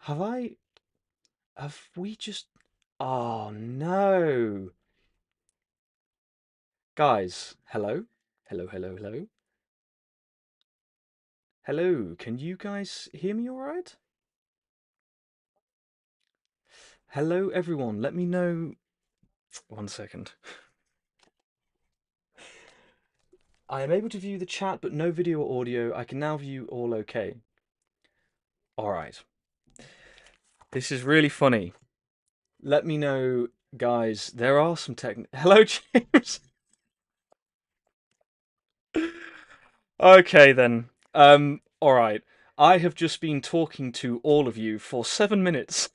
Have we just... Oh no. Guys, hello? Hello, hello, hello. Hello, can you guys hear me all right? Hello, everyone. Let me know. One second. I am able to view the chat, but no video or audio. I can now view all okay. All right. This is really funny. Let me know, guys. There are some Hello, James. Okay, then. All right. I have just been talking to all of you for 7 minutes.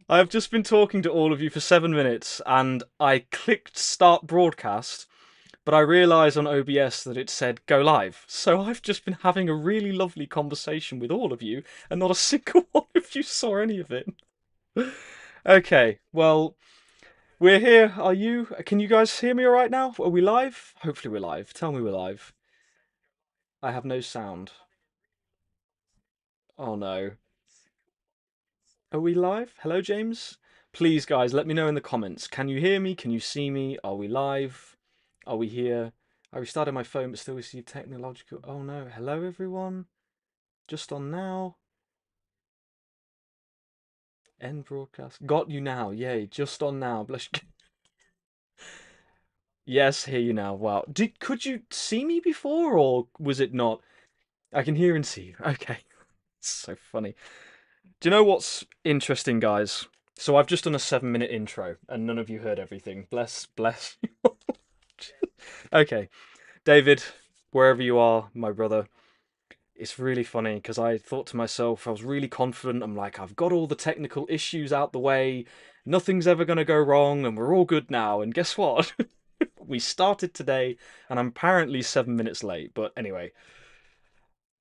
I have just been talking to all of you for 7 minutes, and I clicked start broadcast, but I realised on OBS that it said go live. So I've just been having a really lovely conversation with all of you, and not a single one of you saw any of it. Okay, well, we're here. Are you? Can you guys hear me all right now? Are we live? Hopefully we're live. Tell me we're live. I have no sound. Oh no. Are we live? Hello, James? Please, guys, let me know in the comments. Can you hear me? Can you see me? Are we live? Are we here? I restarted my phone, but still receive technological... Oh no. Hello, everyone? Just on now. End broadcast. Got you now. Yay. Just on now. Bless you. Yes, hear you now. Wow. Could you see me before, or was it not? I can hear and see you. Okay. It's so funny. Do you know what's interesting, guys? So I've just done a 7 minute intro, and none of you heard everything. Bless you. Okay, David, wherever you are, my brother, it's really funny because I thought to myself, I was really confident. I'm like, I've got all the technical issues out the way. Nothing's ever going to go wrong, and we're all good now. And guess what? We started today, and I'm apparently 7 minutes late. But anyway,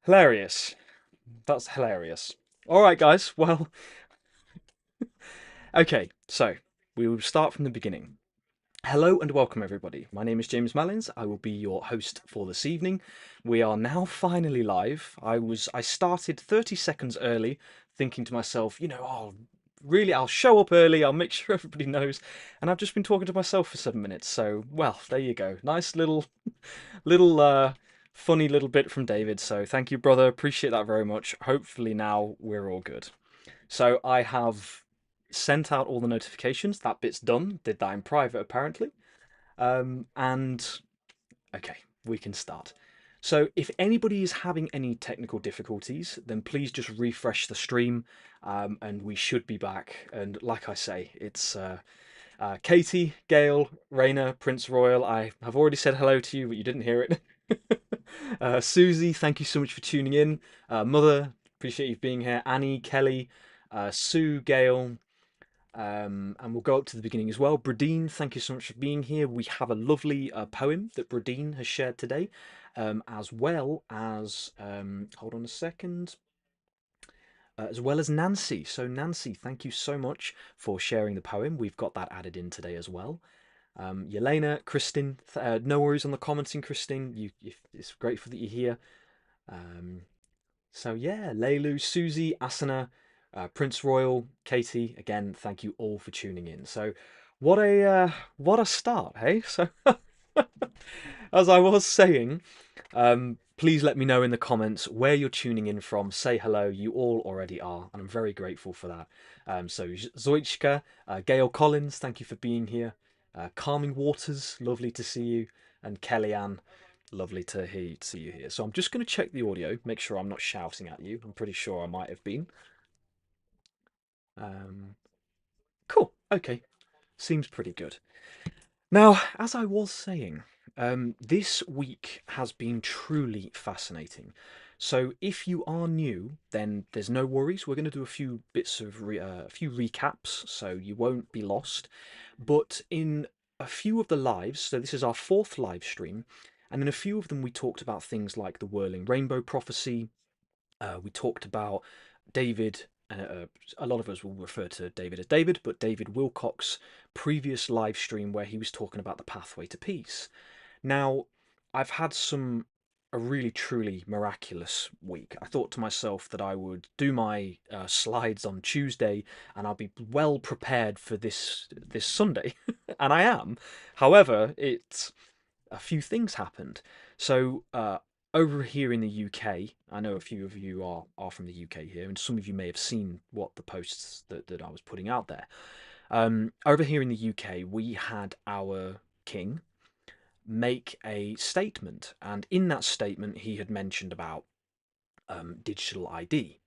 hilarious. That's hilarious. All right, guys. Well, okay, so we will start from the beginning. Hello and welcome, everybody. My name is James Malins. I will be your host for this evening. We are now finally live. I started 30 seconds early, thinking to myself, oh, really, I'll show up early. I'll make sure everybody knows. And I've just been talking to myself for 7 minutes. So, well, there you go. Nice little, funny little bit from David. So, thank you, brother. Appreciate that very much. Hopefully, now we're all good. So, I have sent out all the notifications. That bit's done. Did that in private, apparently. And okay, we can start. So if anybody is having any technical difficulties, then please just refresh the stream, and we should be back. And like I say, it's Katie, Gail, Raina, Prince Royal. I have already said hello to you, but you didn't hear it. Susie, thank you so much for tuning in. Mother, appreciate you being here. Annie, Kelly, Sue, Gail, and we'll go up to the beginning as well. Bradine, thank you so much for being here. We have a lovely poem that Bradine has shared today, as well as, hold on a second, as well as Nancy. So, Nancy, thank you so much for sharing the poem. We've got that added in today as well. Yelena, Kristin, no worries on the commenting, Kristin. It's grateful that you're here. Um, so yeah, Leilu, Susie, Asana, Prince Royal, Katie, again, thank you all for tuning in. So what a start, hey? So as I was saying, please let me know in the comments where you're tuning in from. Say hello, you all already are, and I'm very grateful for that. So Zoichka, Gail Collins, thank you for being here. Calming Waters, lovely to see you, and Kellyanne, lovely to see you here. So I'm just going to check the audio, make sure I'm not shouting at you. I'm pretty sure I might have been. Um, cool. Okay. Seems pretty good. Now, as I was saying, this week has been truly fascinating. So if you are new, then there's no worries. We're going to do a few bits of a few recaps, so you won't be lost. But in a few of the lives, so this is our fourth live stream, and in a few of them we talked about things like the Whirling Rainbow Prophecy. We talked about David. A lot of us will refer to David as David, but David Wilcock's previous live stream where he was talking about the pathway to peace. Now, I've had some a really truly miraculous week. I thought to myself that I would do my slides on Tuesday and I'll be well prepared for this Sunday, and I am. However, a few things happened. So over here in the UK, I know a few of you are from the UK here, and some of you may have seen what the posts that I was putting out there. Over here in the UK, we had our king make a statement, and in that statement, he had mentioned about digital ID,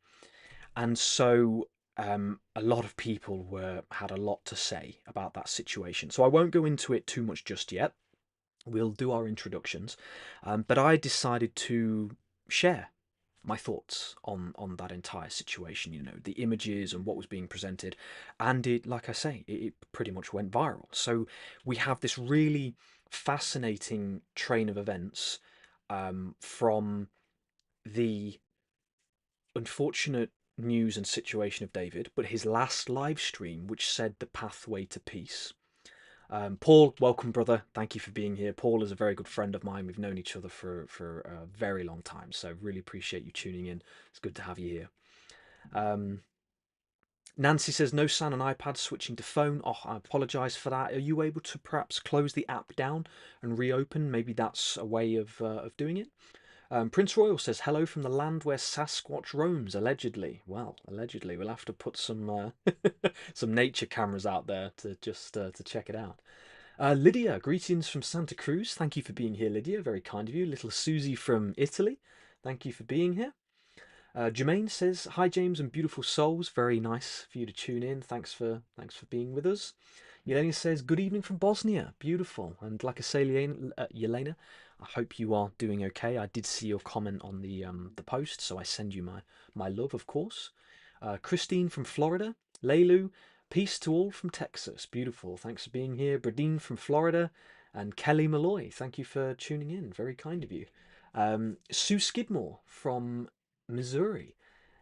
and so a lot of people had a lot to say about that situation. So I won't go into it too much just yet. We'll do our introductions, but I decided to share my thoughts on that entire situation. You know, the images and what was being presented, and it, like I say, it pretty much went viral. So we have this really fascinating train of events from the unfortunate news and situation of David, but his last live stream, which said the pathway to peace. Paul, welcome, brother. Thank you for being here. Paul is a very good friend of mine. We've known each other for a very long time, so really appreciate you tuning in. It's good to have you here. Nancy says no sound on iPad, switching to phone. Oh, I apologise for that. Are you able to perhaps close the app down and reopen? Maybe that's a way of doing it. Prince Royal says hello from the land where Sasquatch roams. Allegedly, well, allegedly, we'll have to put some some nature cameras out there to just to check it out. Lydia, greetings from Santa Cruz. Thank you for being here, Lydia. Very kind of you. Little Susie from Italy. Thank you for being here. Jermaine says, "Hi James and beautiful souls. Very nice for you to tune in. Thanks for being with us." Yelena says, "Good evening from Bosnia. Beautiful." And like I say, Yelena, I hope you are doing okay. I did see your comment on the post, so I send you my love, of course. Christine from Florida, Leilu, peace to all from Texas. Beautiful. Thanks for being here. Bradine from Florida, and Kelly Malloy. Thank you for tuning in. Very kind of you. Sue Skidmore from Missouri.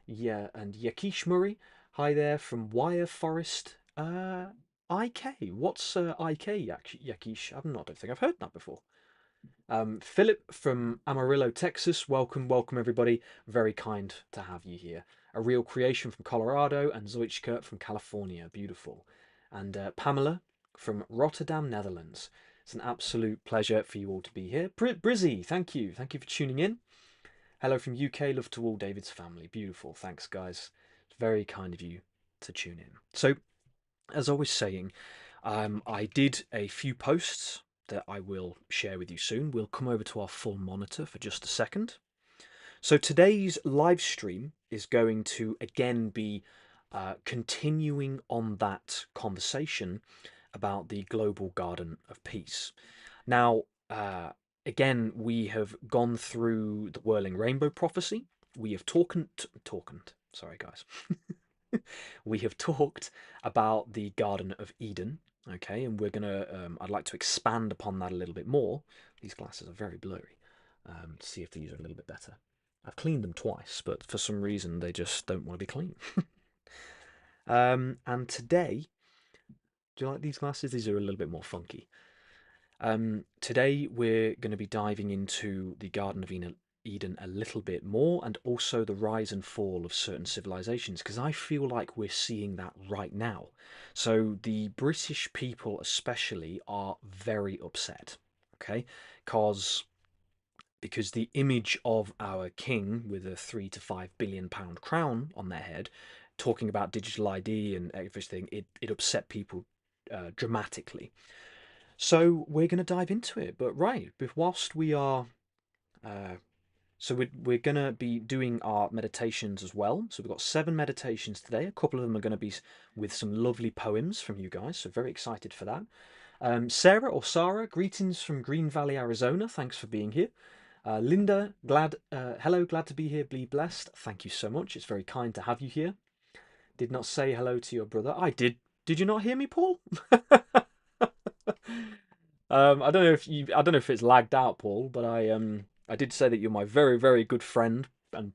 Yeah, and Yakish Murray. Hi there from Wire Forest. IK. What's IK, Yakish? Don't think I've heard that before. Philip from Amarillo, Texas. Welcome, welcome everybody. Very kind to have you here. A Real Creation from Colorado, and Zoichka from California. Beautiful. And Pamela from Rotterdam, Netherlands. It's an absolute pleasure for you all to be here. Brizzy, thank you. Thank you for tuning in. Hello from UK. Love to all David's family. Beautiful. Thanks, guys. It's very kind of you to tune in. So, as I was saying, I did a few posts that I will share with you soon. We'll come over to our full monitor for just a second. So today's live stream is going to again be continuing on that conversation about the global garden of peace. Now, again, we have gone through the whirling rainbow prophecy. We have sorry guys. We have talked about the Garden of Eden, okay, and we're gonna. I'd like to expand upon that a little bit more. These glasses are very blurry. See if these are a little bit better. I've cleaned them twice, but for some reason they just don't want to be clean. And today, do you like these glasses? These are a little bit more funky. Today we're going to be diving into the Garden of Eden a little bit more, and also the rise and fall of certain civilizations, because I feel like we're seeing that right now. So the British people especially are very upset, okay, because the image of our king with a £3 to £5 billion crown on their head, talking about digital ID and everything, it upset people dramatically. So we're going to dive into it, but right, whilst we are so we're going to be doing our meditations as well. So we've got 7 meditations today. A couple of them are going to be with some lovely poems from you guys. So very excited for that. Sarah or Sarah, greetings from Green Valley, Arizona. Thanks for being here. Linda, hello, glad to be here. Be blessed. Thank you so much. It's very kind to have you here. Did not say hello to your brother. I did. Did you not hear me, Paul? I don't know if it's lagged out, Paul, but I did say that you're my very, very good friend. And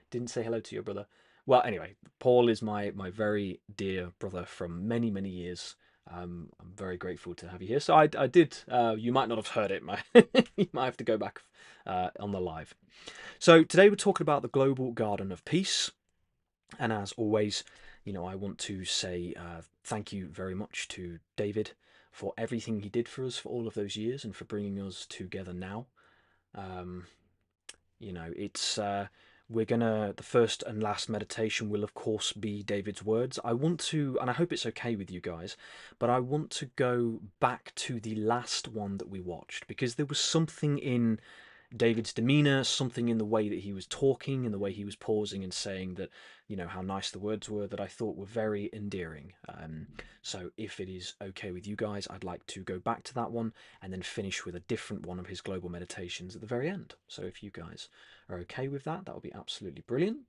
didn't say hello to your brother. Well, anyway, Paul is my very dear brother from many, many years. I'm very grateful to have you here. So I did. You might not have heard it. You might have to go back on the live. So today we're talking about the Global Garden of Peace, and as always, I want to say thank you very much to David for everything he did for us for all of those years and for bringing us together now. Um, it's the first and last meditation will of course be David's words. I want to, and I hope it's okay with you guys, but I want to go back to the last one that we watched because there was something in David's demeanor, something in the way that he was talking, in the way he was pausing and saying that, how nice the words were, that I thought were very endearing. So if it is okay with you guys, I'd like to go back to that one and then finish with a different one of his global meditations at the very end. So if you guys are okay with that, that would be absolutely brilliant.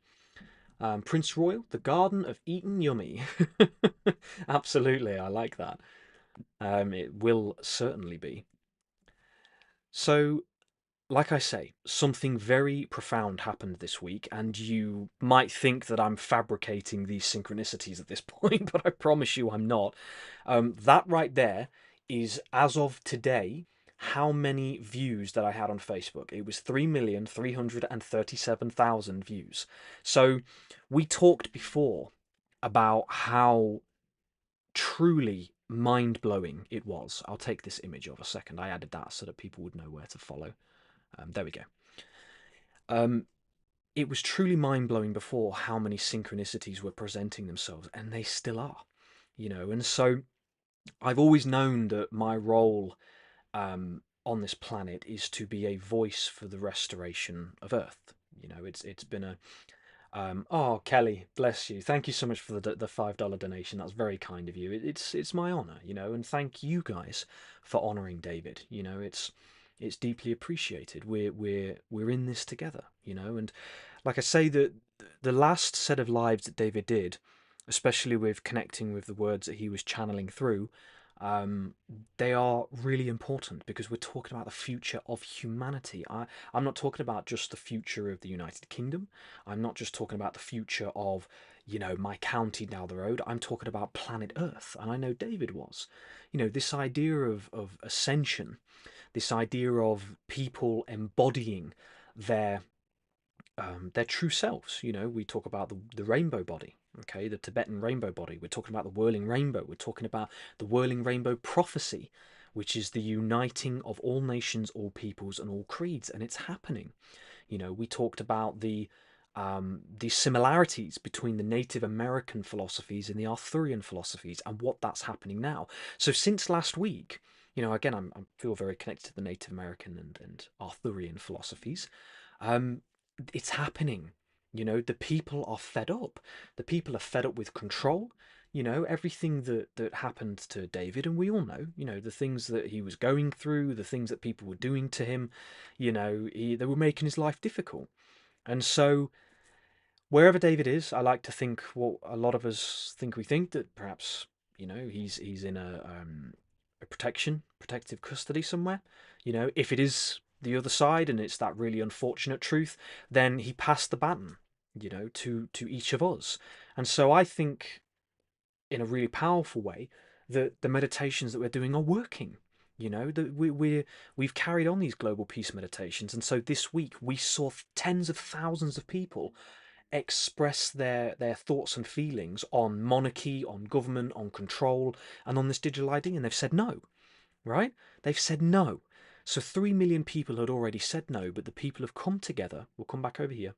Prince Royal, the Garden of Eaten Yummy. Absolutely, I like that. It will certainly be. So like I say, something very profound happened this week, and you might think that I'm fabricating these synchronicities at this point, but I promise you I'm not. That right there is, as of today, how many views that I had on Facebook. It was 3,337,000 views. So we talked before about how truly mind-blowing it was. I'll take this image of a second. I added that so that people would know where to follow. There we go. It was truly mind-blowing before how many synchronicities were presenting themselves, and they still are, And so I've always known that my role on this planet is to be a voice for the restoration of Earth. It's been a oh, Kelly, bless you. Thank you so much for the $5 donation. That's very kind of you. It's my honor, and thank you guys for honoring David. It's deeply appreciated. We're in this together, and like I say, the last set of lives that David did, especially with connecting with the words that he was channeling through, they are really important because we're talking about the future of humanity. I'm not talking about just the future of the United Kingdom. I'm not just talking about the future of, my county down the road. I'm talking about planet Earth, and I know David was. This idea of ascension, this idea of people embodying their true selves. We talk about the rainbow body, okay, the Tibetan rainbow body. We're talking about the whirling rainbow. We're talking about the whirling rainbow prophecy, which is the uniting of all nations, all peoples, and all creeds, and it's happening. We talked about the similarities between the Native American philosophies and the Arthurian philosophies, and what that's happening now. So since last week, again, I feel very connected to the Native American and Arthurian philosophies. It's happening. The people are fed up. The people are fed up with control. Everything that happened to David, and we all know, the things that he was going through, the things that people were doing to him, they were making his life difficult. And so, wherever David is, I like to think what a lot of us think we think, that perhaps, he's in a protective custody somewhere. If it is the other side and it's that really unfortunate truth, then he passed the baton, to each of us. And so I think, in a really powerful way, that the meditations that we're doing are working. That we've carried on these global peace meditations, and so this week we saw tens of thousands of people express their thoughts and feelings on monarchy, on government, on control, and on this digital ID, and they've said no. Right? They've said no. So 3 million people had already said no, but the people have come together. We'll come back over here.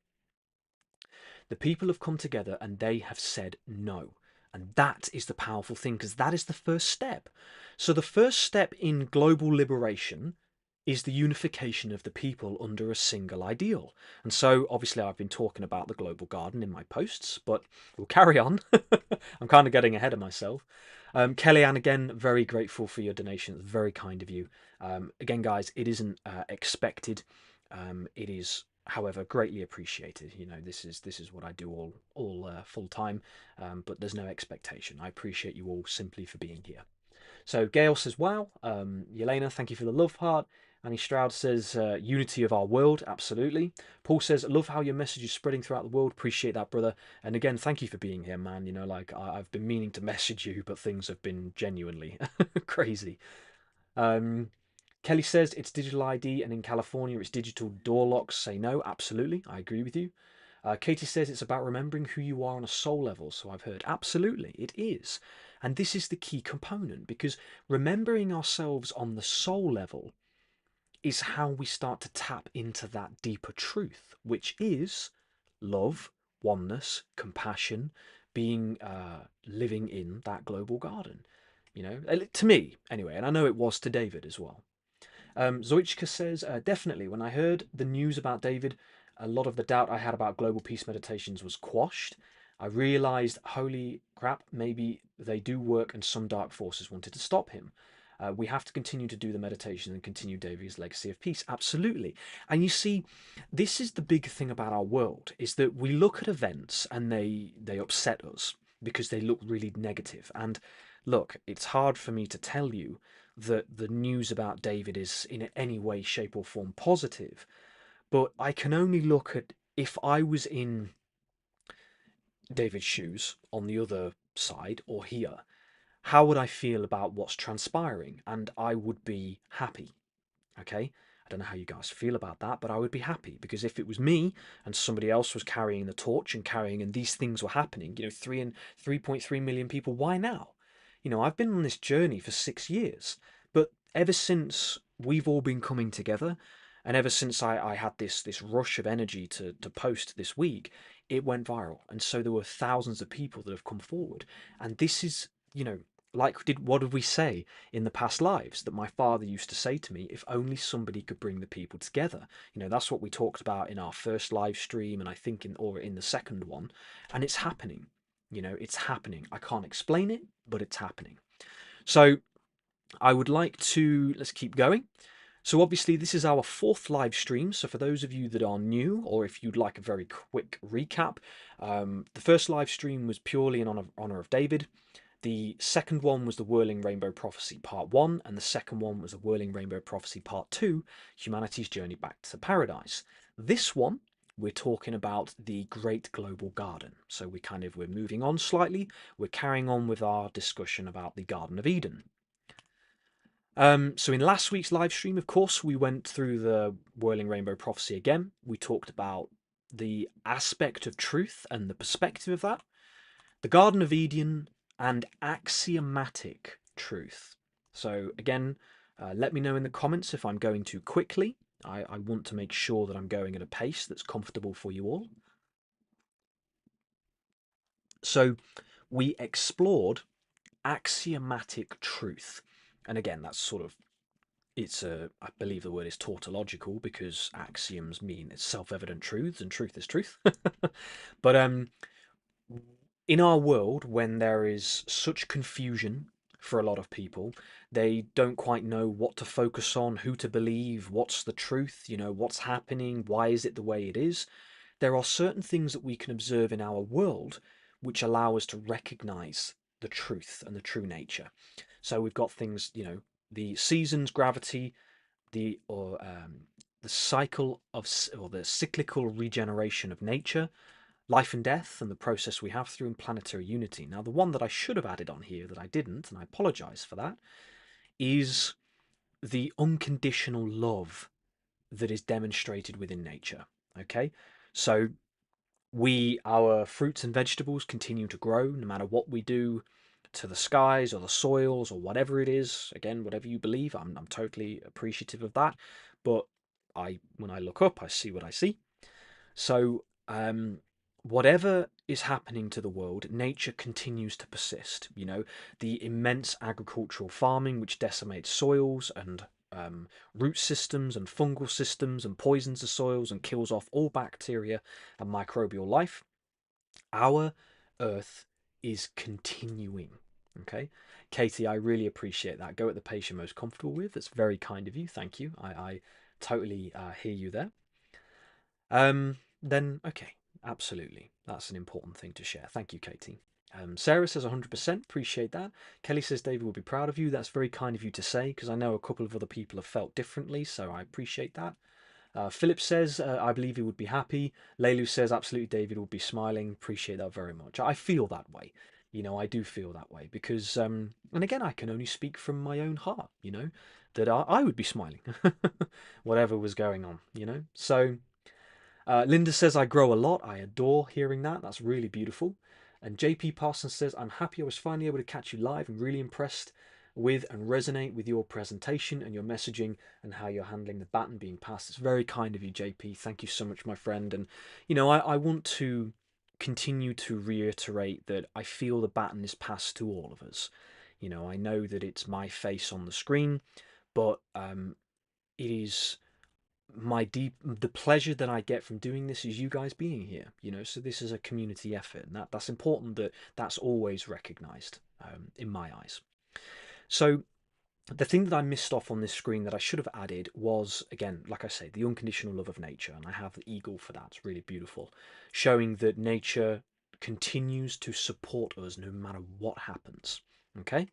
The people have come together and they have said no. And that is the powerful thing, because that is the first step. So the first step in global liberation is the unification of the people under a single ideal. And so obviously I've been talking about the global garden in my posts, but we'll carry on. I'm kind of getting ahead of myself. Kellyanne, again, very grateful for your donation. It's very kind of you. Again, guys, it isn't expected. It is, however, greatly appreciated. This is what I do all full time, but there's no expectation. I appreciate you all simply for being here. So Gail says, wow. Yelena, thank you for the love heart. Annie Stroud says, unity of our world, absolutely. Paul says, love how your message is spreading throughout the world. Appreciate that, brother. And again, thank you for being here, man. You know, like I've been meaning to message you, but things have been genuinely crazy. Um, Kelly says it's digital ID, and in California it's digital door locks. Say no, absolutely. I agree with you. Katie says it's about remembering who you are on a soul level. So I've heard. Absolutely, it is. And this is the key component because remembering ourselves on the soul level is how we start to tap into that deeper truth, which is love, oneness, compassion, being living in that global garden. You know, to me anyway, and I know it was to David as well. Zoichka says, definitely, when I heard the news about David, a lot of the doubt I had about global peace meditations was quashed. I realised, holy crap, maybe they do work and some dark forces wanted to stop him. We have to continue to do the meditation and continue David's legacy of peace. Absolutely. And you see, this is the big thing about our world, is that we look at events and they upset us because they look really negative. And look, it's hard for me to tell you that the news about David is in any way, shape, or form positive. But I can only look at if I was in David's shoes on the other side or here, how would I feel about what's transpiring? And I would be happy. Okay? I don't know how you guys feel about that, but I would be happy because if it was me and somebody else was carrying the torch and carrying, and these things were happening, you know, 3.3 million people, why now? You know, I've been on this journey for 6 years, but ever since we've all been coming together, and ever since I had this rush of energy to post this week, it went viral, and so there were thousands of people that have come forward, and this is, you know, what did we say in the past lives that my father used to say to me, if only somebody could bring the people together. You know, that's what we talked about in our first live stream, and I think in the second one, and it's happening. You know, it's happening. I can't explain it, but it's happening. So I would like to, let's keep going. So obviously this is our fourth live stream. So for those of you that are new, or if you'd like a very quick recap, the first live stream was purely in honor of David. The second one was the Whirling Rainbow Prophecy Part 1, and the second one was the Whirling Rainbow Prophecy Part 2, Humanity's Journey Back to Paradise. This one, we're talking about the Great Global Garden. So we're moving on slightly. We're carrying on with our discussion about the Garden of Eden. So in last week's live stream, of course, we went through the Whirling Rainbow Prophecy again. We talked about the aspect of truth and the perspective of that, the Garden of Eden, and axiomatic truth. So again, let me know in the comments if I'm going too quickly. I want to make sure that I'm going at a pace that's comfortable for you all. So we explored axiomatic truth. And again, that's sort of, I believe the word is tautological because axioms mean it's self-evident truths and truth is truth. But in our world, when there is such confusion for a lot of people, they don't quite know what to focus on, who to believe, what's the truth, you know, what's happening, why is it the way it is. There are certain things that we can observe in our world which allow us to recognize the truth and the true nature. So we've got things, you know, the seasons, gravity, the cycle of, or the cyclical regeneration of nature, life and death, and the process we have through in planetary unity. Now, the one that I should have added on here that I didn't, and I apologize for that, is the unconditional love that is demonstrated within nature. Okay, so our fruits and vegetables continue to grow no matter what we do to the skies or the soils or whatever it is. Again, whatever you believe, I'm totally appreciative of that. But when I look up, I see what I see. So, whatever is happening to the world, nature continues to persist. You know, the immense agricultural farming which decimates soils and root systems and fungal systems and poisons the soils and kills off all bacteria and microbial life. Our Earth is continuing. Okay, Katie, I really appreciate that. Go at the pace you're most comfortable with. That's very kind of you. Thank you. I totally hear you there. Then okay, absolutely, that's an important thing to share. Thank you, Katie. Sarah says 100%, appreciate that. Kelly says David will be proud of you. That's very kind of you to say, because I know a couple of other people have felt differently, so I appreciate that. Philip says, I believe he would be happy. Leilu says, absolutely, David will be smiling. Appreciate that very much. I feel that way. I do feel that way because, and again, I can only speak from my own heart, that I would be smiling, whatever was going on. So, Linda says, I grow a lot. I adore hearing that. That's really beautiful. And JP Parsons says, I'm happy I was finally able to catch you live. I'm really impressed with and resonate with your presentation and your messaging and how you're handling the baton being passed. It's very kind of you, JP. Thank you so much, my friend. And, I want to continue to reiterate that I feel the baton is passed to all of us. I know that it's my face on the screen, but it is the pleasure that I get from doing this is you guys being here, so this is a community effort, and that's important, that's always recognized, in my eyes. So the thing that I missed off on this screen that I should have added was, again, like I say, the unconditional love of nature, and I have the eagle for that. It's really beautiful, showing that nature continues to support us no matter what happens. Okay,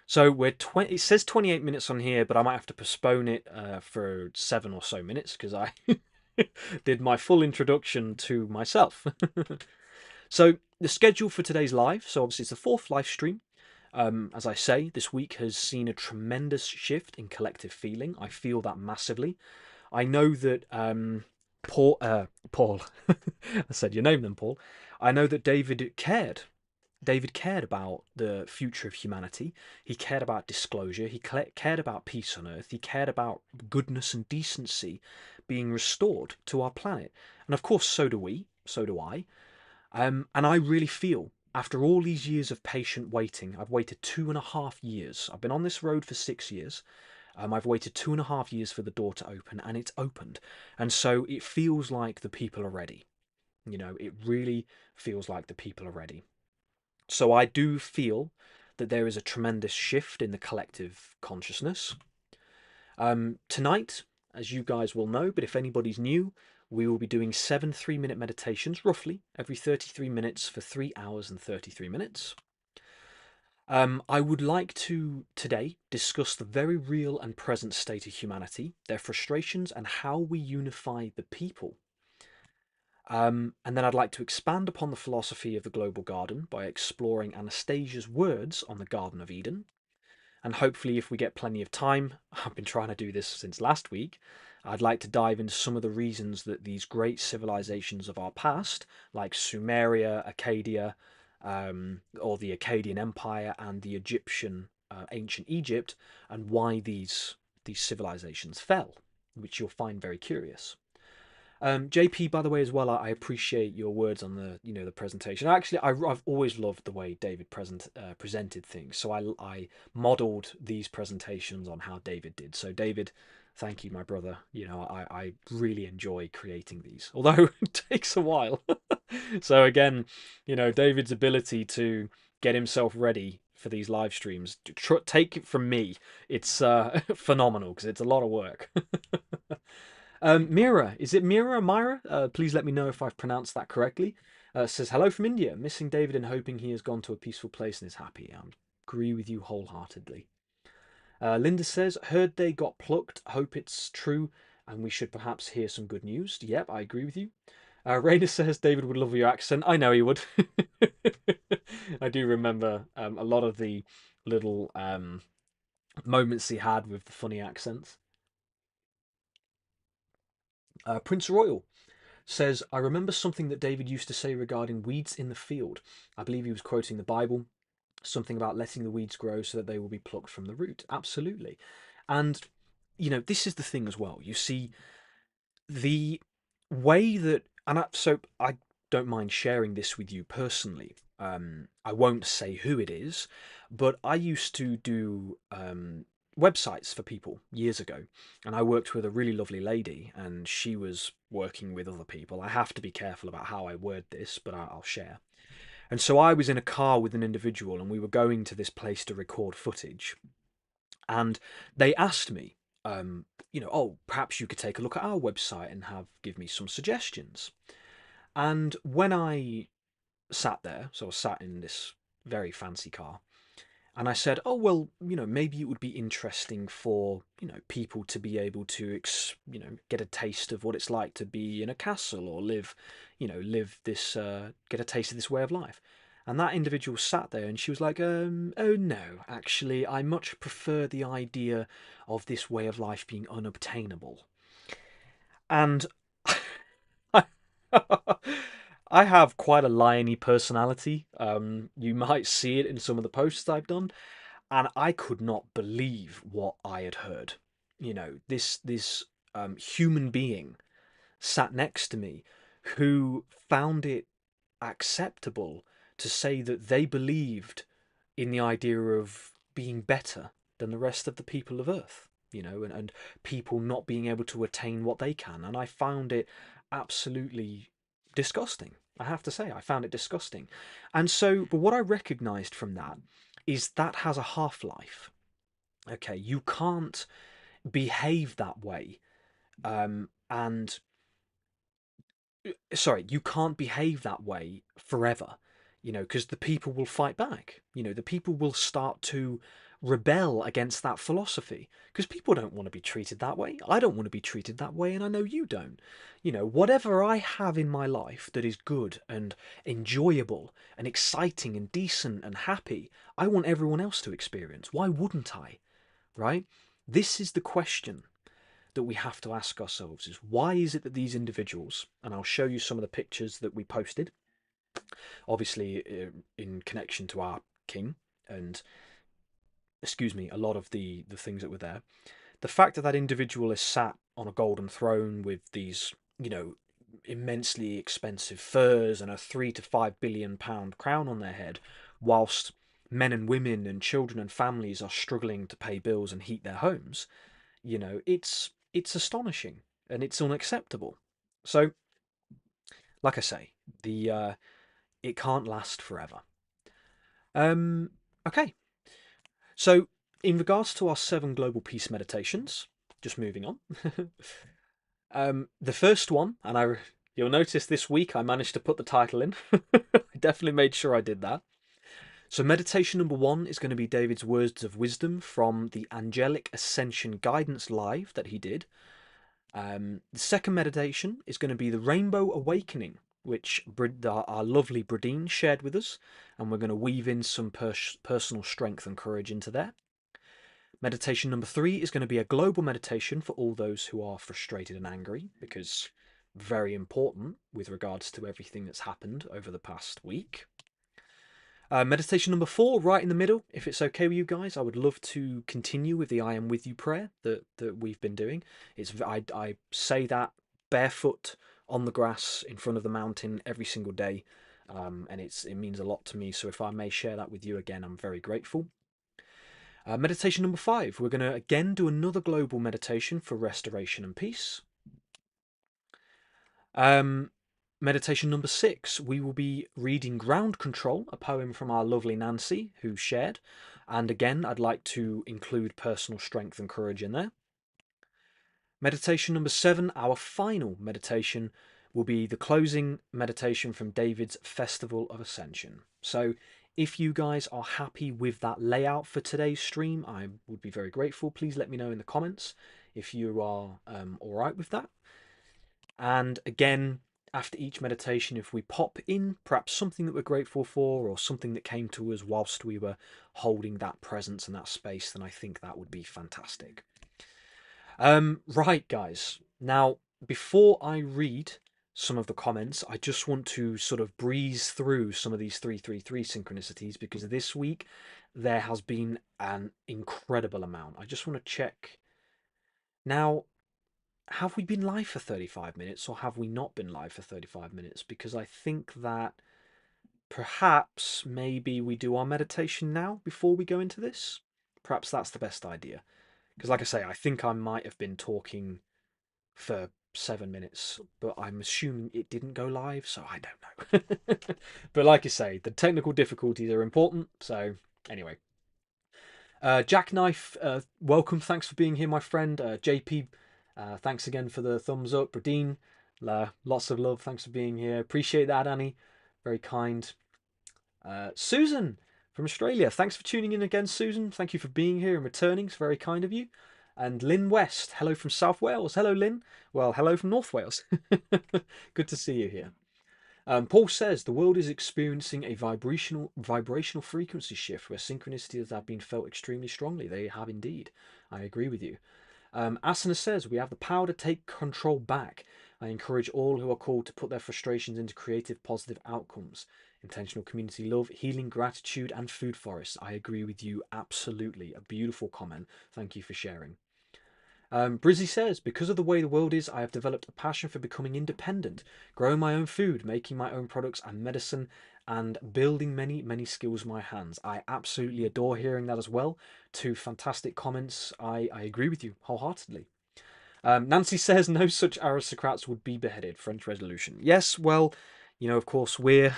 so it says 28 minutes on here, but I might have to postpone it for 7 or so minutes because I did my full introduction to myself. So the schedule for today's live, so obviously it's the 4th live stream. As I say, this week has seen a tremendous shift in collective feeling. I feel that massively. I know that Paul, I said your name then, Paul. I know that David cared about the future of humanity. He cared about disclosure. He cared about peace on Earth. He cared about goodness and decency being restored to our planet. And of course, so do we. So do I. And I really feel, after all these years of patient waiting, I've waited 2.5 years. I've been on this road for 6 years. I've waited 2.5 years for the door to open, and it's opened. And so it feels like the people are ready. It really feels like the people are ready. So I do feel that there is a tremendous shift in the collective consciousness. Tonight, as you guys will know, but if anybody's new, we will be doing 7 3-minute meditations, roughly, every 33 minutes for 3 hours and 33 minutes. I would like to, today, discuss the very real and present state of humanity, their frustrations, and how we unify the people. And then I'd like to expand upon the philosophy of the global garden by exploring Anastasia's words on the Garden of Eden. And hopefully, if we get plenty of time, I've been trying to do this since last week, I'd like to dive into some of the reasons that these great civilizations of our past, like Sumeria, Acadia, or the Akkadian Empire and the Egyptian, ancient Egypt, and why these civilizations fell, which you'll find very curious. JP, by the way, as well, I appreciate your words on the presentation. Actually, I've always loved the way David presented things, so I modelled these presentations on how David did. So David, thank you, my brother. I really enjoy creating these, although it takes a while. So again, David's ability to get himself ready for these live streams, take it from me, it's phenomenal because it's a lot of work. Mira, is it Mira or Myra? Please let me know if I've pronounced that correctly. Says, hello from India. Missing David and hoping he has gone to a peaceful place and is happy. I agree with you wholeheartedly. Linda says, heard they got plucked. Hope it's true and we should perhaps hear some good news. Yep, I agree with you. Raina says, David would love your accent. I know he would. I do remember a lot of the little moments he had with the funny accents. Prince Royal says, I remember something that David used to say regarding weeds in the field. I believe he was quoting the Bible, something about letting the weeds grow so that they will be plucked from the root. Absolutely. And, this is the thing as well. You see, the way that, so I don't mind sharing this with you personally. I won't say who it is, but I used to do websites for people years ago, and I worked with a really lovely lady, and she was working with other people. I have to be careful about how I word this, but I'll share. And so I was in a car with an individual, and we were going to this place to record footage, and they asked me, oh, perhaps you could take a look at our website and give me some suggestions. And when I sat there, so I was sat in this very fancy car, and I said, "Oh well, maybe it would be interesting for people to be able to get a taste of what it's like to be in a castle or live this get a taste of this way of life." And that individual sat there, and she was like, "Oh no, actually, I much prefer the idea of this way of life being unobtainable." And I have quite a liony personality. You might see it in some of the posts I've done, and I could not believe what I had heard. This human being sat next to me who found it acceptable to say that they believed in the idea of being better than the rest of the people of Earth, and people not being able to attain what they can. And I found it absolutely disgusting. I have to say, I found it disgusting. And so, but what I recognized from that is that has a half life. Okay, you can't behave that way. And sorry, you can't behave that way forever, because the people will fight back. The people will start to rebel against that philosophy because people don't want to be treated that way. I don't want to be treated that way, and I know you don't. Whatever I have in my life that is good and enjoyable and exciting and decent and happy, I want everyone else to experience. Why wouldn't I? Right? This is the question that we have to ask ourselves is why is it that these individuals, and I'll show you some of the pictures that we posted, obviously in connection to our king and, excuse me, a lot of the things that were there. The fact that that individual is sat on a golden throne with these, immensely expensive furs and a £3 to £5 billion crown on their head, whilst men and women and children and families are struggling to pay bills and heat their homes, it's astonishing and it's unacceptable. So, like I say, the it can't last forever. Um, okay, so in regards to our 7 global peace meditations, just moving on. The first one, and you'll notice this week I managed to put the title in. I definitely made sure I did that. So meditation number 1 is going to be David's words of wisdom from the Angelic Ascension Guidance Live that he did. The second meditation is going to be the Rainbow Awakening, which our lovely Bradine shared with us, and we're going to weave in some personal strength and courage into there. Meditation number 3 is going to be a global meditation for all those who are frustrated and angry, because very important with regards to everything that's happened over the past week. Meditation number 4, right in the middle. If it's okay with you guys, I would love to continue with the I am with you prayer that we've been doing. I say that barefoot on the grass in front of the mountain every single day, and it means a lot to me. So if I may share that with you again, I'm very grateful. Meditation number 5, we're going to again do another global meditation for restoration and peace. Meditation number 6, we will be reading Ground Control, a poem from our lovely Nancy, who shared. And again, I'd like to include personal strength and courage in there. Meditation number 7, our final meditation, will be the closing meditation from David's Festival of Ascension. So if you guys are happy with that layout for today's stream, I would be very grateful. Please let me know in the comments if you are all right with that. And again, after each meditation, if we pop in perhaps something that we're grateful for or something that came to us whilst we were holding that presence and that space, then I think that would be fantastic. Right, guys. Now, before I read some of the comments, I just want to sort of breeze through some of these 333 synchronicities because this week there has been an incredible amount. I just want to check. Now, have we been live for 35 minutes or have we not been live for 35 minutes? Because I think that perhaps maybe we do our meditation now before we go into this. Perhaps that's the best idea. Because like I say, I think I might have been talking for 7 minutes, but I'm assuming it didn't go live, so I don't know. But like I say, the technical difficulties are important, so anyway. Jackknife, welcome, thanks for being here, my friend. JP, thanks again for the thumbs up. Bradine, lots of love, thanks for being here. Appreciate that, Annie. Very kind. Susan from Australia. Thanks for tuning in again, Susan. Thank you for being here and returning. It's very kind of you. And Lynn West. Hello from South Wales. Hello, Lynn. Well, hello from North Wales. Good to see you here. Paul says the world is experiencing a vibrational frequency shift where synchronicities have been felt extremely strongly. They have indeed. I agree with you. Asana says we have the power to take control back. I encourage all who are called to put their frustrations into creative, positive outcomes. Intentional community love, healing, gratitude, and food forests. I agree with you absolutely. A beautiful comment. Thank you for sharing. Brizzy says, because of the way the world is, I have developed a passion for becoming independent, growing my own food, making my own products and medicine, and building many, many skills with my hands. I absolutely adore hearing that as well. Two fantastic comments. I agree with you wholeheartedly. Nancy says, no such aristocrats would be beheaded. French Resolution. Yes, well, of course, we're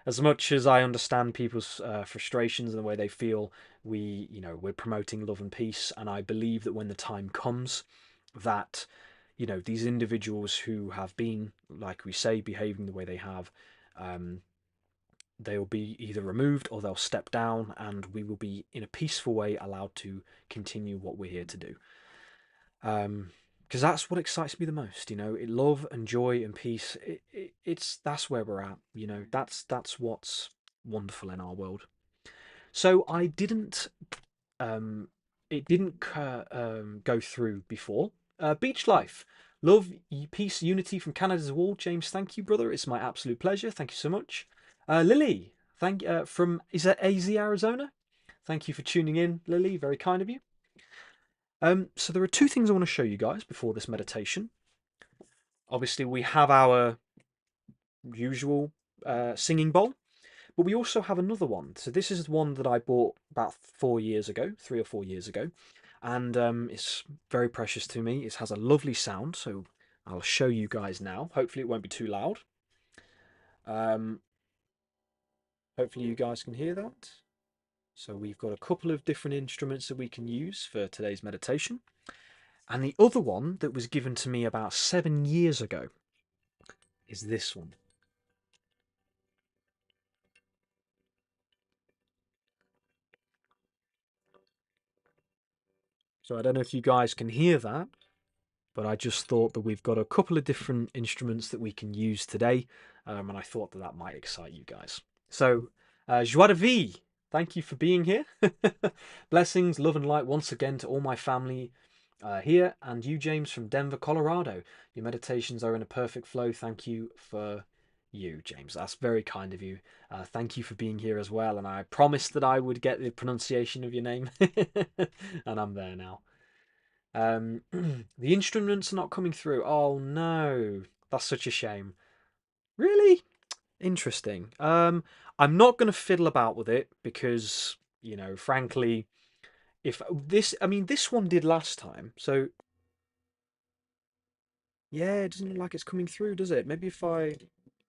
as much as I understand people's frustrations and the way they feel, we're promoting love and peace, and I believe that when the time comes, that these individuals who have been, like we say, behaving the way they have, they'll be either removed or they'll step down, and we will be in a peaceful way allowed to continue what we're here to do. Because that's what excites me the most, love and joy and peace. That's where we're at, that's what's wonderful in our world. So I didn't, it didn't go through before. Beach life, love, peace, unity from Canada's wall. James, thank you, brother. It's my absolute pleasure. Thank you so much. Lily, from is that AZ Arizona? Thank you for tuning in, Lily. Very kind of you. So there are two things I want to show you guys before this meditation. Obviously, we have our usual singing bowl, but we also have another one. So this is one that I bought about 4 years ago, 3 or 4 years ago, and it's very precious to me. It has a lovely sound, so I'll show you guys now. Hopefully, it won't be too loud. Hopefully, you guys can hear that. So we've got a couple of different instruments that we can use for today's meditation. And the other one that was given to me about 7 years ago is this one. So I don't know if you guys can hear that, but I just thought that we've got a couple of different instruments that we can use today, and I thought that might excite you guys. So, joie de vie, thank you for being here. Blessings, love and light once again to all my family here, and you, James, from Denver, Colorado. Your meditations are in a perfect flow. Thank you for you, James. That's very kind of you. Thank you for being here as well, and I promised that I would get the pronunciation of your name, and I'm there now. The instruments are not coming through. Oh no, that's such a shame. Really? Interesting. I'm not going to fiddle about with it because, frankly, if this, I mean, this one did last time, so yeah, it doesn't look like it's coming through, does it? Maybe if I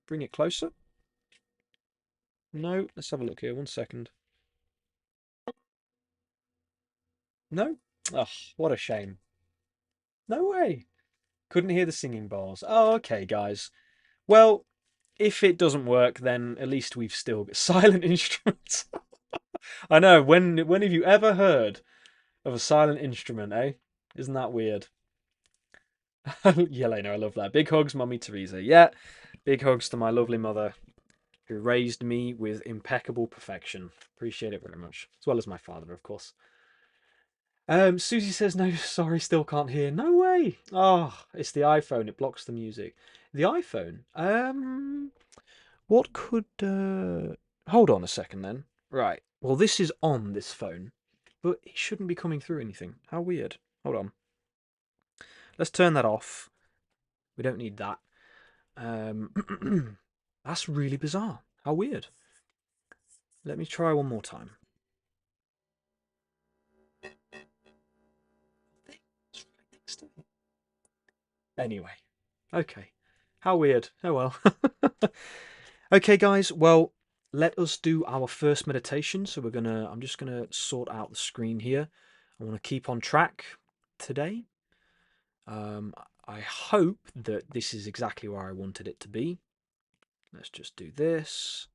bring it closer? No, let's have a look here. 1 second. No? Oh, what a shame. No way. Couldn't hear the singing bars. Oh, okay, guys. Well, if it doesn't work, then at least we've still got silent instruments. I know. When have you ever heard of a silent instrument, eh? Isn't that weird? Yelena, I love that. Big hugs, Mummy Teresa. Yeah, big hugs to my lovely mother who raised me with impeccable perfection. Appreciate it very much. As well as my father, of course. Susie says, no, sorry, still can't hear. No way. Oh, it's the iPhone. It blocks the music. The iPhone? What could... Hold on a second then. Right. Well, this is on this phone, but it shouldn't be coming through anything. How weird. Hold on. Let's turn that off. We don't need that. That's really bizarre. How weird. Let me try one more time. Anyway. Okay. How weird. Oh well. Okay, guys. Well, let us do our first meditation. So I'm just gonna sort out the screen here. I want to keep on track today. I hope that this is exactly where I wanted it to be. Let's just do this.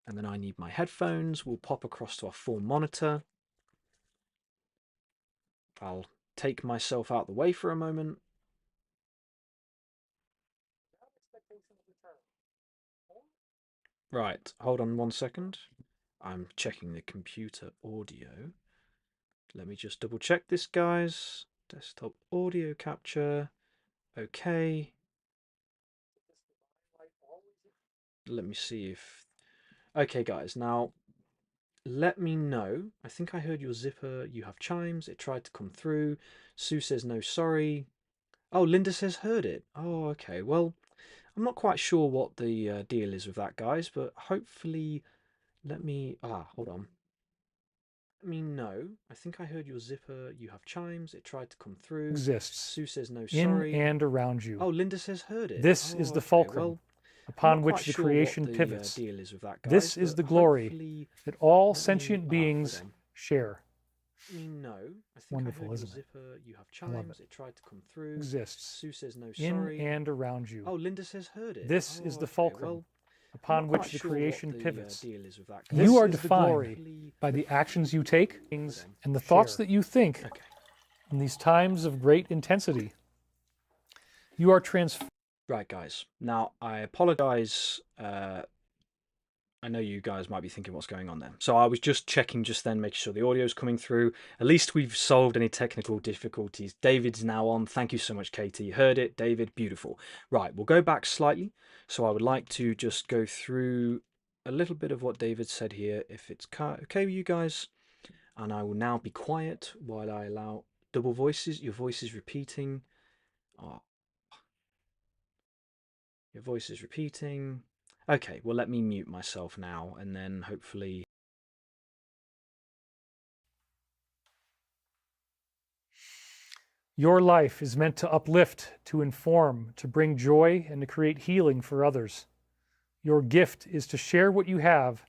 And then I need my headphones. We'll pop across to our full monitor. I'll take myself out the way for a moment. Right, hold on 1 second. I'm checking the computer audio. Let me just double check this, guys. Desktop audio capture. Okay. Let me see if... Okay, guys, now let me know. I think I heard your zipper. You have chimes. It tried to come through. Sue says no, sorry. Oh, Linda says heard it. Oh, okay. Well, I'm not quite sure what the deal is with that, guys, but hopefully let me... hold on. Let me know. I think I heard your zipper. You have chimes. It tried to come through. Exists. Sue says no, In sorry. and around you. Oh, Linda says heard it. This is the fulcrum. Well, upon which the creation pivots. Deal is with that, guys, this is the glory that all sentient beings share. No, I think wonderful, I heard isn't your zipper. You have I love chimes. It tried to come through. Exists. Sue says no, in sorry. and around you. Oh, Linda says heard it. This is the fulcrum. Well, upon I'm not which quite the sure creation what the, pivots. Deal is with that, You guys. are This is the defined glory by the actions you take and the Share. thoughts that you think Okay. in these times of great intensity. You are transformed. Right, guys. Now, I apologize. I know you guys might be thinking what's going on there. So I was just checking just then, making sure the audio is coming through. At least we've solved any technical difficulties. David's now on. Thank you so much, Katie. Heard it, David. Beautiful. Right, we'll go back slightly. So I would like to just go through a little bit of what David said here, if it's okay with you guys. And I will now be quiet while I allow double voices. Your voice is repeating. Oh. Your voice is repeating. Okay, well, let me mute myself now, and then hopefully... Your life is meant to uplift, to inform, to bring joy, and to create healing for others. Your gift is to share what you have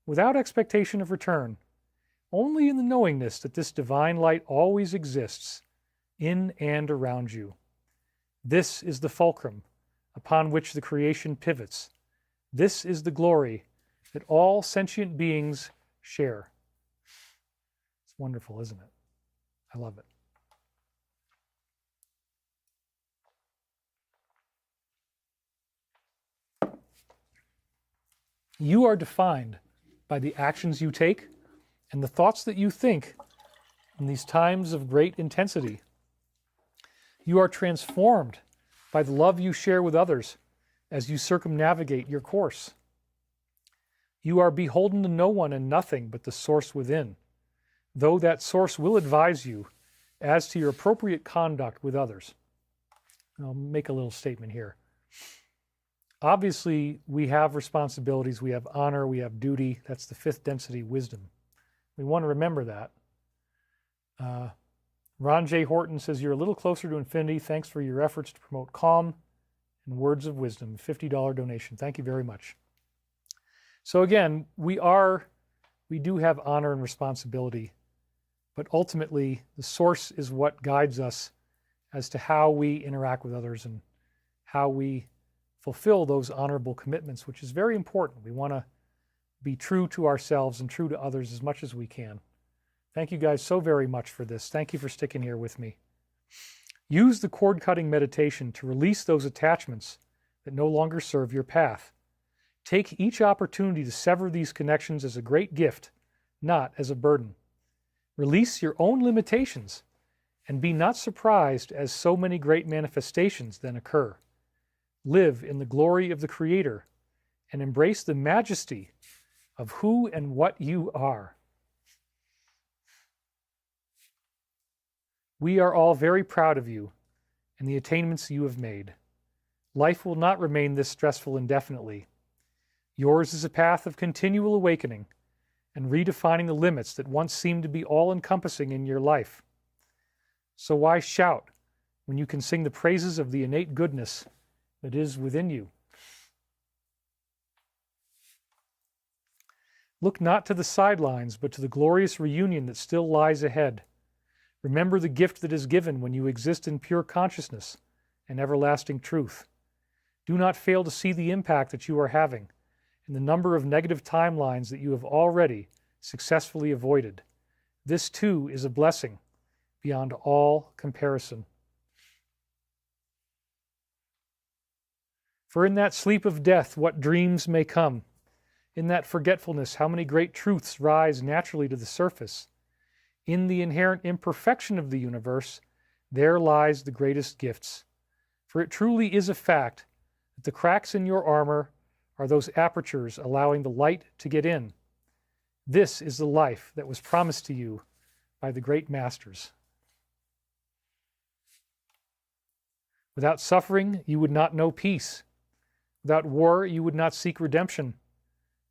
without expectation of return, only in the knowingness that this divine light always exists in and around you. This is the fulcrum upon which the creation pivots. This is the glory that all sentient beings share. It's wonderful, isn't it? I love it. You are defined by the actions you take and the thoughts that you think in these times of great intensity. You are transformed by the love you share with others as you circumnavigate your course. You are beholden to no one and nothing but the source within, though that source will advise you as to your appropriate conduct with others. I'll make a little statement here. Obviously, we have responsibilities, we have honor, we have duty. That's the fifth density wisdom. We want to remember that. Ron J. Horton says, you're a little closer to infinity. Thanks for your efforts to promote calm and words of wisdom. $50 donation. Thank you very much. So again, we do have honor and responsibility, but ultimately the source is what guides us as to how we interact with others and how we fulfill those honorable commitments, which is very important. We want to be true to ourselves and true to others as much as we can. Thank you guys so very much for this. Thank you for sticking here with me. Use the cord-cutting meditation to release those attachments that no longer serve your path. Take each opportunity to sever these connections as a great gift, not as a burden. Release your own limitations and be not surprised as so many great manifestations then occur. Live in the glory of the Creator and embrace the majesty of who and what you are. We are all very proud of you and the attainments you have made. Life will not remain this stressful indefinitely. Yours is a path of continual awakening and redefining the limits that once seemed to be all-encompassing in your life. So why shout when you can sing the praises of the innate goodness that is within you? Look not to the sidelines, but to the glorious reunion that still lies ahead. Remember the gift that is given when you exist in pure consciousness and everlasting truth. Do not fail to see the impact that you are having and the number of negative timelines that you have already successfully avoided. This too is a blessing beyond all comparison. For in that sleep of death, what dreams may come. In that forgetfulness, how many great truths rise naturally to the surface. In the inherent imperfection of the universe, there lies the greatest gifts. For it truly is a fact that the cracks in your armor are those apertures allowing the light to get in. This is the life that was promised to you by the great masters. Without suffering, you would not know peace. Without war, you would not seek redemption.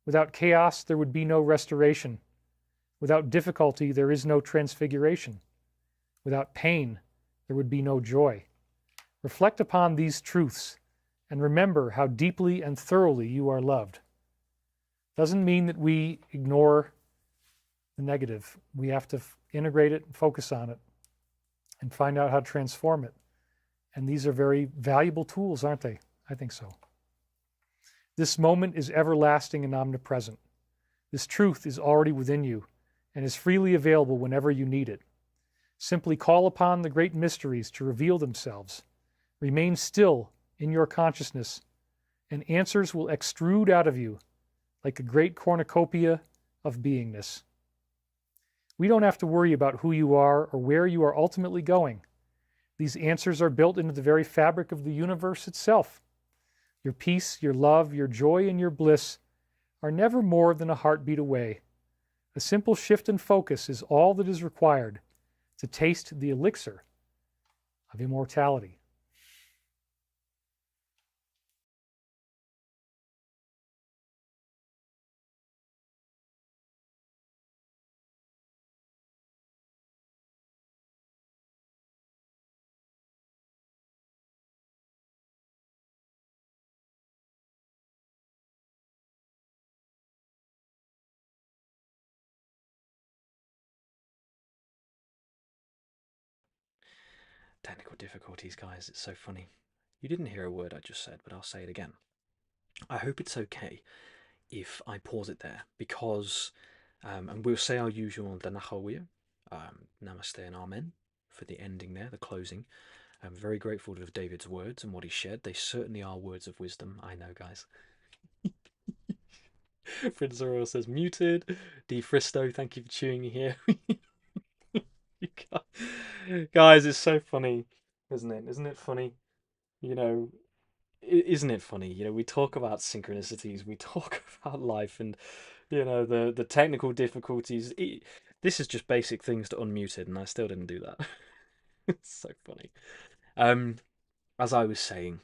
Without chaos, there would be no restoration. Without difficulty, there is no transfiguration. Without pain, there would be no joy. Reflect upon these truths and remember how deeply and thoroughly you are loved. Doesn't mean that we ignore the negative. We have to integrate it and focus on it and find out how to transform it. And these are very valuable tools, aren't they? I think so. This moment is everlasting and omnipresent. This truth is already within you and is freely available whenever you need it. Simply call upon the great mysteries to reveal themselves. Remain still in your consciousness, and answers will extrude out of you like a great cornucopia of beingness. We don't have to worry about who you are or where you are ultimately going. These answers are built into the very fabric of the universe itself. Your peace, your love, your joy, and your bliss are never more than a heartbeat away. A simple shift in focus is all that is required to taste the elixir of immortality. Technical difficulties, guys. It's so funny. You didn't hear a word I just said, but I'll say it again. I hope it's okay if I pause it there because, and we'll say our usual Danachawir, Namaste and Amen, for the ending there, the closing. I'm very grateful to David's words and what he shared. They certainly are words of wisdom. I know, guys. Prince Royal says muted. D Fristo, thank you for tuning in here. Guys, it's so funny, isn't it? Isn't it funny? You know, isn't it funny? We talk about synchronicities, we talk about life, and the technical difficulties. This is just basic things to unmute it, and I still didn't do that. It's so funny. Um, as I was saying,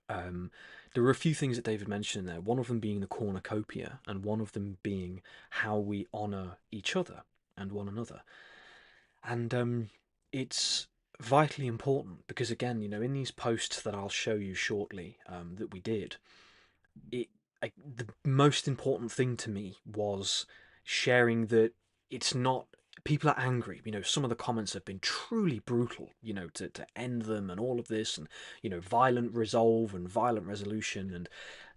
there were a few things that David mentioned there. One of them being the cornucopia, and one of them being how we honor each other and one another. And it's vitally important because, again, in these posts that I'll show you shortly, that we did, it the most important thing to me was sharing that it's not people are angry. Some of the comments have been truly brutal, to end them and all of this, and violent resolve and violent resolution, and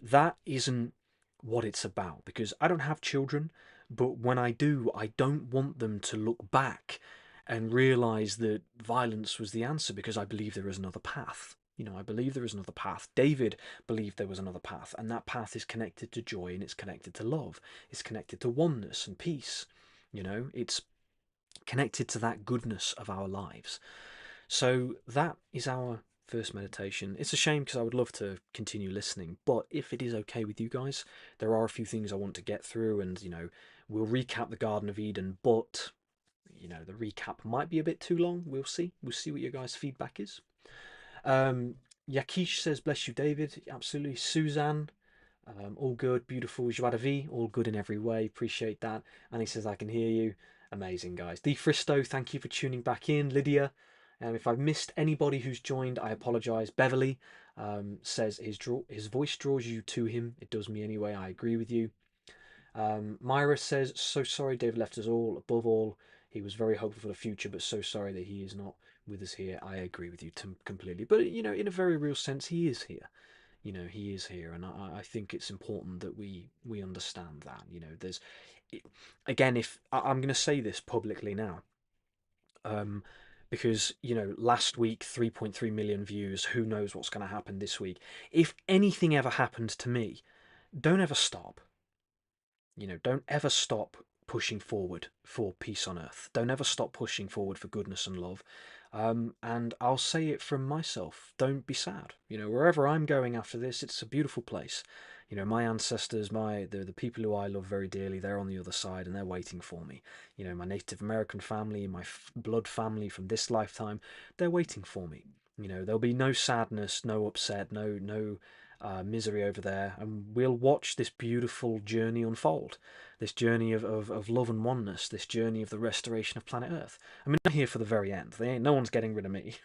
that isn't what it's about, because I don't have children, but when I do, I don't want them to look back and realize that violence was the answer, because I believe there is another path. I believe there is another path. David believed there was another path, and that path is connected to joy, and it's connected to love. It's connected to oneness and peace. It's connected to that goodness of our lives. So that is our first meditation. It's a shame because I would love to continue listening, but if it is okay with you guys, there are a few things I want to get through, and we'll recap the Garden of Eden, but the recap might be a bit too long. We'll see what your guys' feedback is. Yakish says, bless you, David. Absolutely. Suzanne, all good, beautiful. Joie de vie, all good in every way. Appreciate that. And he says, I can hear you. Amazing, guys. D Fristo, thank you for tuning back in. Lydia, if I've missed anybody who's joined, I apologise. Beverly says his voice draws you to him. It does me anyway. I agree with you. Myra says, so sorry David left us all. Above all, he was very hopeful for the future, but so sorry that he is not with us here. I agree with you completely. But, in a very real sense, he is here. he is here, and I think it's important that we understand that. There's again, if I'm going to say this publicly now, um, because last week 3.3 million views. Who knows what's going to happen this week? If anything ever happens to me, don't ever stop. Don't ever stop pushing forward for peace on earth. Don't ever stop pushing forward for goodness and love. And I'll say it from myself. Don't be sad. Wherever I'm going after this, it's a beautiful place. My ancestors, the people who I love very dearly, they're on the other side and they're waiting for me. My Native American family, my blood family from this lifetime, they're waiting for me. There'll be no sadness, no upset, no misery over there, and we'll watch this beautiful journey unfold. This journey of love and oneness, this journey of the restoration of planet Earth. I mean, I'm here for the very end. No one's getting rid of me.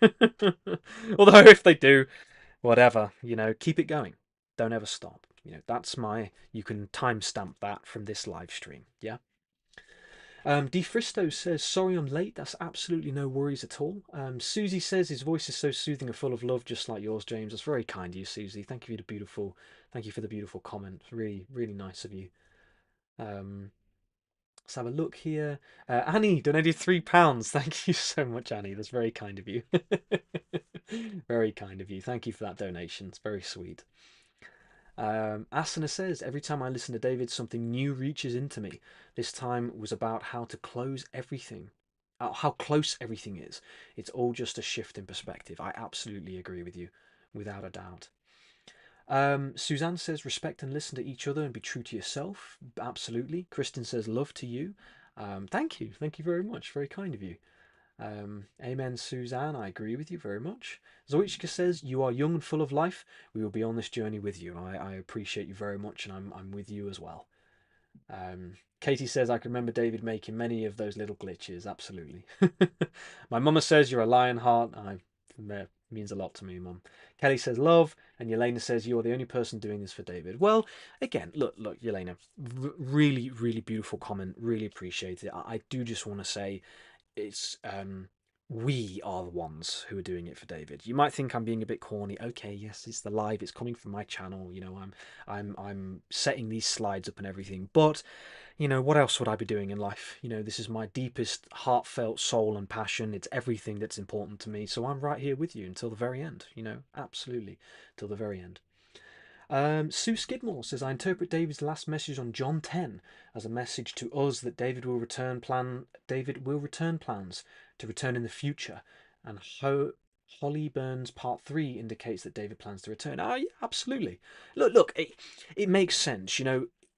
Although, if they do, whatever, keep it going. Don't ever stop. You can timestamp that from this live stream. Yeah. DeFristo says, sorry I'm late. That's absolutely no worries at all. Susie says his voice is so soothing and full of love, just like yours, James. That's very kind of you, Susie. Thank you for the beautiful comment. Really, really nice of you. Let's have a look here. Annie donated £3. Thank you so much, Annie. That's very kind of you. Very kind of you. Thank you for that donation. It's very sweet. Asana says, every time I listen to David, something new reaches into me. This time was about how to close everything, how close everything is. It's all just a shift in perspective. I absolutely agree with you, without a doubt. Suzanne says, respect and listen to each other and be true to yourself. Absolutely. Kristen says, love to you. Thank you. Thank you very much. Very kind of you. Amen, Suzanne. I agree with you very much. Zoichka says, you are young and full of life. We will be on this journey with you. I appreciate you very much, and I'm with you as well. Katie says, I can remember David making many of those little glitches. Absolutely. My mama says, you're a lion heart. That means a lot to me, Mum. Kelly says, love. And Yelena says, you're the only person doing this for David. Well, again, look, Yelena, really, really beautiful comment. Really appreciate it. I do just want to say, it's we are the ones who are doing it for David. You might think I'm being a bit corny. Okay, yes, it's the live. It's coming from my channel. I'm setting these slides up and everything. But what else would I be doing in life? This is my deepest, heartfelt soul and passion. It's everything that's important to me. So I'm right here with you until the very end. Absolutely, till the very end. Sue Skidmore says, I interpret David's last message on John 10 as a message to us that David will return plans to return in the future, and Holly Burns Part 3 indicates that David plans to return. Yeah, absolutely. Look, it makes sense.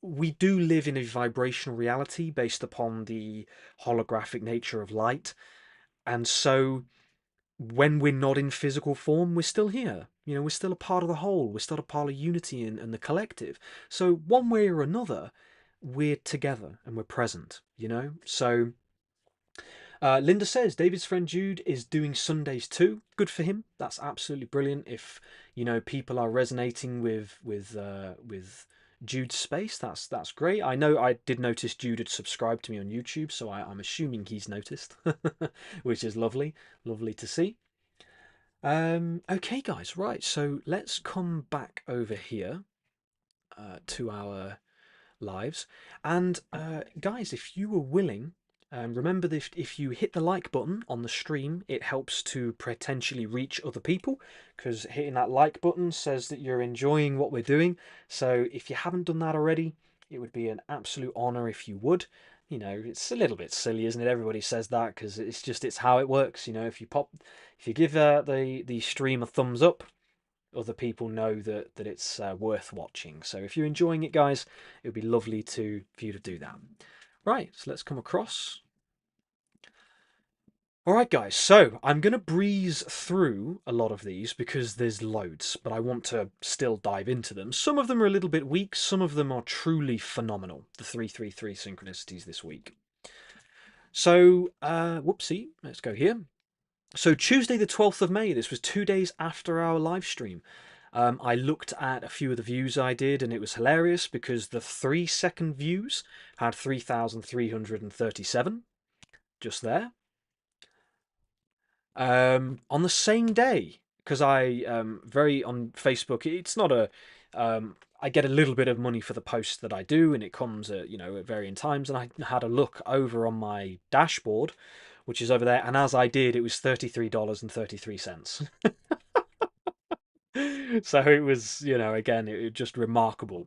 We do live in a vibrational reality based upon the holographic nature of light, and so when we're not in physical form, we're still here. We're still a part of the whole. We're still a part of unity and the collective. So one way or another, we're together and we're present. So Linda says David's friend Jude is doing Sundays too. Good for him. That's absolutely brilliant. If people are resonating with Jude's space, that's great. I know I did notice Jude had subscribed to me on YouTube, so I'm assuming he's noticed, which is lovely to see. Okay, guys, right. So let's come back over here to our lives, and guys, if you were willing. Remember that if you hit the like button on the stream, it helps to potentially reach other people, because hitting that like button says that you're enjoying what we're doing. So if you haven't done that already, it would be an absolute honour if you would. It's a little bit silly, isn't it? Everybody says that because it's how it works. If you give the stream a thumbs up, other people know that it's worth watching. So if you're enjoying it, guys, it would be lovely for you to do that. Right, so let's come across. All right, guys, so I'm going to breeze through a lot of these because there's loads, but I want to still dive into them. Some of them are a little bit weak, some of them are truly phenomenal, the 333 synchronicities this week. So, whoopsie, let's go here. So Tuesday the 12th of May, this was 2 days after our live stream. I looked at a few of the views I did, and it was hilarious because the 3-second views had 3,337 just there. On the same day, because I very on Facebook. It's not a I get a little bit of money for the posts that I do, and it comes at at varying times. And I had a look over on my dashboard, which is over there, and as I did, it was $33.33. So it was again it was just remarkable.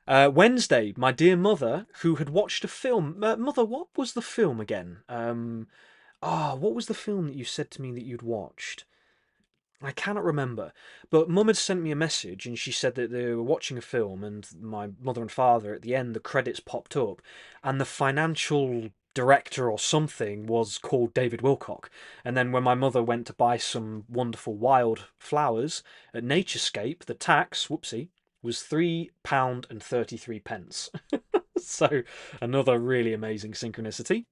Wednesday, my dear mother, who had watched a film. Mother, what was the film again? What was the film that you said to me that you'd watched? I cannot remember, but Mum had sent me a message and she said that they were watching a film, and my mother and father, at the end, the credits popped up, and the financial director or something was called David Wilcock. And then when my mother went to buy some wonderful wild flowers at Naturescape, the tax, whoopsie, was £3.33. So another really amazing synchronicity.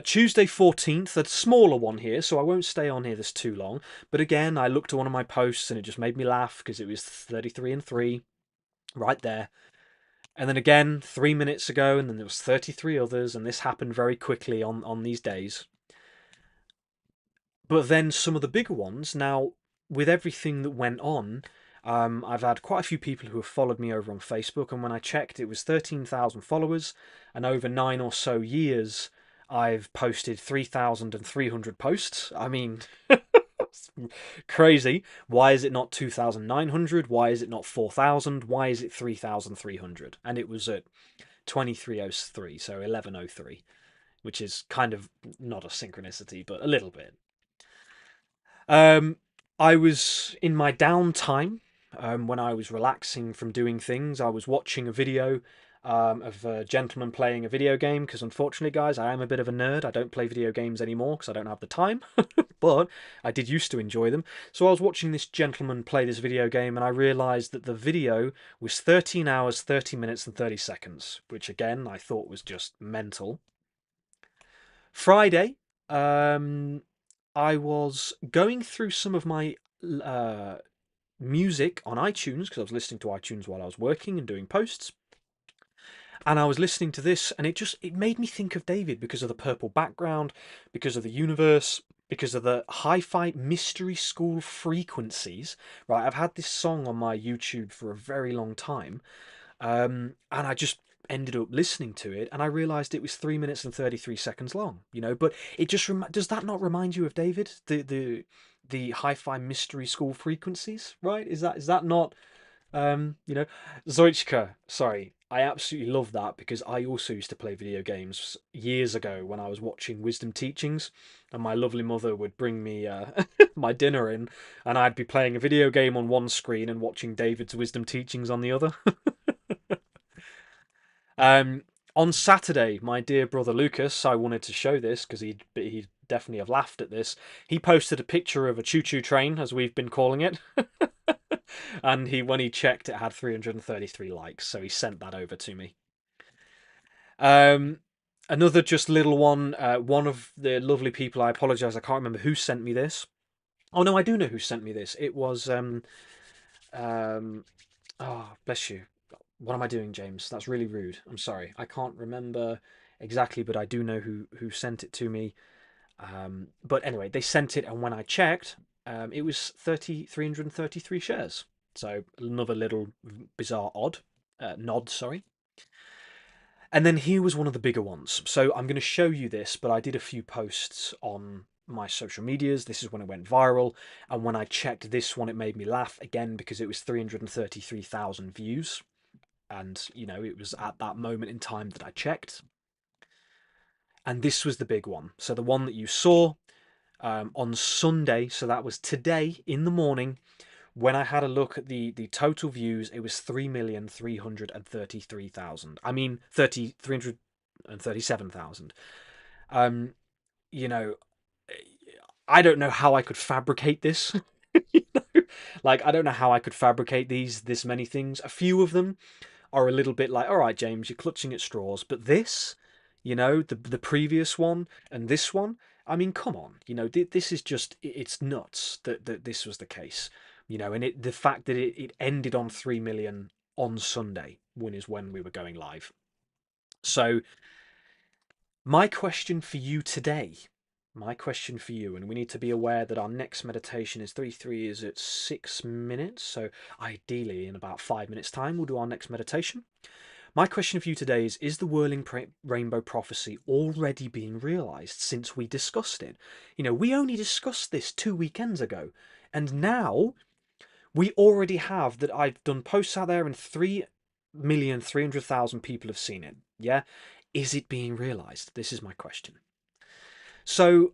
Tuesday 14th, a smaller one here, so I won't stay on here this too long. But again, I looked at one of my posts and it just made me laugh because it was 33 and 3 right there. And then again, 3 minutes ago, and then there was 33 others, and this happened very quickly on these days. But then some of the bigger ones, now, with everything that went on, I've had quite a few people who have followed me over on Facebook, and when I checked, it was 13,000 followers, and over 9 or so years, I've posted 3,300 posts. I mean, crazy. Why is it not 2,900? Why is it not 4,000? Why is it 3,300? And it was at 2303, so 1103, which is kind of not a synchronicity, but a little bit. Um, I was in my downtime when I was relaxing from doing things. I was watching a video of a gentleman playing a video game because, unfortunately, guys, I am a bit of a nerd. I don't play video games anymore because I don't have the time, but I did used to enjoy them. So I was watching this gentleman play this video game, and I realised that the video was 13 hours, 30 minutes, and 30 seconds, which again I thought was just mental. Friday, I was going through some of my uh, music on iTunes because I was listening to iTunes while I was working and doing posts. And I was listening to this, and it made me think of David because of the purple background, because of the universe, because of the hi-fi mystery school frequencies. Right, I've had this song on my YouTube for a very long time, and I just ended up listening to it, and I realised it was 3 minutes and 33 seconds long. But it just does that not remind you of David? The hi-fi mystery school frequencies, right? Is that not Zoichka, sorry. I absolutely love that because I also used to play video games years ago when I was watching Wisdom Teachings, and my lovely mother would bring me my dinner in, and I'd be playing a video game on one screen and watching David's Wisdom Teachings on the other. um, on Saturday, my dear brother Lucas, I wanted to show this because he'd definitely have laughed at this. He posted a picture of a choo-choo train, as we've been calling it. And when he checked, it had 333 likes, so he sent that over to me. Um, Another just little one. One of the lovely people. I apologise. I can't remember who sent me this. Oh no, I do know who sent me this. It was um. Oh, bless you. What am I doing, James? That's really rude. I'm sorry. I can't remember exactly, but I do know who sent it to me. But anyway, they sent it, and when I checked, it was 333 shares. So another little bizarre nod, sorry. And then here was one of the bigger ones. So I'm going to show you this, but I did a few posts on my social medias. This is when it went viral. And when I checked this one, it made me laugh again because it was 333,000 views. And, it was at that moment in time that I checked. And this was the big one. So the one that you saw on Sunday, so that was today in the morning, when I had a look at the total views, it was 3,333,000. I mean, 337,000. Um, you know, I don't know how I could fabricate this. you know? Like, I don't know how I could fabricate this many things. A few of them are a little bit like, all right, James, you're clutching at straws. But this, the previous one and this one, I mean, come on, this is just, it's nuts that this was the case, and the fact that it ended on 3 million on Sunday, when we were going live. So, my question for you today my question for you, and we need to be aware that our next meditation is 3-3 is at 6 minutes, so ideally in about 5 minutes' time we'll do our next meditation. My question for you today is the whirling rainbow prophecy already being realised since we discussed it? You know, we only discussed this 2 weekends ago, and now we already have that. I've done posts out there and 3,300,000 people have seen it. Yeah? Is it being realised? This is my question. So,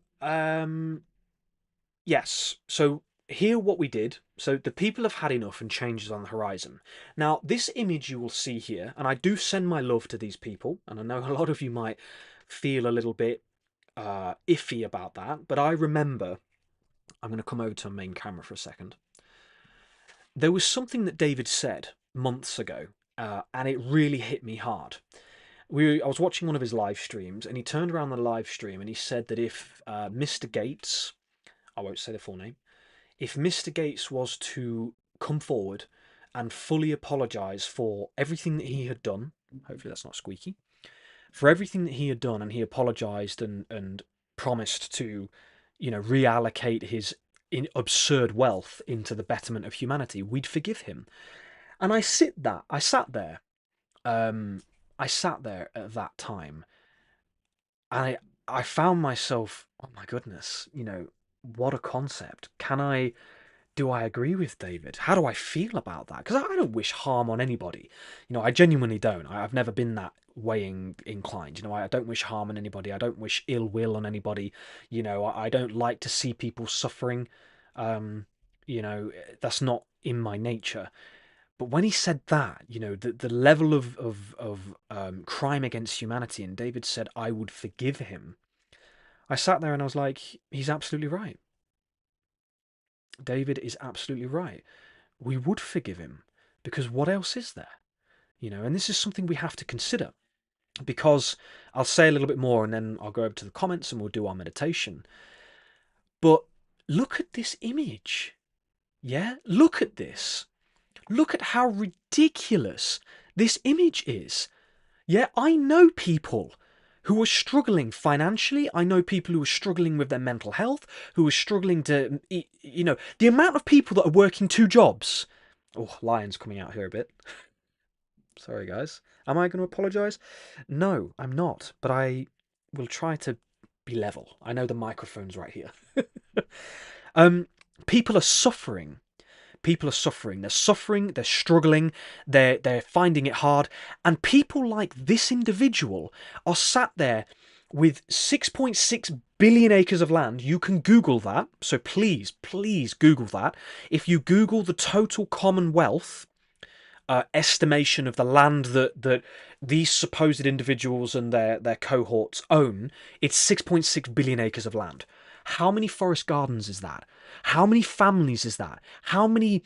yes. So here what we did. So the people have had enough and changes on the horizon. Now, this image you will see here, and I do send my love to these people, and I know a lot of you might feel a little bit iffy about that, but I remember, I'm going to come over to a main camera for a second. There was something that David said months ago, and it really hit me hard. I was watching one of his live streams, and he turned around the live stream and he said that if Mr. Gates, I won't say the full name, if Mr. Gates was to come forward and fully apologise for everything that he had done, hopefully that's not squeaky, for everything that he had done, and he apologised and promised to, you know, reallocate his absurd wealth into the betterment of humanity, we'd forgive him. And I sat there at that time, and I found myself, oh my goodness, you know, what a concept. Do I agree with David? How do I feel about that? Because I don't wish harm on anybody. You know, I genuinely don't. I've never been that way inclined. You know, I don't wish harm on anybody. I don't wish ill will on anybody. You know, I don't like to see people suffering. You know, that's not in my nature. But when he said that, you know, the level of crime against humanity, and David said, I would forgive him. I sat there and I was like, he's absolutely right. David is absolutely right. We would forgive him because what else is there? You know, and this is something we have to consider, because I'll say a little bit more and then I'll go over to the comments and we'll do our meditation. But look at this image. Yeah? Look at this. Look at how ridiculous this image is. Yeah, I know people who are struggling financially. I know people who are struggling with their mental health, who are struggling to, you know, the amount of people that are working 2 jobs. Oh, lion's coming out here a bit. Sorry, guys. Am I going to apologise? No, I'm not. But I will try to be level. I know the microphone's right here. People are suffering. People are suffering. They're suffering. They're struggling. They're finding it hard. And people like this individual are sat there with 6.6 billion acres of land. You can Google that. So please, please Google that. If you Google the total Commonwealth estimation of the land that these supposed individuals and their cohorts own, it's 6.6 billion acres of land. How many forest gardens is that? How many families is that? How many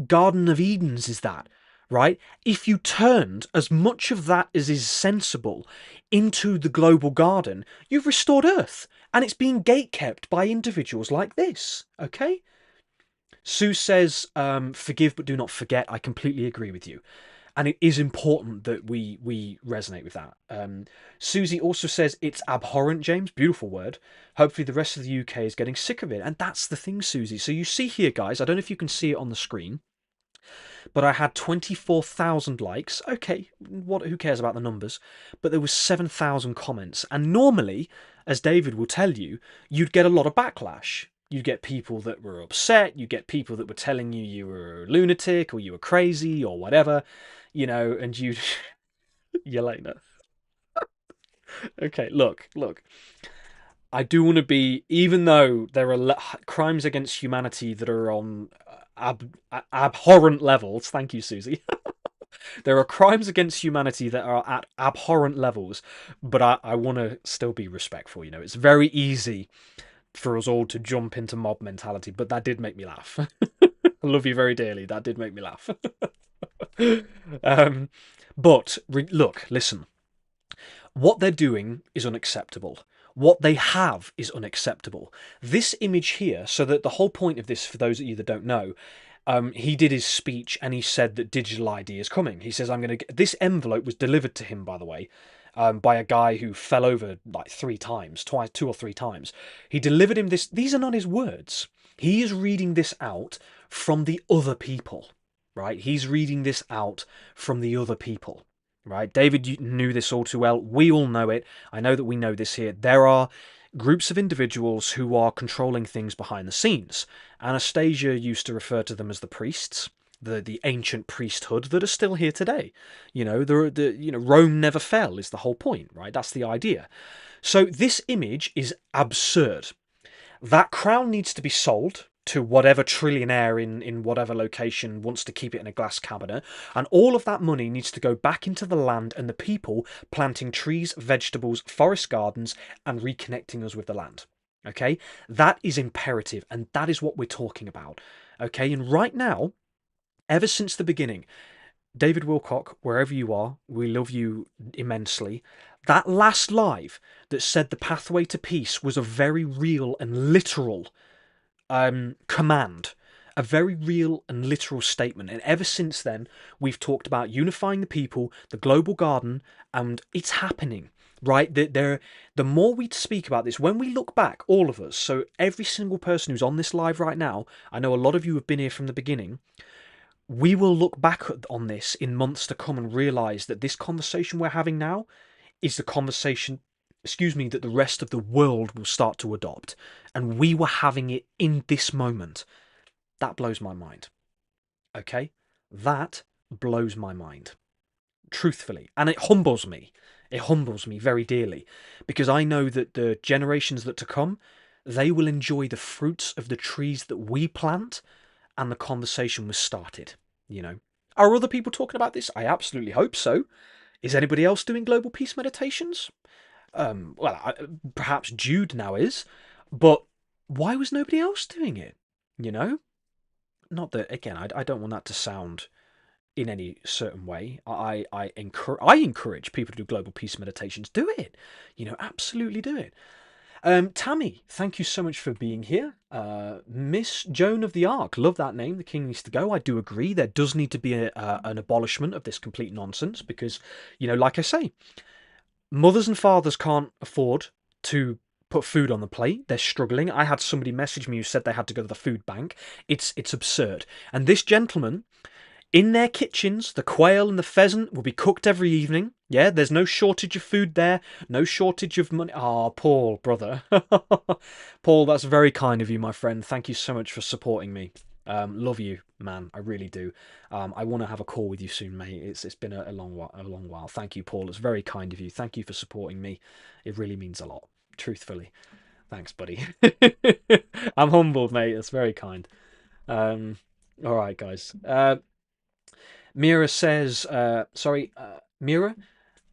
Garden of Edens is that? Right? If you turned as much of that as is sensible into the global garden, you've restored Earth. And it's being gatekept by individuals like this. Okay? Sue says, forgive but do not forget. I completely agree with you. And it is important that we resonate with that. Susie also says, it's abhorrent, James. Beautiful word. Hopefully the rest of the UK is getting sick of it. And that's the thing, Susie. So you see here, guys, I don't know if you can see it on the screen, but I had 24,000 likes. Okay, who cares about the numbers? But there was 7,000 comments. And normally, as David will tell you, you'd get a lot of backlash. You'd get people that were upset. You'd get people that were telling you you were a lunatic or you were crazy or whatever, you know, and you'd... Yelena. Okay, look. I do want to be, even though there are crimes against humanity that are on abhorrent levels. Thank you, Susie. There are crimes against humanity that are at abhorrent levels, but I want to still be respectful. You know, it's very easy for us all to jump into mob mentality, but that did make me laugh. I love you very dearly. That did make me laugh. But look, listen. What they're doing is unacceptable. What they have is unacceptable. This image here, so that the whole point of this, for those of you that don't know, he did his speech and he said that digital ID is coming. He says, I'm going to get... This envelope was delivered to him, by the way, by a guy who fell over like 3 times, 2 or 3 times. He delivered him this. These are not his words. He is reading this out from the other people, right? He's reading this out from the other people, right? David, you knew this all too well. We all know it. I know that we know this here. There are groups of individuals who are controlling things behind the scenes. Anastasia used to refer to them as the priests, the ancient priesthood that are still here today. Rome never fell is the whole point, right? That's the idea. So this image is absurd. That crown needs to be sold to whatever trillionaire in whatever location wants to keep it in a glass cabinet, and all of that money needs to go back into the land and the people planting trees, vegetables, forest gardens, and reconnecting us with the land. Okay? That is imperative, and that is what we're talking about. Okay? And right now, ever since the beginning, David Wilcock, wherever you are, we love you immensely. That last live that said the pathway to peace was a very real and literal command, a very real and literal statement. And ever since then, we've talked about unifying the people, the global garden, and it's happening. Right? The more we speak about this, when we look back, all of us, so every single person who's on this live right now, I know a lot of you have been here from the beginning, we will look back on this in months to come and realise that this conversation we're having now is the conversation, that the rest of the world will start to adopt. And we were having it in this moment. That blows my mind. Okay? That blows my mind. Truthfully. And it humbles me. It humbles me very dearly. Because I know that the generations that to come, they will enjoy the fruits of the trees that we plant, and the conversation was started. Are other people talking about this? I absolutely hope so. Is anybody else doing global peace meditations? Perhaps Jude now is, but why was nobody else doing it? Not that, again, I don't want that to sound in any certain way. I encourage people to do global peace meditations. Do it. Absolutely do it. Tammy, thank you so much for being here. Miss Joan of the Ark, love that name. The king needs to go. I do agree. There does need to be an abolishment of this complete nonsense because, like I say, mothers and fathers can't afford to put food on the plate. They're struggling. I had somebody message me who said they had to go to the food bank. It's absurd. And this gentleman, in their kitchens, the quail and the pheasant will be cooked every evening. Yeah, there's no shortage of food there. No shortage of money. Ah, Paul, brother. Paul, that's very kind of you, my friend. Thank you so much for supporting me. Love you, man. I really do. I want to have a call with you soon, mate. It's been a long while. Thank you, Paul. It's very kind of you. Thank you for supporting me. It really means a lot. Truthfully. Thanks, buddy. I'm humbled, mate. That's very kind. All right, guys. Mira says, Mira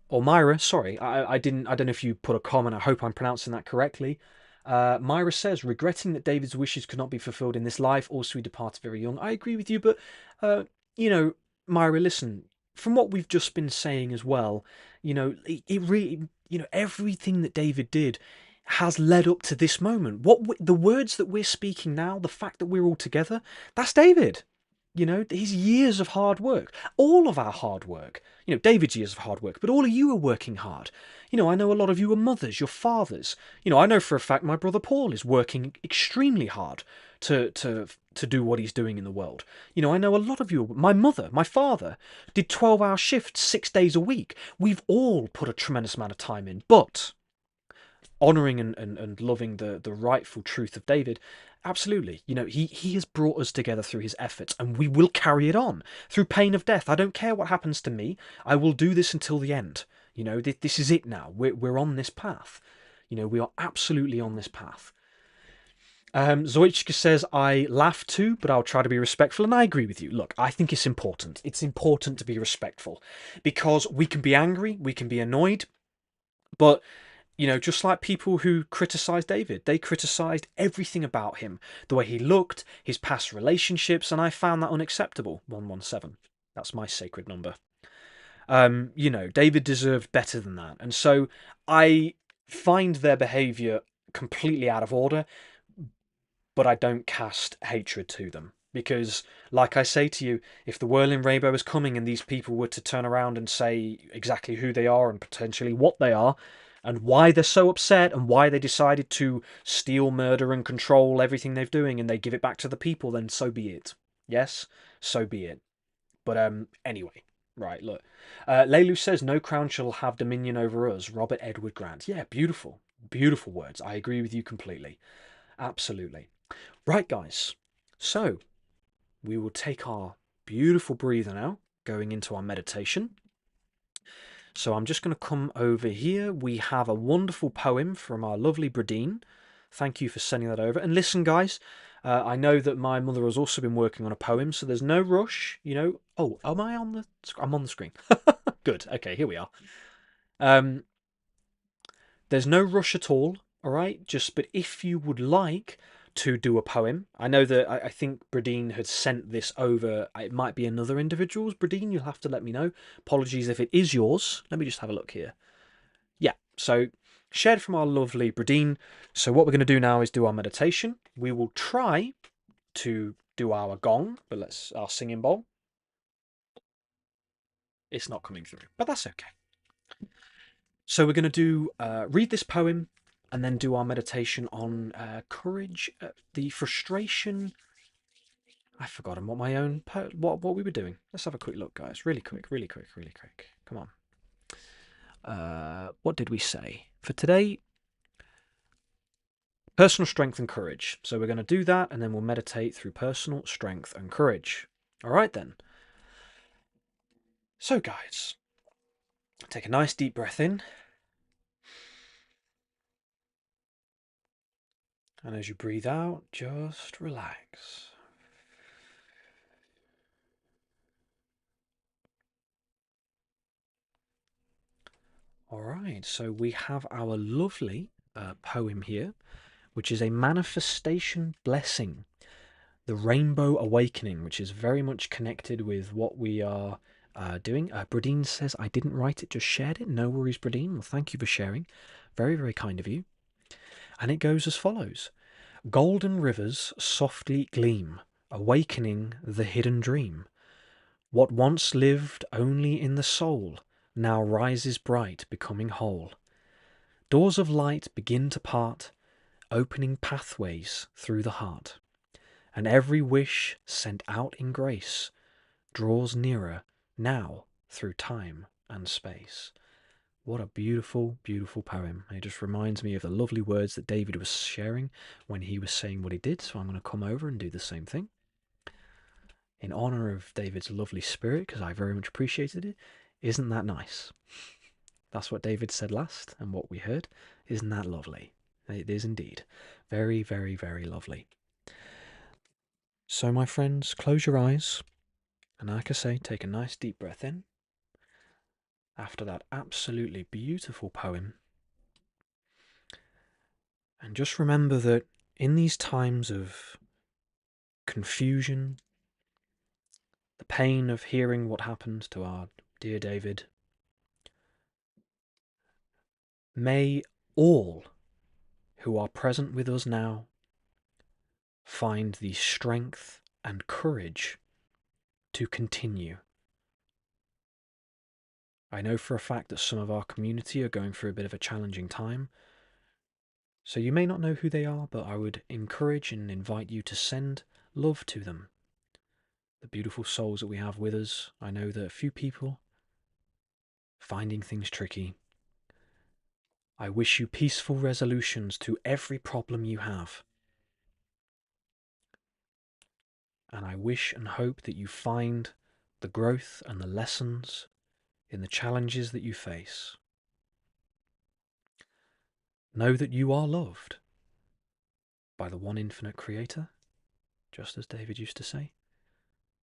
or Myra. Sorry, I don't know if you put a comment. I hope I'm pronouncing that correctly. Myra says, regretting that David's wishes could not be fulfilled in this life. Also, he departed very young. I agree with you, but Myra, listen. From what we've just been saying as well, it really, everything that David did has led up to this moment. The words that we're speaking now, the fact that we're all together, that's David. His years of hard work, all of our hard work. David's years of hard work, but all of you are working hard. I know a lot of you are mothers, your fathers. I know for a fact my brother Paul is working extremely hard to do what he's doing in the world. I know a lot of you. My mother, my father, did 12-hour shifts 6 days a week. We've all put a tremendous amount of time in, but honouring and loving the rightful truth of David, absolutely. He has brought us together through his efforts, and we will carry it on through pain of death. I don't care what happens to me. I will do this until the end. This is it now. We're on this path. We are absolutely on this path. Zoichka says, I laugh too, but I'll try to be respectful, and I agree with you. Look, I think it's important. It's important to be respectful, because we can be angry, we can be annoyed, but just like people who criticised David, they criticised everything about him, the way he looked, his past relationships, and I found that unacceptable. 117. That's my sacred number. David deserved better than that. And so I find their behaviour completely out of order, but I don't cast hatred to them. Because, like I say to you, if the whirling rainbow is coming and these people were to turn around and say exactly who they are and potentially what they are, and why they're so upset and why they decided to steal, murder, and control everything they're doing, and they give it back to the people, then so be it. Yes, so be it. But anyway, right. Look, Leilu says no crown shall have dominion over us. Robert Edward Grant. Yeah, beautiful, beautiful words. I agree with you completely. Absolutely. Right, guys. So we will take our beautiful breather now, going into our meditation. So I'm just going to come over here. We have a wonderful poem from our lovely Bradine. Thank you for sending that over. And listen, guys, I know that my mother has also been working on a poem, so there's no rush. You know. Oh, am I on the? I'm on the screen. Good. Okay, here we are. Um, there's no rush at all. All right. Just, but if you would like to do a poem, I know that I think Bradine had sent this over. It might be another individual's. Bradine, you'll have to let me know. Apologies if it is yours. Let me just have a look here. Yeah, so shared from our lovely Bradine. So what we're going to do now is do our meditation. We will try to do our gong, but let's our singing bowl. It's not coming through, but that's okay. So we're going to do read this poem and then do our meditation on courage, the frustration. I've forgotten what my own what we were doing. Let's have a quick look, guys. Really quick, really quick, really quick. Come on. What did we say for today? Personal strength and courage. So we're going to do that and then we'll meditate through personal strength and courage. All right then. So guys, take a nice deep breath in. And as you breathe out, just relax. All right, so we have our lovely poem here, which is a manifestation blessing. The Rainbow Awakening, which is very much connected with what we are doing. Bradine says, I didn't write it, just shared it. No worries, Bradine. Well, thank you for sharing. Very, very kind of you. And it goes as follows. Golden rivers softly gleam, awakening the hidden dream. What once lived only in the soul now rises bright, becoming whole. Doors of light begin to part, opening pathways through the heart. And every wish sent out in grace draws nearer now through time and space. What a beautiful, beautiful poem. It just reminds me of the lovely words that David was sharing when he was saying what he did. So I'm going to come over and do the same thing. In honour of David's lovely spirit, because I very much appreciated it. Isn't that nice? That's what David said last and what we heard. Isn't that lovely? It is indeed. Very, very, very lovely. So, my friends, close your eyes. And like I say, take a nice deep breath in. After that absolutely beautiful poem. And just remember that in these times of confusion, the pain of hearing what happened to our dear David, may all who are present with us now find the strength and courage to continue. I know for a fact that some of our community are going through a bit of a challenging time, so you may not know who they are, but I would encourage and invite you to send love to them. The beautiful souls that we have with us. I know that a few people finding things tricky. I wish you peaceful resolutions to every problem you have. And I wish and hope that you find the growth and the lessons in the challenges that you face. Know that you are loved by the one infinite creator, just as David used to say.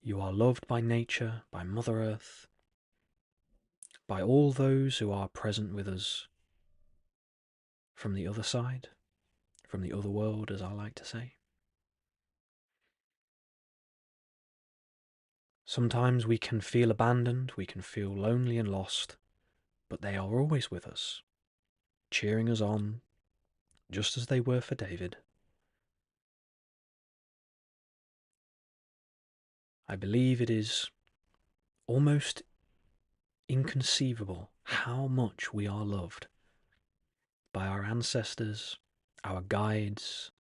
You are loved by nature, by Mother Earth, by all those who are present with us from the other side, from the other world, as I like to say. Sometimes we can feel abandoned, we can feel lonely and lost, but they are always with us, cheering us on, just as they were for David. I believe it is almost inconceivable how much we are loved by our ancestors, our guides,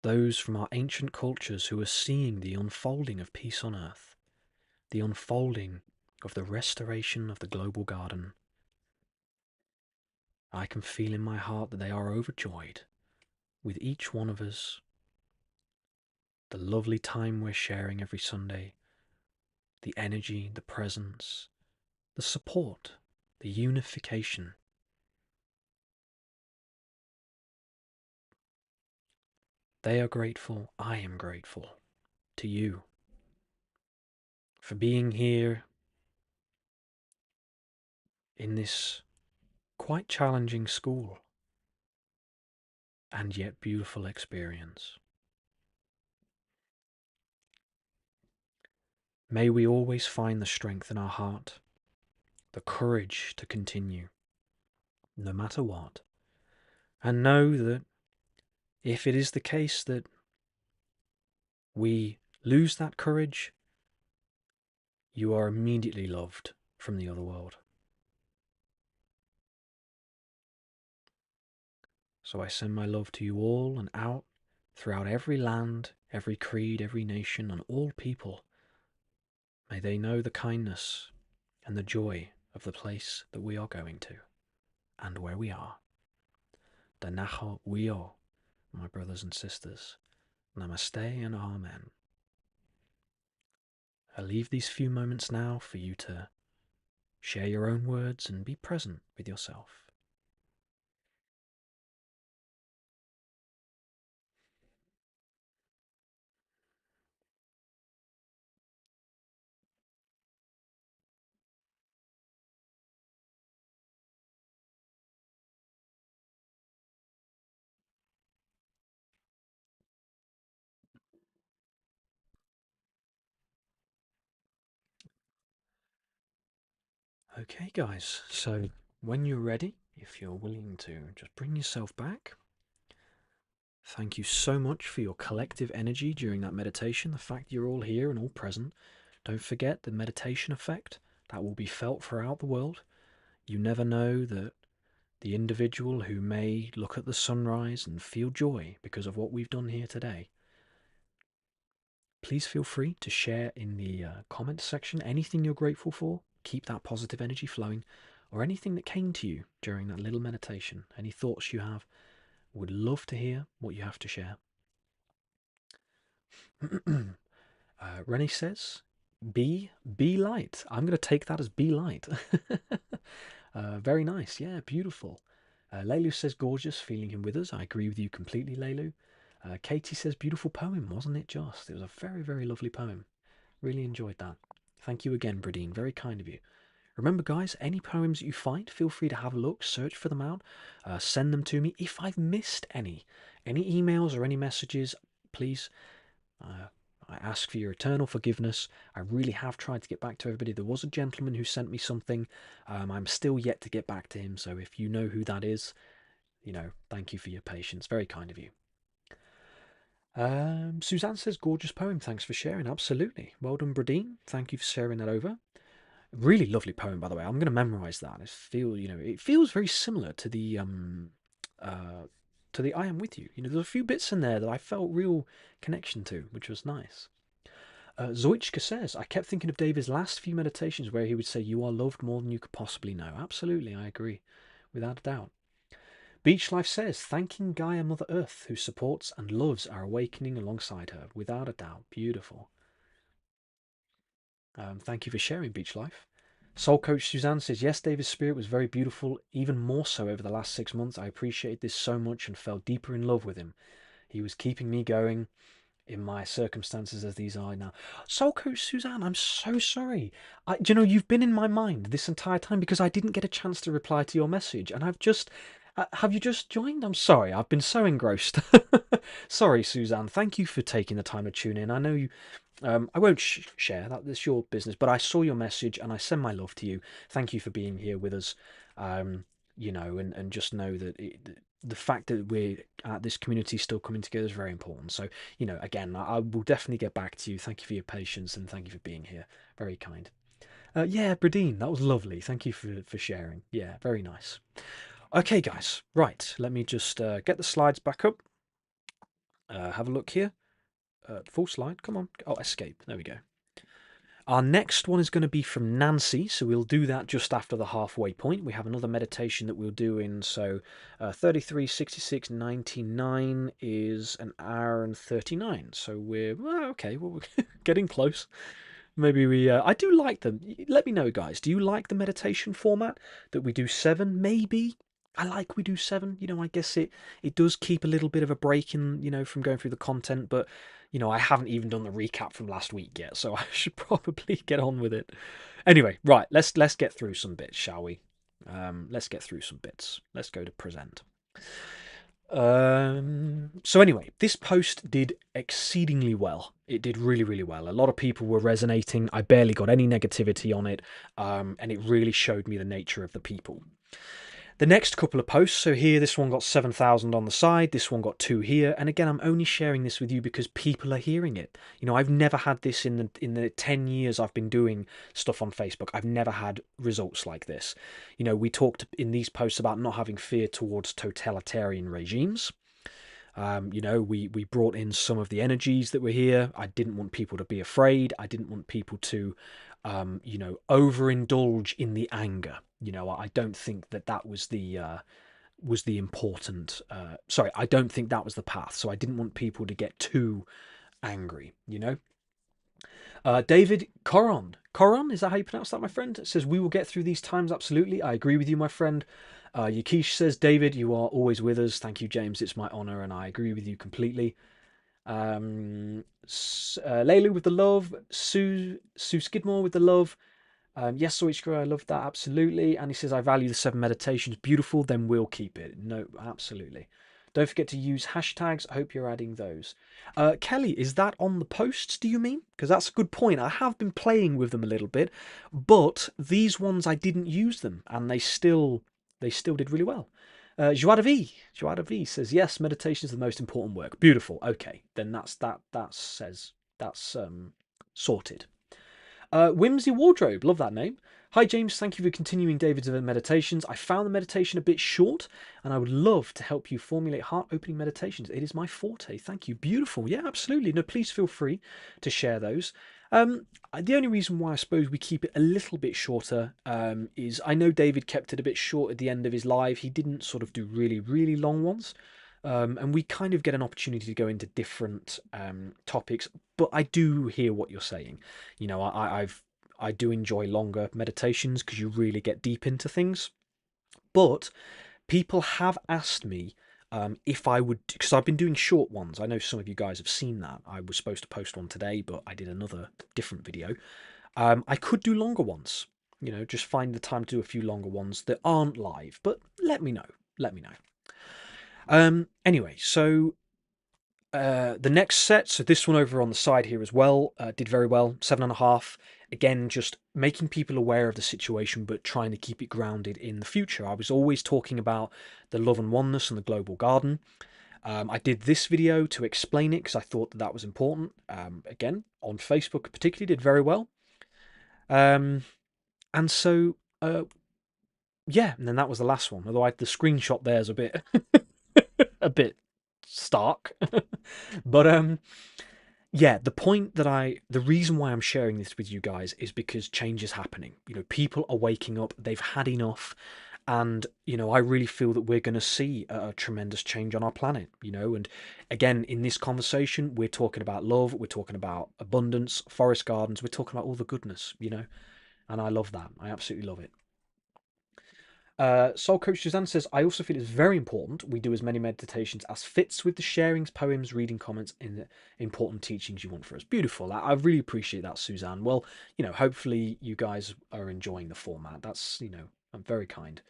those from our ancient cultures who are seeing the unfolding of peace on earth, the unfolding of the restoration of the global garden. I can feel in my heart that they are overjoyed with each one of us, the lovely time we're sharing every Sunday, the energy, the presence, the support, the unification. They are grateful, I am grateful to you for being here in this quite challenging school and yet beautiful experience. May we always find the strength in our heart, the courage to continue, no matter what, and know that if it is the case that we lose that courage, you are immediately loved from the other world. So I send my love to you all and out throughout every land, every creed, every nation, and all people. May they know the kindness and the joy of the place that we are going to and where we are. Danacho Wio, my brothers and sisters. Namaste and Amen. I leave these few moments now for you to share your own words and be present with yourself. Okay, guys, so when you're ready, if you're willing to just bring yourself back, thank you so much for your collective energy during that meditation, the fact you're all here and all present. Don't forget the meditation effect that will be felt throughout the world. You never know that the individual who may look at the sunrise and feel joy because of what we've done here today. Please feel free to share in the comments section anything you're grateful for. Keep that positive energy flowing, or anything that came to you during that little meditation. Any thoughts you have. Would love to hear what you have to share. Rennie says, be light. I'm going to take that as be light. Very nice. Yeah, beautiful. Leilu says, gorgeous, feeling him with us. I agree with you completely, Leilu. Katie says, beautiful poem, wasn't it just? It was a very, very lovely poem. Really enjoyed that. Thank you again, Bradine. Very kind of you. Remember, guys, any poems that you find, feel free to have a look, search for them out, send them to me. If I've missed any emails or any messages, please, I ask for your eternal forgiveness. I really have tried to get back to everybody. There was a gentleman who sent me something. I'm still yet to get back to him, so if you know who that is, thank you for your patience. Very kind of you. Suzanne says, gorgeous poem. Thanks for sharing. Absolutely. Well done, Bradine. Thank you for sharing that over. Really lovely poem, by the way. I'm going to memorize that. It feels very similar to the I Am With You. There's a few bits in there that I felt real connection to, which was nice. Zoichka says, I kept thinking of David's last few meditations where he would say, you are loved more than you could possibly know. Absolutely, I agree, without a doubt. Beach Life says, thanking Gaia Mother Earth, who supports and loves our awakening alongside her, without a doubt. Beautiful. Thank you for sharing, Beach Life. Soul Coach Suzanne says, yes, David's spirit was very beautiful, even more so over the last 6 months. I appreciated this so much and fell deeper in love with him. He was keeping me going in my circumstances as these are now. Soul Coach Suzanne, I'm so sorry. You've been in my mind this entire time because I didn't get a chance to reply to your message, and I've just... have you just joined? I'm sorry, I've been so engrossed. Sorry, Suzanne. Thank you for taking the time to tune in. I know you... I won't share that. That's your business. But I saw your message and I send my love to you. Thank you for being here with us. And just know that the fact that we're at this community still coming together is very important. So, again, I will definitely get back to you. Thank you for your patience and thank you for being here. Very kind. Yeah, Bradine, that was lovely. Thank you for sharing. Yeah, very nice. Okay, guys, right. Let me just get the slides back up. Have a look here. Full slide. Come on. Oh, escape. There we go. Our next one is going to be from Nancy, so we'll do that just after the halfway point. We have another meditation that we'll do in, so 33, 66, 99 is an hour and 39. So okay, well, we're getting close. Maybe I do like them. Let me know, guys. Do you like the meditation format that we do 7? Maybe. I like we do 7. I guess it does keep a little bit of a break in, from going through the content, but I haven't even done the recap from last week yet, so I should probably get on with it. Anyway, right, let's get through some bits, shall we? Let's get through some bits. Let's go to present. So anyway, this post did exceedingly well. It did really, really well. A lot of people were resonating. I barely got any negativity on it, and it really showed me the nature of the people. The next couple of posts, so here this one got 7,000 on the side, this one got 2 here, and again I'm only sharing this with you because people are hearing it. I've never had this in the 10 years I've been doing stuff on Facebook. I've never had results like this. We talked in these posts about not having fear towards totalitarian regimes. We brought in some of the energies that were here. I didn't want people to be afraid. I didn't want people to overindulge in the anger. I don't think that was the important. Sorry, I don't think that was the path. So I didn't want people to get too angry. David Coron. Coron, is that how you pronounce that, my friend? It says, we will get through these times, absolutely. I agree with you, my friend. Yakish says, David, you are always with us. Thank you, James. It's my honour, and I agree with you completely. Laylu with the love. Sue Skidmore with the love. Yes, Soichiro, I love that, absolutely. And he says, I value the 7 meditations. Beautiful, then we'll keep it. No, absolutely. Don't forget to use hashtags. I hope you're adding those. Kelly, is that on the posts, do you mean? Because that's a good point. I have been playing with them a little bit, but these ones I didn't use them, and they still did really well. Joie de vie says, yes, meditation is the most important work. Beautiful. Okay, then that's sorted. Whimsy Wardrobe, love that name. Hi James, thank you for continuing David's meditations. I found the meditation a bit short, and I would love to help you formulate heart-opening meditations. It is my forte. Thank you. Beautiful. Yeah, absolutely. No, please feel free to share those. The only reason why I suppose we keep it a little bit shorter is I know David kept it a bit short at the end of his live. He didn't sort of do really, really long ones. And we kind of get an opportunity to go into different topics, but I do hear what you're saying. I do enjoy longer meditations because you really get deep into things. But people have asked me if I would, because I've been doing short ones. I know some of you guys have seen that. I was supposed to post one today, but I did another different video. I could do longer ones. Just find the time to do a few longer ones that aren't live. But let me know. Let me know. Anyway, so the next set, so this one over on the side here as well, did very well, 7.5. Again, just making people aware of the situation, but trying to keep it grounded in the future. I was always talking about the love and oneness and the global garden. I did this video to explain it because I thought that was important. Again, on Facebook particularly, did very well. And so, yeah, and then that was the last one. Although the screenshot there is a bit a bit stark. But yeah, the reason why I'm sharing this with you guys is because change is happening. People are waking up, they've had enough, and I really feel that we're going to see a tremendous change on our planet. And again, in this conversation, we're talking about love, we're talking about abundance, forest gardens, we're talking about all the goodness, and I love that. I absolutely love it. Soul Coach Suzanne says, I also feel it's very important we do as many meditations as fits with the sharings, poems, reading comments, in the important teachings you want for us. Beautiful. I really appreciate that, Suzanne. Well, hopefully you guys are enjoying the format. That's, I'm very kind.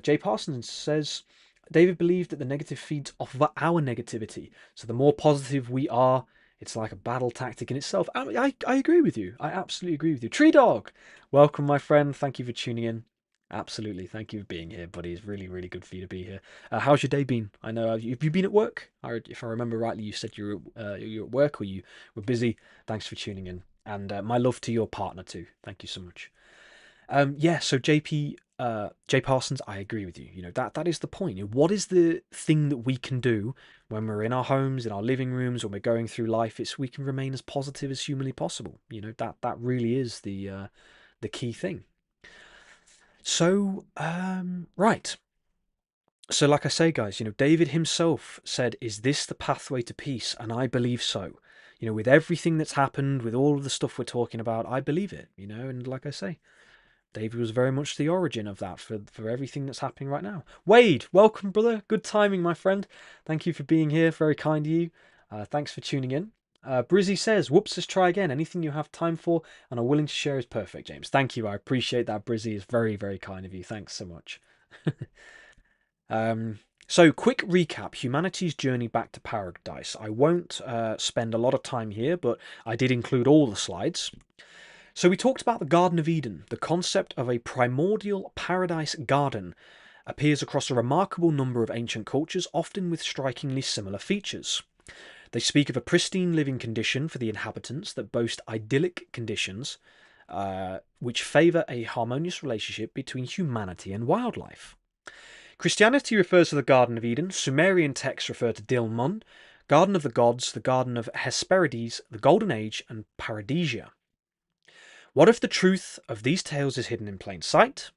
Jay Parsons says, David believed that the negative feeds off of our negativity. So the more positive we are, it's like a battle tactic in itself. I agree with you. I absolutely agree with you. Tree Dog, welcome, my friend. Thank you for tuning in. Absolutely. Thank you for being here, buddy. It's really, really good for you to be here. How's your day been? I know, have you been at work? If I remember rightly, you said you're at work or you were busy. Thanks for tuning in. And my love to your partner too. Thank you so much. Yeah, so Jay Parsons, I agree with you. That is the point. What is the thing that we can do when we're in our homes, in our living rooms, when we're going through life? It's we can remain as positive as humanly possible. That really is the key thing. So, right. So, like I say, guys, David himself said, "Is this the pathway to peace?" And I believe so. With everything that's happened, with all of the stuff we're talking about, I believe it. And like I say, David was very much the origin of that for everything that's happening right now. Wade, welcome, brother. Good timing, my friend. Thank you for being here. Very kind of you. Thanks for tuning in. Brizzy says, whoops, let's try again. Anything you have time for and are willing to share is perfect, James. Thank you. I appreciate that, Brizzy. Is very, very kind of you. Thanks so much. So, quick recap humanity's journey back to paradise. I won't spend a lot of time here, but I did include all the slides. So, we talked about the Garden of Eden. The concept of a primordial paradise garden appears across a remarkable number of ancient cultures, often with strikingly similar features. They speak of a pristine living condition for the inhabitants that boast idyllic conditions which favour a harmonious relationship between humanity and wildlife. Christianity refers to the Garden of Eden, Sumerian texts refer to Dil Mun, Garden of the Gods, the Garden of Hesperides, the Golden Age, and Paradisia. What if the truth of these tales is hidden in plain sight?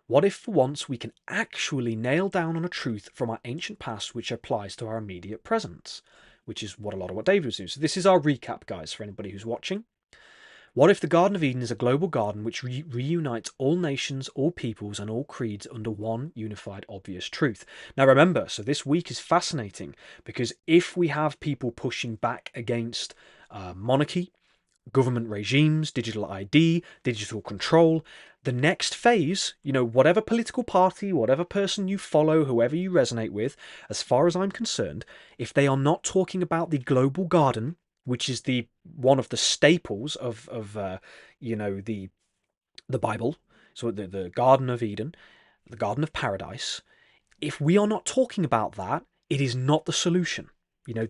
What if for once we can actually nail down on a truth from our ancient past which applies to our immediate present? Which is a lot of what David was doing. So this is our recap, guys, for anybody who's watching. What if the Garden of Eden is a global garden which reunites all nations, all peoples, and all creeds under one unified, obvious truth? Now remember, so this week is fascinating because if we have people pushing back against monarchy, government regimes, digital ID, digital control, the next phase, whatever political party, whatever person you follow, whoever you resonate with, as far as I'm concerned, if they are not talking about the global garden, which is the one of the staples of the Bible, so the Garden of Eden, the Garden of Paradise, if we are not talking about that, it is not the solution.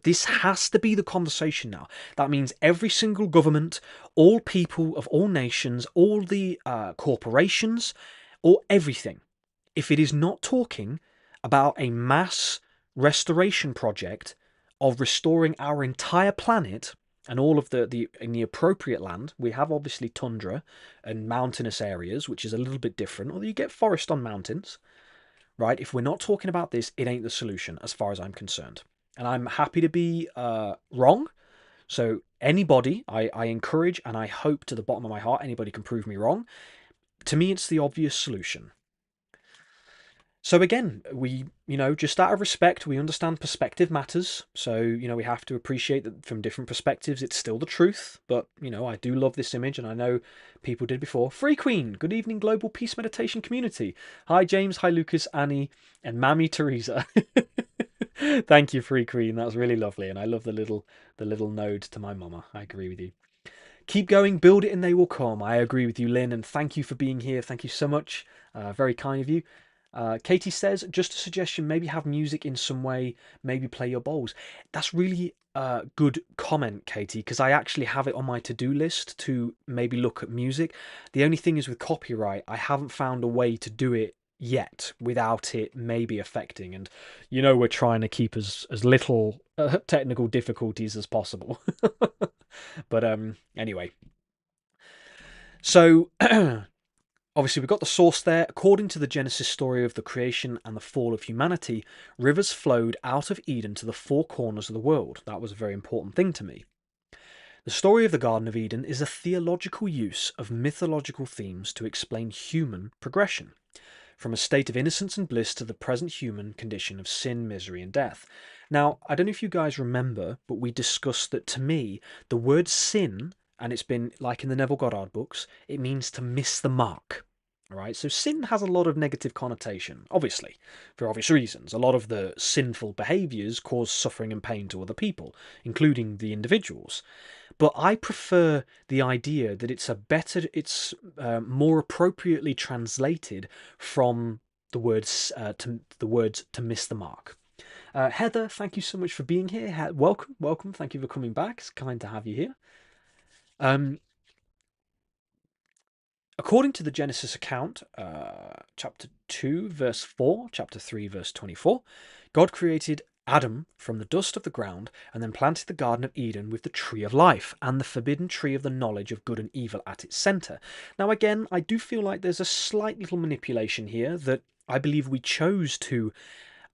This has to be the conversation now. That means every single government, all people of all nations, all the corporations, or everything, if it is not talking about a mass restoration project of restoring our entire planet and all of in the appropriate land, we have obviously tundra and mountainous areas, which is a little bit different, although you get forest on mountains, right? If we're not talking about this, it ain't the solution as far as I'm concerned. And I'm happy to be wrong. So anybody, I encourage and I hope to the bottom of my heart, anybody can prove me wrong. To me, it's the obvious solution. So again, we, just out of respect, we understand perspective matters. So, we have to appreciate that from different perspectives, it's still the truth. But, I do love this image and I know people did before. Free Queen, good evening, Global Peace Meditation Community. Hi, James. Hi, Lucas, Annie, and Mammy Teresa. Thank you, Free Queen. That was really lovely. And I love the little node to my mama. I agree with you. Keep going, build it and they will come. I agree with you, Lynn, and thank you for being here. Thank you so much. Very kind of you. Katie says, just a suggestion, maybe have music in some way, maybe play your bowls. That's really a good comment, Katie, because I actually have it on my to-do list to maybe look at music. The only thing is with copyright, I haven't found a way to do it yet without it maybe affecting. And we're trying to keep as little technical difficulties as possible. But anyway. So obviously, we've got the source there. According to the Genesis story of the creation and the fall of humanity, rivers flowed out of Eden to the four corners of the world. That was a very important thing to me. The story of the Garden of Eden is a theological use of mythological themes to explain human progression, from a state of innocence and bliss to the present human condition of sin, misery, and death. Now, I don't know if you guys remember, but we discussed that to me, the word sin, and it's been like in the Neville Goddard books, it means to miss the mark. All right, so sin has a lot of negative connotation, obviously, for obvious reasons. A lot of the sinful behaviours cause suffering and pain to other people, including the individuals. but I prefer the idea that it's more appropriately translated from the words to miss the mark. Heather, thank you so much for being here. Welcome, welcome. Thank you for coming back. It's kind to have you here. According to the Genesis account, chapter 2, verse 4, chapter 3, verse 24, God created Adam from the dust of the ground and then planted the Garden of Eden with the tree of life and the forbidden tree of the knowledge of good and evil at its centre. Now, again, I do feel like there's a slight little manipulation here that I believe we chose to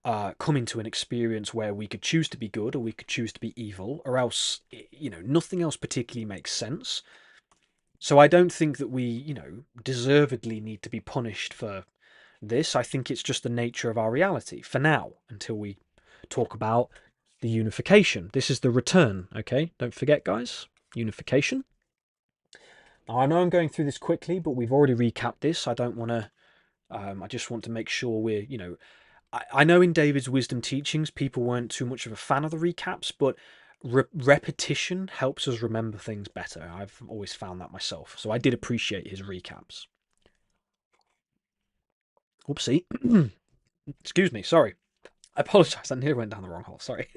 come into an experience where we could choose to be good or we could choose to be evil, or else, nothing else particularly makes sense. So I don't think that we, deservedly need to be punished for this. I think it's just the nature of our reality for now, until we talk about the unification. This is the return, okay? Don't forget, guys, unification. Now, I know I'm going through this quickly, but we've already recapped this. I don't want to, I just want to make sure we're, I know in David's wisdom teachings, people weren't too much of a fan of the recaps, but repetition helps us remember things better. I've always found that myself. So I did appreciate his recaps. Oopsie. Excuse me, sorry. I apologise, I nearly went down the wrong hole, sorry.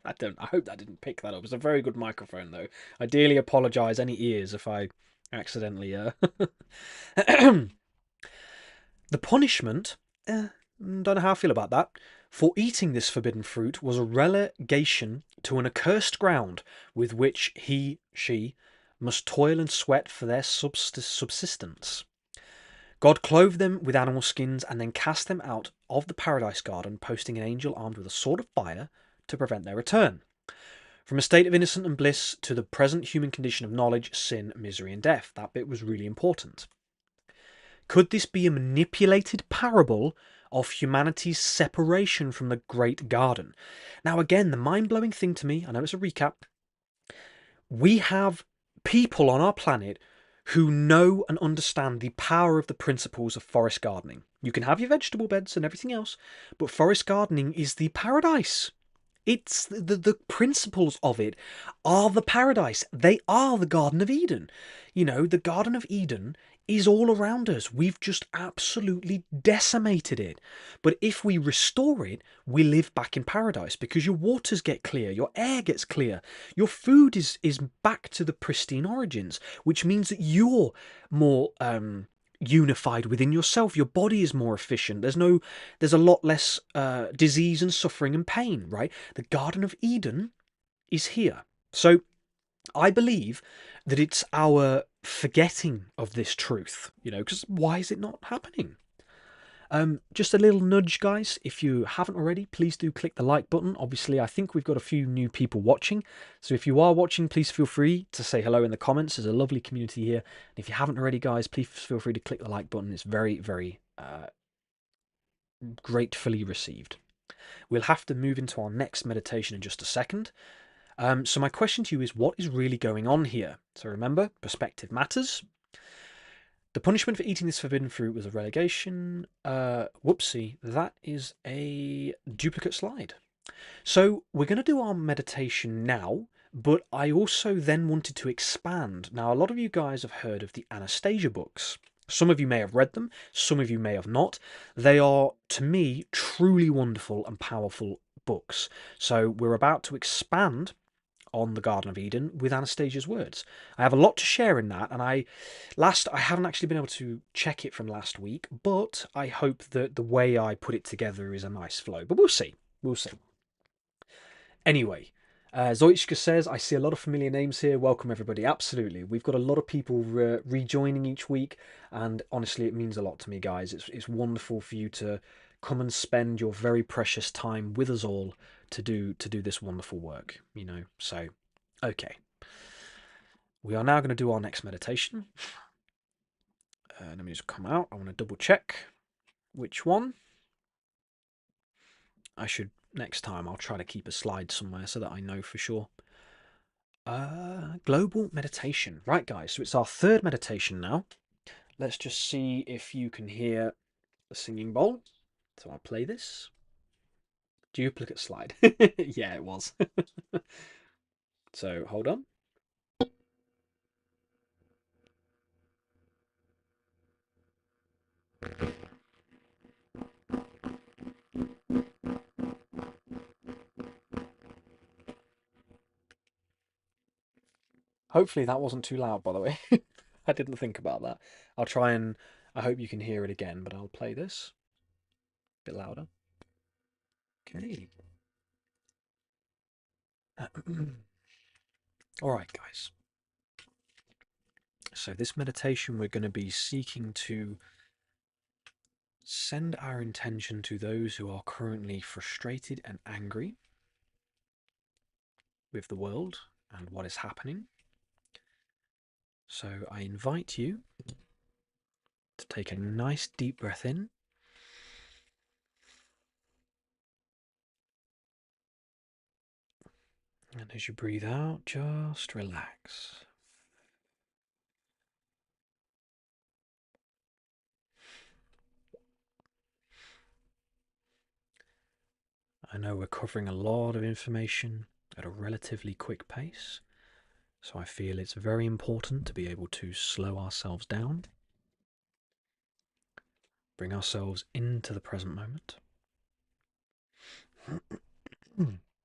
I hope that didn't pick that up. It's a very good microphone though. I dearly apologise any ears if I accidentally the punishment, don't know how I feel about that, for eating this forbidden fruit was a relegation to an accursed ground with which she must toil and sweat for their subsistence. God clothed them with animal skins and then cast them out of the paradise garden, posting an angel armed with a sword of fire to prevent their return. From a state of innocence and bliss to the present human condition of knowledge, sin, misery, and death. That bit was really important. Could this be a manipulated parable of humanity's separation from the Great Garden? Now, again, the mind-blowing thing to me, I know it's a recap, we have people on our planet who know and understand the power of the principles of forest gardening. You can have your vegetable beds and everything else, but forest gardening is the paradise. It's the principles of it are the paradise. They are the Garden of Eden. The Garden of Eden is all around us. We've just absolutely decimated it. But if we restore it, we live back in paradise, because your waters get clear, your air gets clear, your food is back to the pristine origins, which means that you're more unified within yourself. Your body is more efficient. There's a lot less disease and suffering and pain, right? The Garden of Eden is here. So I believe that it's our forgetting of this truth, because why is it not happening? Just a little nudge, guys. If you haven't already, please do click the like button. Obviously, I think we've got a few new people watching. So if you are watching, please feel free to say hello in the comments. There's a lovely community here. And if you haven't already, guys, please feel free to click the like button. It's very, very gratefully received. We'll have to move into our next meditation in just a second. So my question to you is, what is really going on here? So remember, perspective matters. The punishment for eating this forbidden fruit was a relegation. Whoopsie, that is a duplicate slide. So we're going to do our meditation now, but I also then wanted to expand. Now, a lot of you guys have heard of the Anastasia books. Some of you may have read them, some of you may have not. They are, to me, truly wonderful and powerful books. So we're about to expand on the Garden of Eden with Anastasia's words. I have a lot to share in that, and I haven't actually been able to check it from last week, but I hope that the way I put it together is a nice flow. But we'll see. We'll see. Anyway, Zoichka says, I see a lot of familiar names here. Welcome, everybody. Absolutely. We've got a lot of people rejoining each week, and honestly, it means a lot to me, guys. It's wonderful for you to come and spend your very precious time with us all to do this wonderful work, So, okay. We are now going to do our next meditation. Let me just come out. I want to double check which one. Next time I'll try to keep a slide somewhere so that I know for sure. Global meditation. Right, guys, so it's our third meditation now. Let's just see if you can hear the singing bowl. So I'll play this. Duplicate slide. Yeah, it was. So hold on. Hopefully that wasn't too loud, by the way. I didn't think about that. I'll try and I hope you can hear it again, but I'll play this a bit louder. Okay. All right, guys. So this meditation, we're going to be seeking to send our intention to those who are currently frustrated and angry with the world and what is happening. So I invite you to take a nice deep breath in. And as you breathe out, just relax. I know we're covering a lot of information at a relatively quick pace, so I feel it's very important to be able to slow ourselves down, bring ourselves into the present moment.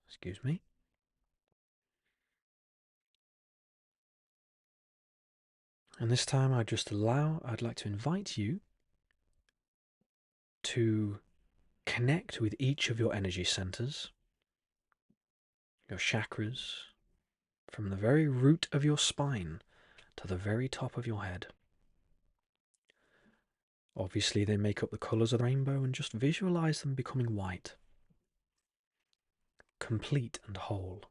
Excuse me. And this time I'd like to invite you to connect with each of your energy centers, your chakras, from the very root of your spine to the very top of your head. Obviously, they make up the colours of the rainbow, and just visualize them becoming white, complete and whole.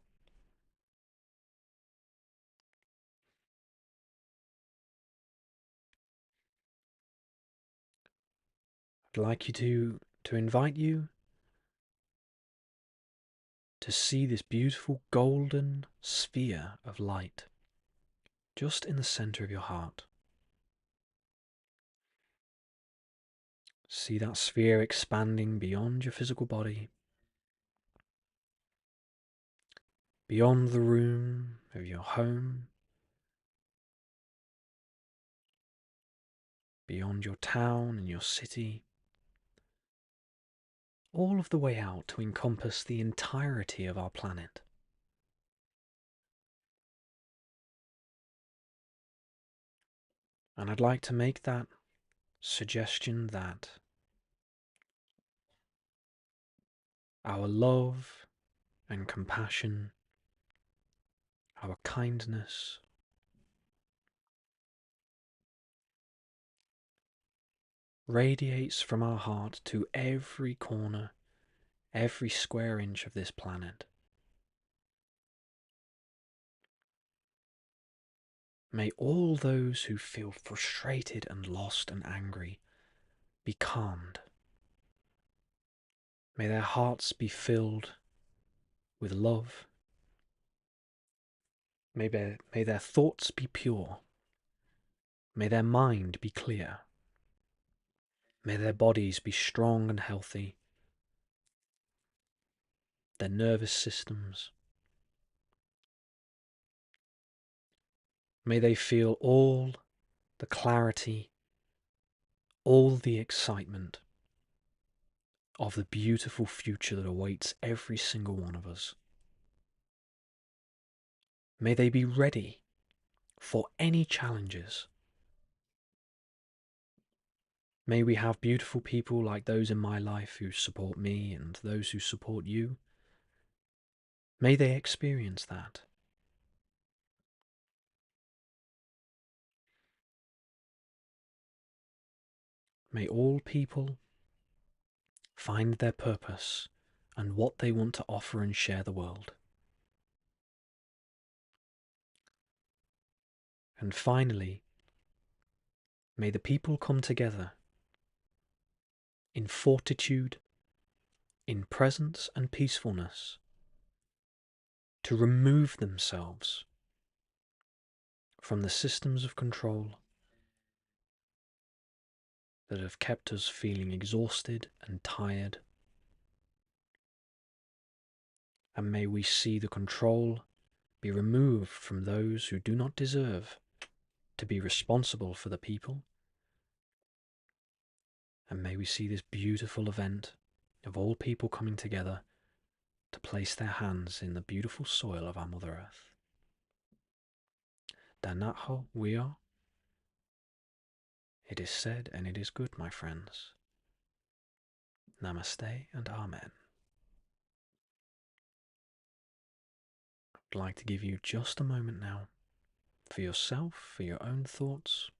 I'd like you to invite you to see this beautiful golden sphere of light just in the center of your heart. See that sphere expanding beyond your physical body, beyond the room of your home, beyond your town and your city, all of the way out to encompass the entirety of our planet. And I'd like to make that suggestion that our love and compassion, our kindness, radiates from our heart to every corner, every square inch of this planet. May all those who feel frustrated and lost and angry be calmed. May their hearts be filled with love. May their thoughts be pure. May their mind be clear. May their bodies be strong and healthy. Their nervous systems. May they feel all the clarity, all the excitement of the beautiful future that awaits every single one of us. May they be ready for any challenges. May we have beautiful people like those in my life who support me and those who support you. May they experience that. May all people find their purpose and what they want to offer and share the world. And finally, may the people come together in fortitude, in presence and peacefulness, to remove themselves from the systems of control that have kept us feeling exhausted and tired. And may we see the control be removed from those who do not deserve to be responsible for the people, And may we see this beautiful event of all people coming together to place their hands in the beautiful soil of our Mother Earth. Danatho we are. It is said and it is good, my friends. Namaste and Amen. I'd like to give you just a moment now for yourself, for your own thoughts.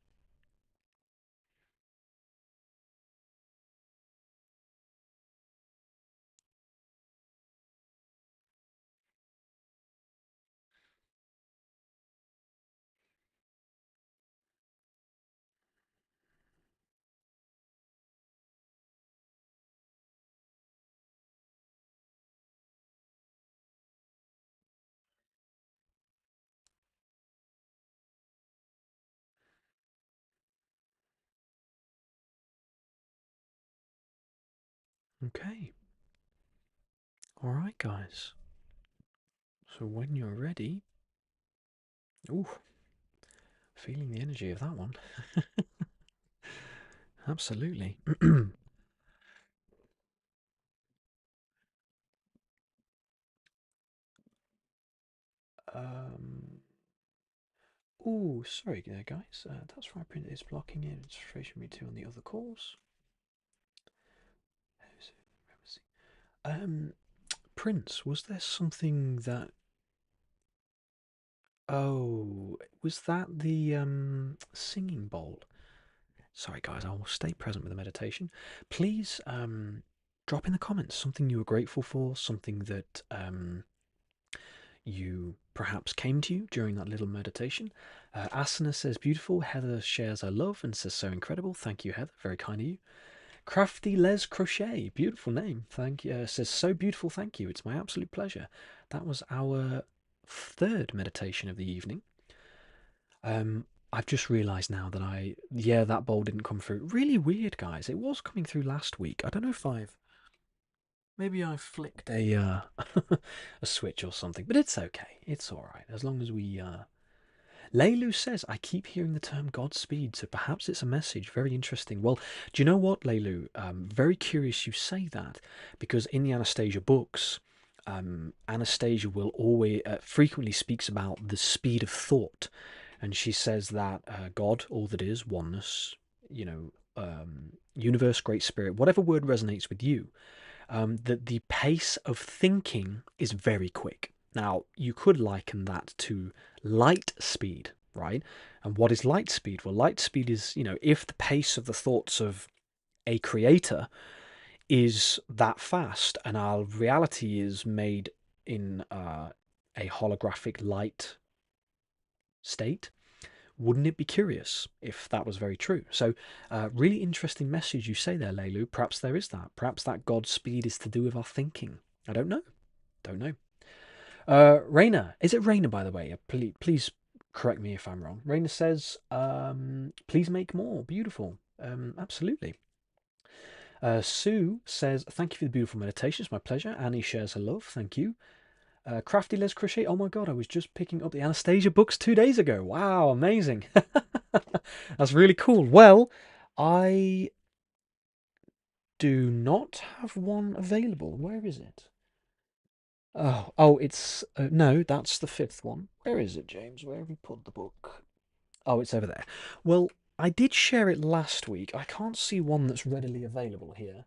Okay. Alright, guys. So when you're ready. Ooh. Feeling the energy of that one. Absolutely. Oh, sorry there, guys. That's why print is blocking it. It's frustration me too on the other calls. Prince, was there something that? Oh, was that the singing bowl? Sorry, guys. I will stay present with the meditation. Please drop in the comments something you were grateful for, something that you perhaps came to you during that little meditation. Asana says beautiful. Heather shares her love and says so incredible. Thank you, Heather. Very kind of you. Crafty Les Crochet, beautiful name. Thank you. Says so beautiful. Thank you. It's my absolute pleasure. That was our third meditation of the evening. I've just realised now that that bowl didn't come through. Really weird, guys. It was coming through last week. I don't know if maybe I flicked a a switch or something, but it's okay. It's all right as long as we. Leilu says, I keep hearing the term Godspeed, so perhaps it's a message. Very interesting. Well, do you know what, Leilu? Very curious you say that, because in the Anastasia books, Anastasia will always frequently speaks about the speed of thought, and she says that God, all that is, oneness, universe, great spirit, whatever word resonates with you, that the pace of thinking is very quick. Now, you could liken that to light speed, right? And what is light speed? Well, light speed is, if the pace of the thoughts of a creator is that fast and our reality is made in a holographic light state, wouldn't it be curious if that was very true? So, really interesting message you say there, Leilu. Perhaps there is that. Perhaps that Godspeed is to do with our thinking. I don't know. Don't know. Raina, is it Raina, by the way? Please correct me if I'm wrong. Raina says, please make more. Beautiful. Absolutely. Sue says, thank you for the beautiful meditation. It's my pleasure. Annie shares her love. Thank you. Crafty Les Crochet. Oh my god, I was just picking up the Anastasia books 2 days ago. Wow, amazing. That's really cool. Well, I do not have one available. Where is it? Oh, it's no, that's the fifth one. Where is it, James? Where have we put the book? Oh, it's over there. Well, I did share it last week. I can't see one that's readily available here.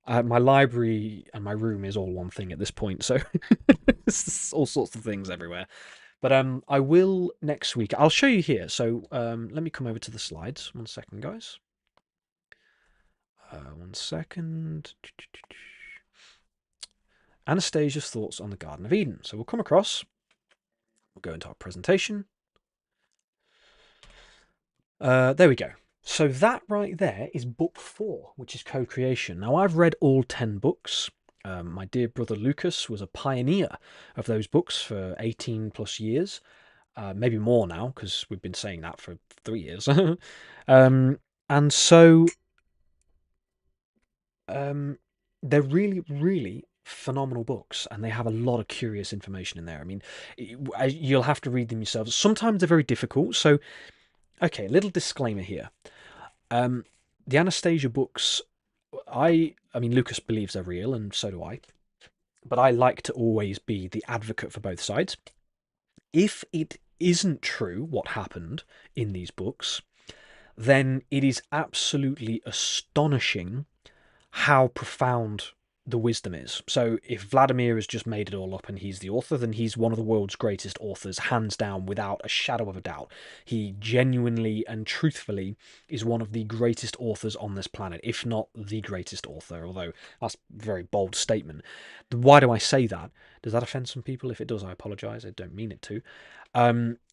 My library and my room is all one thing at this point, so it's all sorts of things everywhere. But I will next week. I'll show you here. So let me come over to the slides. 1 second, guys. 1 second. Anastasia's thoughts on the Garden of Eden. So we'll come across. We'll go into our presentation. There we go. So that right there is book 4, which is co-creation. Now, I've read all 10 books. My dear brother Lucas was a pioneer of those books for 18 plus years. Maybe more now, because we've been saying that for 3 years. And so they're really, really phenomenal books, and they have a lot of curious information in there. I mean, you'll have to read them yourselves. Sometimes they're very difficult. So, okay, little disclaimer here. the Anastasia books, I mean, Lucas believes they're real, and so do I. But I like to always be the advocate for both sides. If it isn't true what happened in these books, then it is absolutely astonishing how profound the wisdom is. So if Vladimir has just made it all up and he's the author, then he's one of the world's greatest authors, hands down, without a shadow of a doubt. He genuinely and truthfully is one of the greatest authors on this planet, if not the greatest author, although that's a very bold statement. Why do I say that? Does that offend some people? If it does, I apologise. I don't mean it to.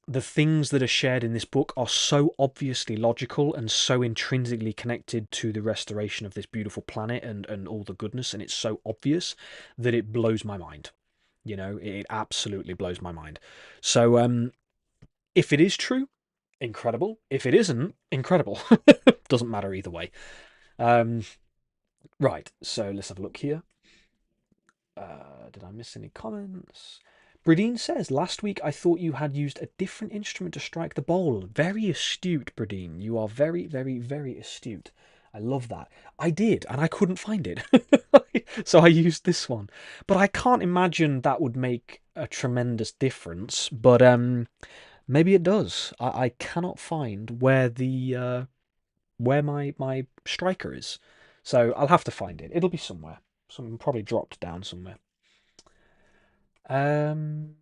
The things that are shared in this book are so obviously logical and so intrinsically connected to the restoration of this beautiful planet and all the goodness, and it's so obvious that it blows my mind. You know, it absolutely blows my mind. So, if it is true, incredible. If it isn't, incredible. Doesn't matter either way. Um, right, so let's have a look here. Did I miss any comments? Bradine says, last week I thought you had used a different instrument to strike the bowl. Very astute, Bradine. You are very, very, very astute. I love that. I did, and I couldn't find it. So I used this one. But I can't imagine that would make a tremendous difference. But maybe it does. I cannot find where where my striker is. So I'll have to find it. It'll be somewhere. Some probably dropped down somewhere. Um,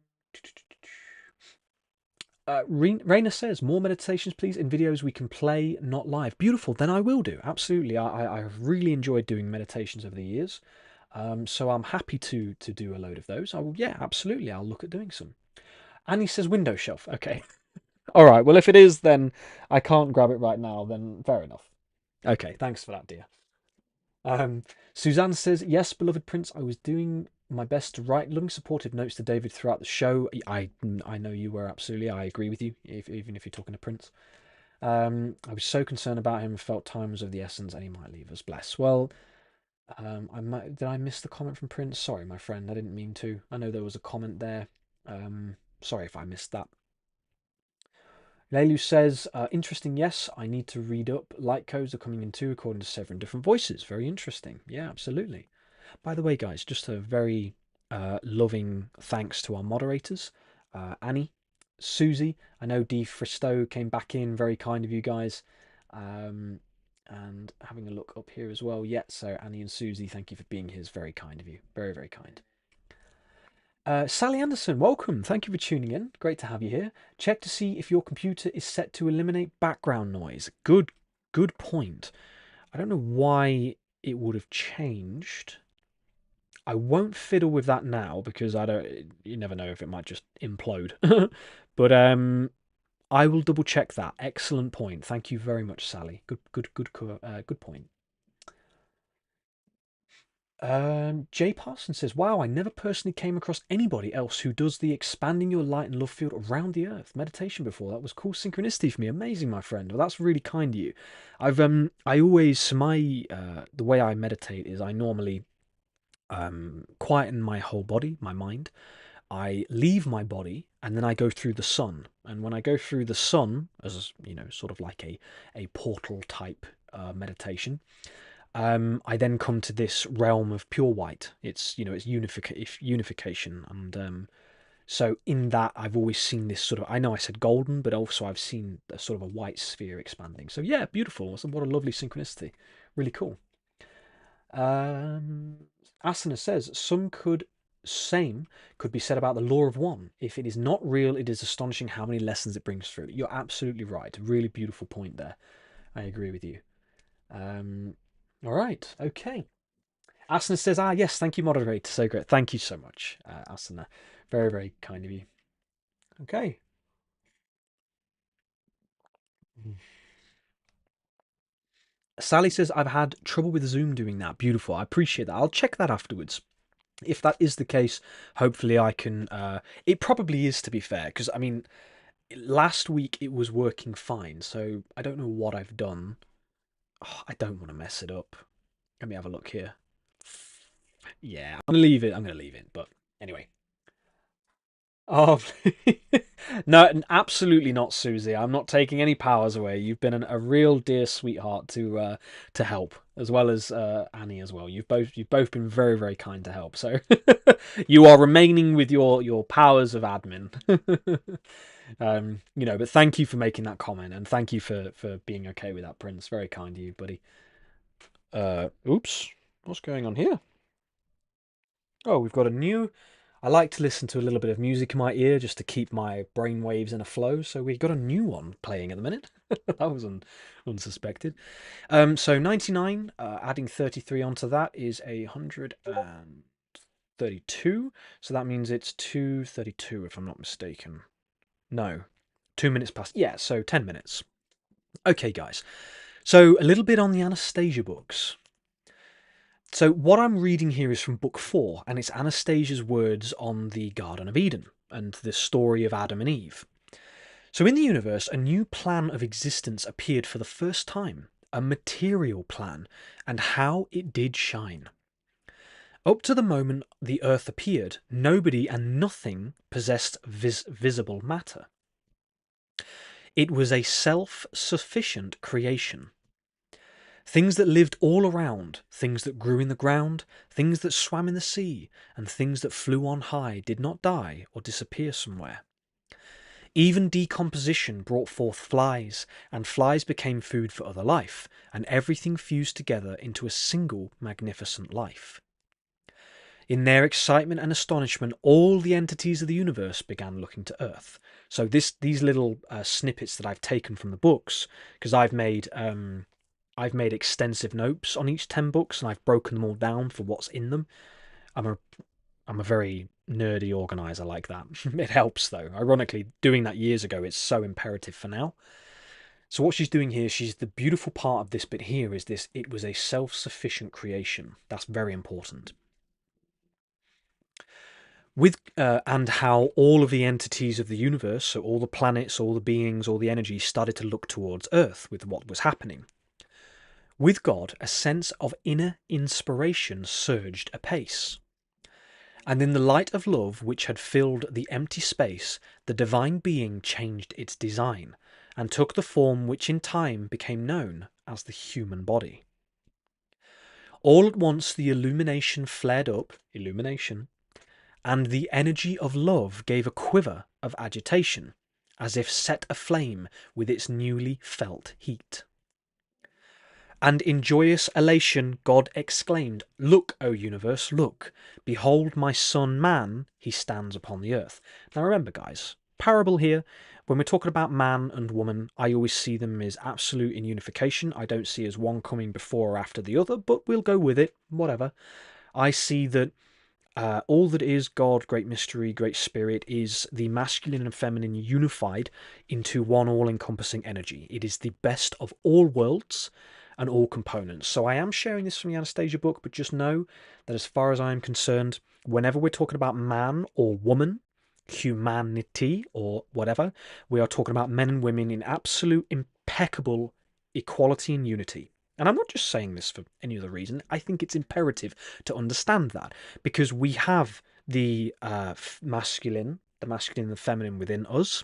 Raina says, more meditations, please, in videos we can play, not live. Beautiful. Then I will do. Absolutely. I've really enjoyed doing meditations over the years. So I'm happy to do a load of those. I will, yeah, absolutely. I'll look at doing some. Annie says window shelf. Okay. All right. Well, if it is, then I can't grab it right now. Then fair enough. Okay. Thanks for that, dear. Suzanne says, yes, beloved Prince, I was doing my best to write loving, supportive notes to David throughout the show. I know you were, absolutely. I agree with you, even if you're talking to Prince. I was so concerned about him, felt time was of the essence, and he might leave us. Bless. Well, did I miss the comment from Prince? Sorry, my friend, I didn't mean to. I know there was a comment there. Sorry if I missed that. Leilu says, interesting, yes, I need to read up. Light codes are coming in too, according to several different voices. Very interesting. Yeah, absolutely. By the way, guys, just a very loving thanks to our moderators, Annie, Susie. I know Dee Fristow came back in. Very kind of you guys. And having a look up here as well. Yeah, so Annie and Susie, thank you for being here. It's very kind of you. Very, very kind. Sally Anderson, welcome. Thank you for tuning in. Great to have you here. Check to see if your computer is set to eliminate background noise. Good point. I don't know why it would have changed. I won't fiddle with that now because I don't. You never know if it might just implode. But I will double check that. Excellent point. Thank you very much, Sally. Good point. Jay Parson says, wow, I never personally came across anybody else who does the expanding your light and love field around the earth meditation before. That was cool synchronicity for me. Amazing, my friend. Well, that's really kind of you. I always, the way I meditate is I normally, quieten my whole body, my mind. I leave my body and then I go through the sun. And when I go through the sun, as you know, sort of like a portal type meditation, I then come to this realm of pure white. It's it's unification, and so in that I've always seen this sort of. I know I said golden, but also I've seen a sort of a white sphere expanding. So yeah, beautiful. What a lovely synchronicity. Really cool. Asana says same could be said about the law of one. If it is not real, it is astonishing how many lessons it brings through. You're absolutely right. Really beautiful point there. I agree with you. All right. Okay. Asana says, yes, thank you, moderator. So great. Thank you so much, Asana. Very, very kind of you. Okay. Sally says, I've had trouble with Zoom doing that. Beautiful. I appreciate that. I'll check that afterwards. If that is the case, hopefully I can. It probably is, to be fair, because I mean, last week it was working fine. So I don't know what I've done. Oh, I don't want to mess it up. Let me have a look here. Yeah, I'm gonna leave it. But anyway. Oh, no, absolutely not, Susie. I'm not taking any powers away. You've been a real dear sweetheart to help, as well as Annie as well. You've both been very, very kind to help. So you are remaining with your powers of admin. But thank you for making that comment, and thank you for being okay with that, Prince. Very kind of you, buddy. Oops, what's going on here? Oh, we've got a new. I like to listen to a little bit of music in my ear just to keep my brain waves in a flow. So we've got a new one playing at the minute. That was unsuspected. So 99, adding 33 onto that is 132. So that means it's 2:32 if I'm not mistaken. No, 2 minutes past. Yeah, so 10 minutes. Okay, guys. So a little bit on the Anastasia books. So what I'm reading here is from book 4, and it's Anastasia's words on the Garden of Eden and the story of Adam and Eve. So in the universe, a new plan of existence appeared for the first time, a material plan, and how it did shine. Up to the moment the earth appeared, nobody and nothing possessed visible matter. It was a self-sufficient creation. Things that lived all around, things that grew in the ground, things that swam in the sea, and things that flew on high did not die or disappear somewhere. Even decomposition brought forth flies, and flies became food for other life, and everything fused together into a single magnificent life. In their excitement and astonishment, all the entities of the universe began looking to Earth. So these little snippets that I've taken from the books, because I've made extensive notes on each 10 books, and I've broken them all down for what's in them. I'm a very nerdy organizer like that. It helps though. Ironically, doing that years ago, it's so imperative for now. So what she's doing here, the beautiful part of this bit here is this: it was a self-sufficient creation. That's very important. And how all of the entities of the universe, so all the planets, all the beings, all the energy, started to look towards Earth with what was happening. With God, a sense of inner inspiration surged apace. And in the light of love which had filled the empty space, the divine being changed its design, and took the form which in time became known as the human body. All at once the illumination flared up, and the energy of love gave a quiver of agitation, as if set aflame with its newly felt heat. And in joyous elation God exclaimed, "Look, O universe, look! Behold my son man, he stands upon the earth." Now remember, guys, parable here, when we're talking about man and woman, I always see them as absolute in unification. I don't see as one coming before or after the other, but we'll go with it, whatever. I see that all that is God, great mystery, great spirit, is the masculine and feminine unified into one all-encompassing energy. It is the best of all worlds and all components. So I am sharing this from the Anastasia book, but just know that as far as I am concerned, whenever we're talking about man or woman, humanity or whatever, we are talking about men and women in absolute impeccable equality and unity. And I'm not just saying this for any other reason. I think it's imperative to understand that, because we have the masculine and the feminine within us,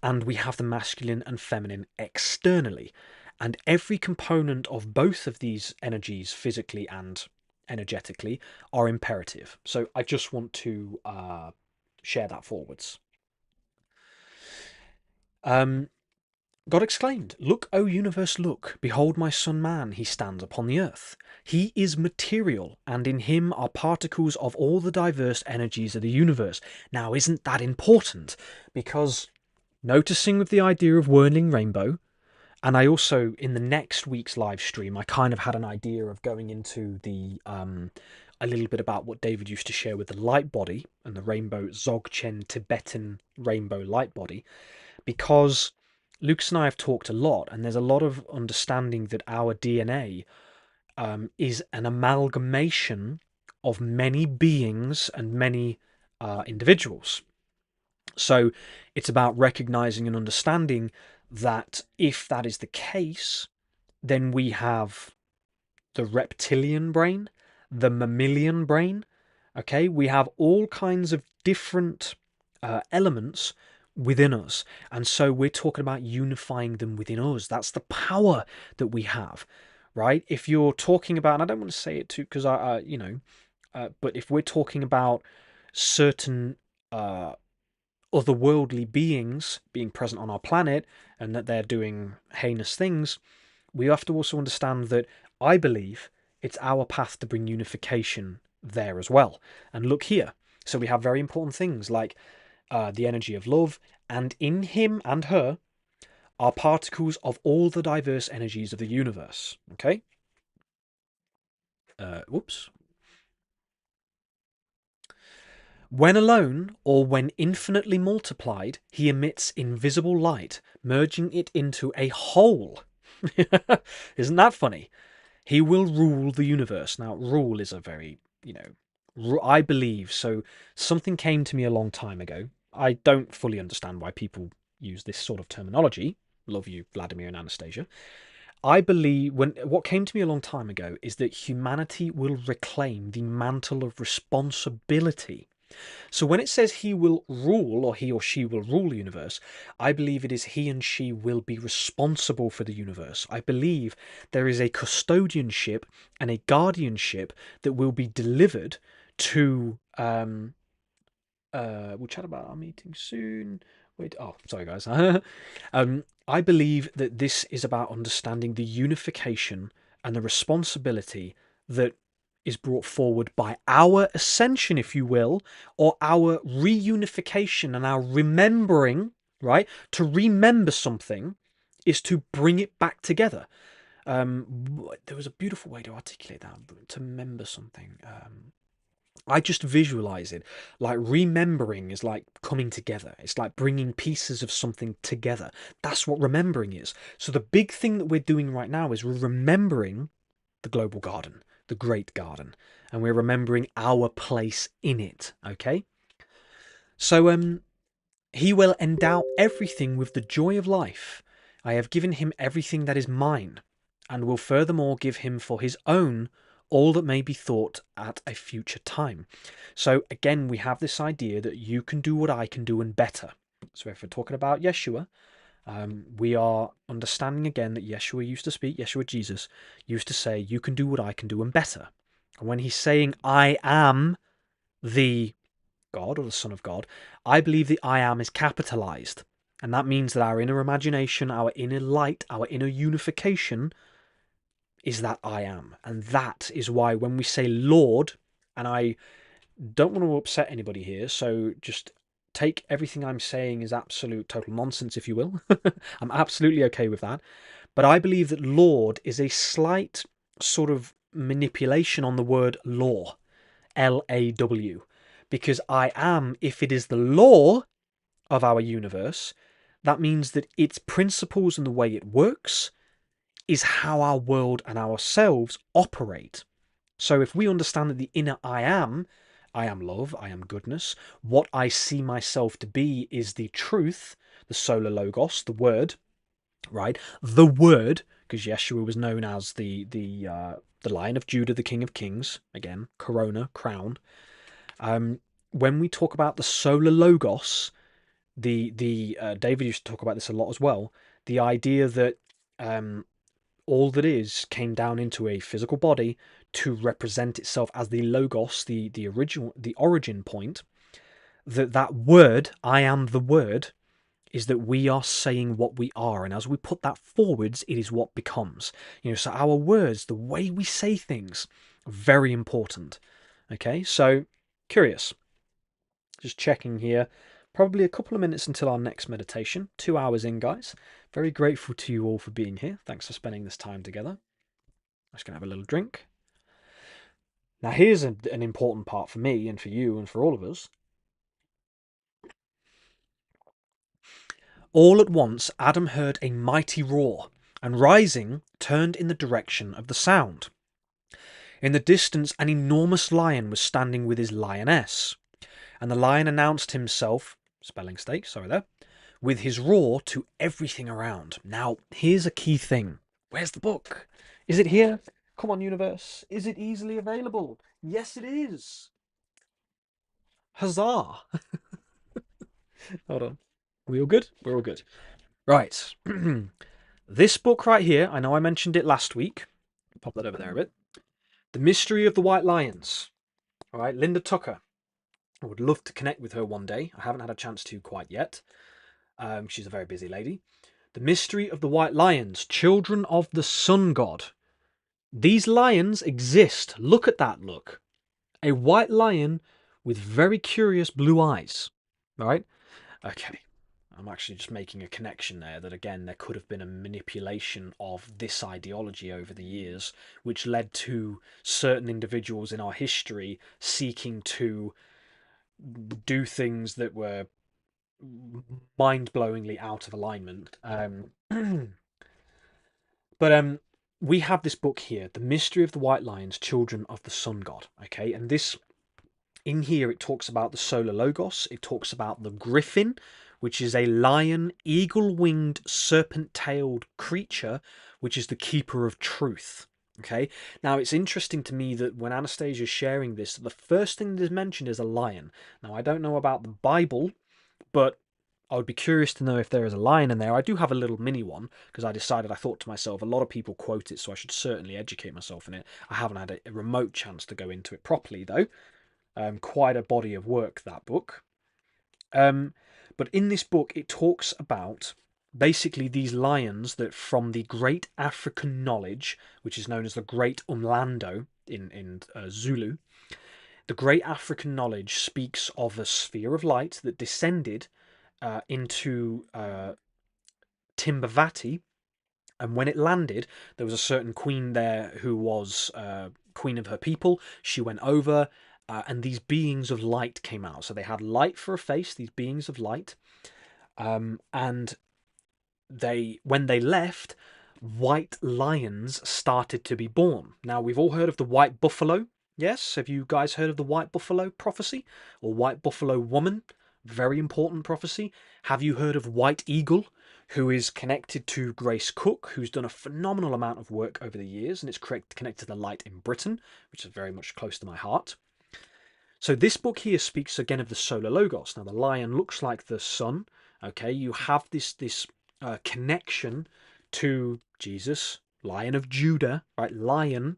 and we have the masculine and feminine externally. And every component of both of these energies, physically and energetically, are imperative. So I just want to share that forwards. God exclaimed, "Look, O universe, look! Behold my son man, he stands upon the earth. He is material, and in him are particles of all the diverse energies of the universe." Now, isn't that important? Because noticing with the idea of whirling rainbow, and I also, in the next week's live stream, I kind of had an idea of going into the a little bit about what David used to share with the light body and the rainbow Dzogchen Tibetan rainbow light body, because Lucas and I have talked a lot, and there's a lot of understanding that our DNA is an amalgamation of many beings and many individuals. So it's about recognizing and understanding that if that is the case, then we have the reptilian brain, the mammalian brain. Okay, we have all kinds of different elements within us. And so we're talking about unifying them within us. That's the power that we have, right? If you're talking about, and I don't want to say it too, because but if we're talking about certain otherworldly beings being present on our planet and that they're doing heinous things, we have to also understand that I believe it's our path to bring unification there as well. And look here. So we have very important things like the energy of love, and in him and her are particles of all the diverse energies of the universe. Okay? Whoops. When alone, or when infinitely multiplied, he emits invisible light, merging it into a whole. Isn't that funny? He will rule the universe. Now, rule is a very, I believe. So something came to me a long time ago. I don't fully understand why people use this sort of terminology. Love you, Vladimir and Anastasia. I believe what came to me a long time ago is that humanity will reclaim the mantle of responsibility. So when it says he will rule, or he or she will rule the universe, I believe it is he and she will be responsible for the universe. I believe there is a custodianship and a guardianship that will be delivered to. We'll chat about our meeting soon. Wait, oh, sorry, guys. I believe that this is about understanding the unification and the responsibility that is brought forward by our ascension, if you will, or our reunification and our remembering, right? To remember something is to bring it back together. There was a beautiful way to articulate that, to remember something. I just visualize it like remembering is like coming together. It's like bringing pieces of something together. That's what remembering is. So the big thing that we're doing right now is we're remembering the global garden, the great garden, and we're remembering our place in it. Okay. So he will endow everything with the joy of life. I have given him everything that is mine, and will furthermore give him for his own all that may be thought at a future time. So again, we have this idea that you can do what I can do and better. So if we're talking about Yeshua, we are understanding again that Yeshua used to speak, Yeshua Jesus used to say, you can do what I can do and better. And when he's saying, I am the God or the Son of God, I believe the I am is capitalized. And that means that our inner imagination, our inner light, our inner unification is that I am. And that is why when we say Lord, and I don't want to upset anybody here, so just take everything I'm saying as absolute total nonsense, if you will. I'm absolutely okay with that. But I believe that Lord is a slight sort of manipulation on the word law, Law, because I am, if it is the law of our universe, that means that its principles and the way it works is how our world and ourselves operate. So if we understand that the inner I am love, I am goodness, what I see myself to be is the truth, the solar logos, the word, right? The word, because Yeshua was known as the Lion of Judah, the King of Kings, again, corona, crown. When we talk about the solar logos, the David used to talk about this a lot as well. The idea that all that is came down into a physical body to represent itself as the logos, the original, the origin point. That word, I am the word, is that we are saying what we are, and as we put that forwards, it is what becomes. So our words, the way we say things, very important. Okay, so curious. Just checking here. Probably a couple of minutes until our next meditation. 2 hours in, guys. Very grateful to you all for being here. Thanks for spending this time together. I'm just going to have a little drink. Now, here's an important part for me and for you and for all of us. All at once, Adam heard a mighty roar, and rising, turned in the direction of the sound. In the distance, an enormous lion was standing with his lioness, and the lion announced himself, spelling mistake, sorry there, with his roar to everything around. Now, here's a key thing. Where's the book? Is it here? Come on, universe. Is it easily available? Yes, it is. Huzzah! Hold on. We all good? We're all good. Right. This book right here, I know I mentioned it last week. Pop that over there a bit. The Mystery of the White Lions. All right, Linda Tucker. I would love to connect with her one day. I haven't had a chance to quite yet. She's a very busy lady. The Mystery of the White Lions, Children of the Sun God. These lions exist. Look at that look. A white lion with very curious blue eyes. Right? Okay. I'm actually just making a connection there that, again, there could have been a manipulation of this ideology over the years, which led to certain individuals in our history seeking to do things that were mind-blowingly out of alignment. But we have this book here, The Mystery of the White Lions, Children of the Sun God. Okay, and this in here it talks about the solar logos. It talks about the griffin, which is a lion, eagle-winged, serpent-tailed creature, which is the keeper of truth. Okay, now it's interesting to me that when Anastasia is sharing this, the first thing that is mentioned is a lion. Now I don't know about the Bible, but I would be curious to know if there is a lion in there. I do have a little mini one because I thought to myself, a lot of people quote it, so I should certainly educate myself in it. I haven't had a remote chance to go into it properly, though. Quite a body of work, that book. But in this book, it talks about basically these lions that from the great African knowledge, which is known as the Great Umlando in Zulu, the great African knowledge speaks of a sphere of light that descended into Timbavati, and when it landed, there was a certain queen there who was queen of her people. She went over, and these beings of light came out. So they had light for a face, these beings of light, and when they left, white lions started to be born. Now, we've all heard of the white buffalo. Yes, have you guys heard of the white buffalo prophecy or white buffalo woman? Very important prophecy. Have you heard of White Eagle, who is connected to Grace Cook, who's done a phenomenal amount of work over the years, and it's connected to the light in Britain, which is very much close to my heart. So this book here speaks again of the solar logos. Now the lion looks like the sun. Okay, you have this connection to Jesus, Lion of Judah, right? Lion,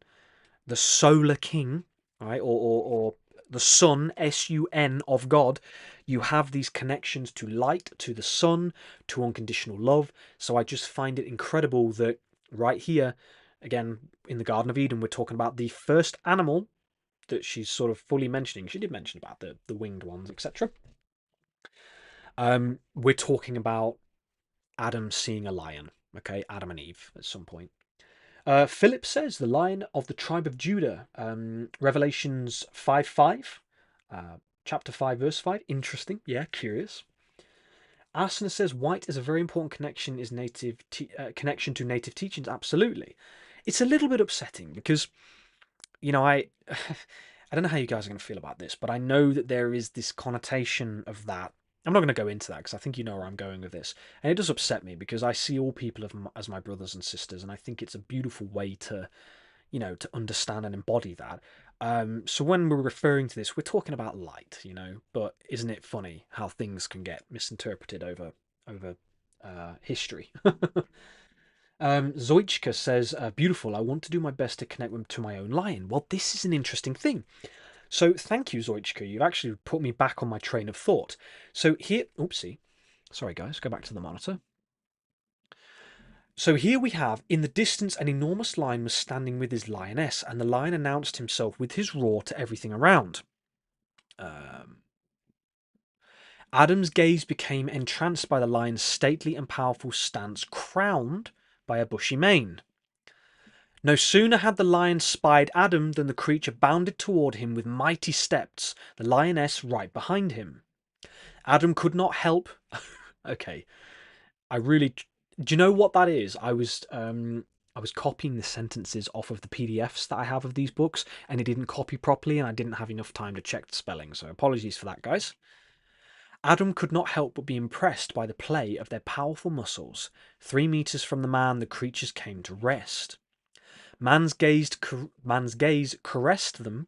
the solar king, right? Or the Son, S-U-N, of God. You have these connections to light, to the sun, to unconditional love. So I just find it incredible that right here, again, in the Garden of Eden, we're talking about the first animal that she's sort of fully mentioning. She did mention about the winged ones, etc. We're talking about Adam seeing a lion, okay? Adam and Eve at some point. Philip says the Lion of the tribe of Judah, Revelations 5:5, chapter 5, verse 5. Interesting, yeah, curious. Asana says white is a very important connection. Is connection to native teachings? Absolutely. It's a little bit upsetting because, I I don't know how you guys are going to feel about this, but I know that there is this connotation of that. I'm not going to go into that because I think you know where I'm going with this. And it does upset me because I see all people as my brothers and sisters, and I think it's a beautiful way to, to understand and embody that. So when we're referring to this, we're talking about light, but isn't it funny how things can get misinterpreted over history? Zoichka says, beautiful, I want to do my best to connect to my own lion. Well, this is an interesting thing. So thank you, Zoichka. You've actually put me back on my train of thought. So here, oopsie. Sorry, guys, go back to the monitor. So here we have, in the distance, an enormous lion was standing with his lioness, and the lion announced himself with his roar to everything around. Adam's gaze became entranced by the lion's stately and powerful stance, crowned by a bushy mane. No sooner had the lion spied Adam than the creature bounded toward him with mighty steps, the lioness right behind him. Adam could not help. Okay, do you know what that is? I was copying the sentences off of the PDFs that I have of these books, and it didn't copy properly, and I didn't have enough time to check the spelling. So apologies for that, guys. Adam could not help but be impressed by the play of their powerful muscles. 3 meters from the man, the creatures came to rest. Man's gaze caressed them,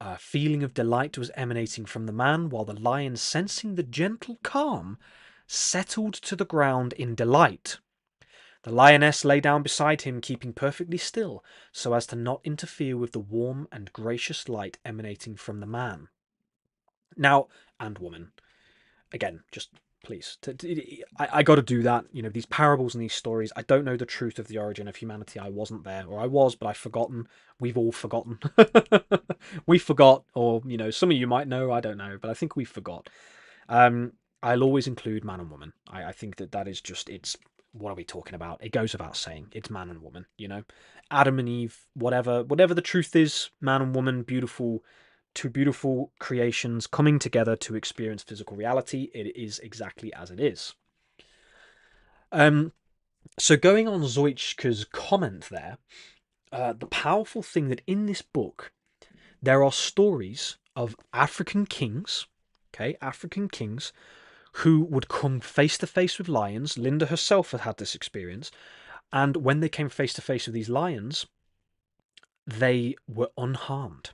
A feeling of delight was emanating from the man, while the lion, sensing the gentle calm, settled to the ground in delight. The lioness lay down beside him, keeping perfectly still, so as to not interfere with the warm and gracious light emanating from the man. Now, and woman, again, just please, I got to do that. You know, these parables and these stories, I don't know the truth of the origin of humanity. I wasn't there, or I was, but I've forgotten. We've all forgotten. We forgot, or, you know, some of you might know, I don't know, but I think we forgot. I'll always include man and woman. I think that is just, it's, what are we talking about? It goes without saying. It's man and woman, you know? Adam and Eve, whatever the truth is, man and woman, beautiful, two beautiful creations coming together to experience physical reality. It is exactly as it is. So going on Zoichka's comment there, the powerful thing that in this book, there are stories of African kings, okay, African kings, who would come face to face with lions. Linda herself had had this experience. And when they came face to face with these lions, they were unharmed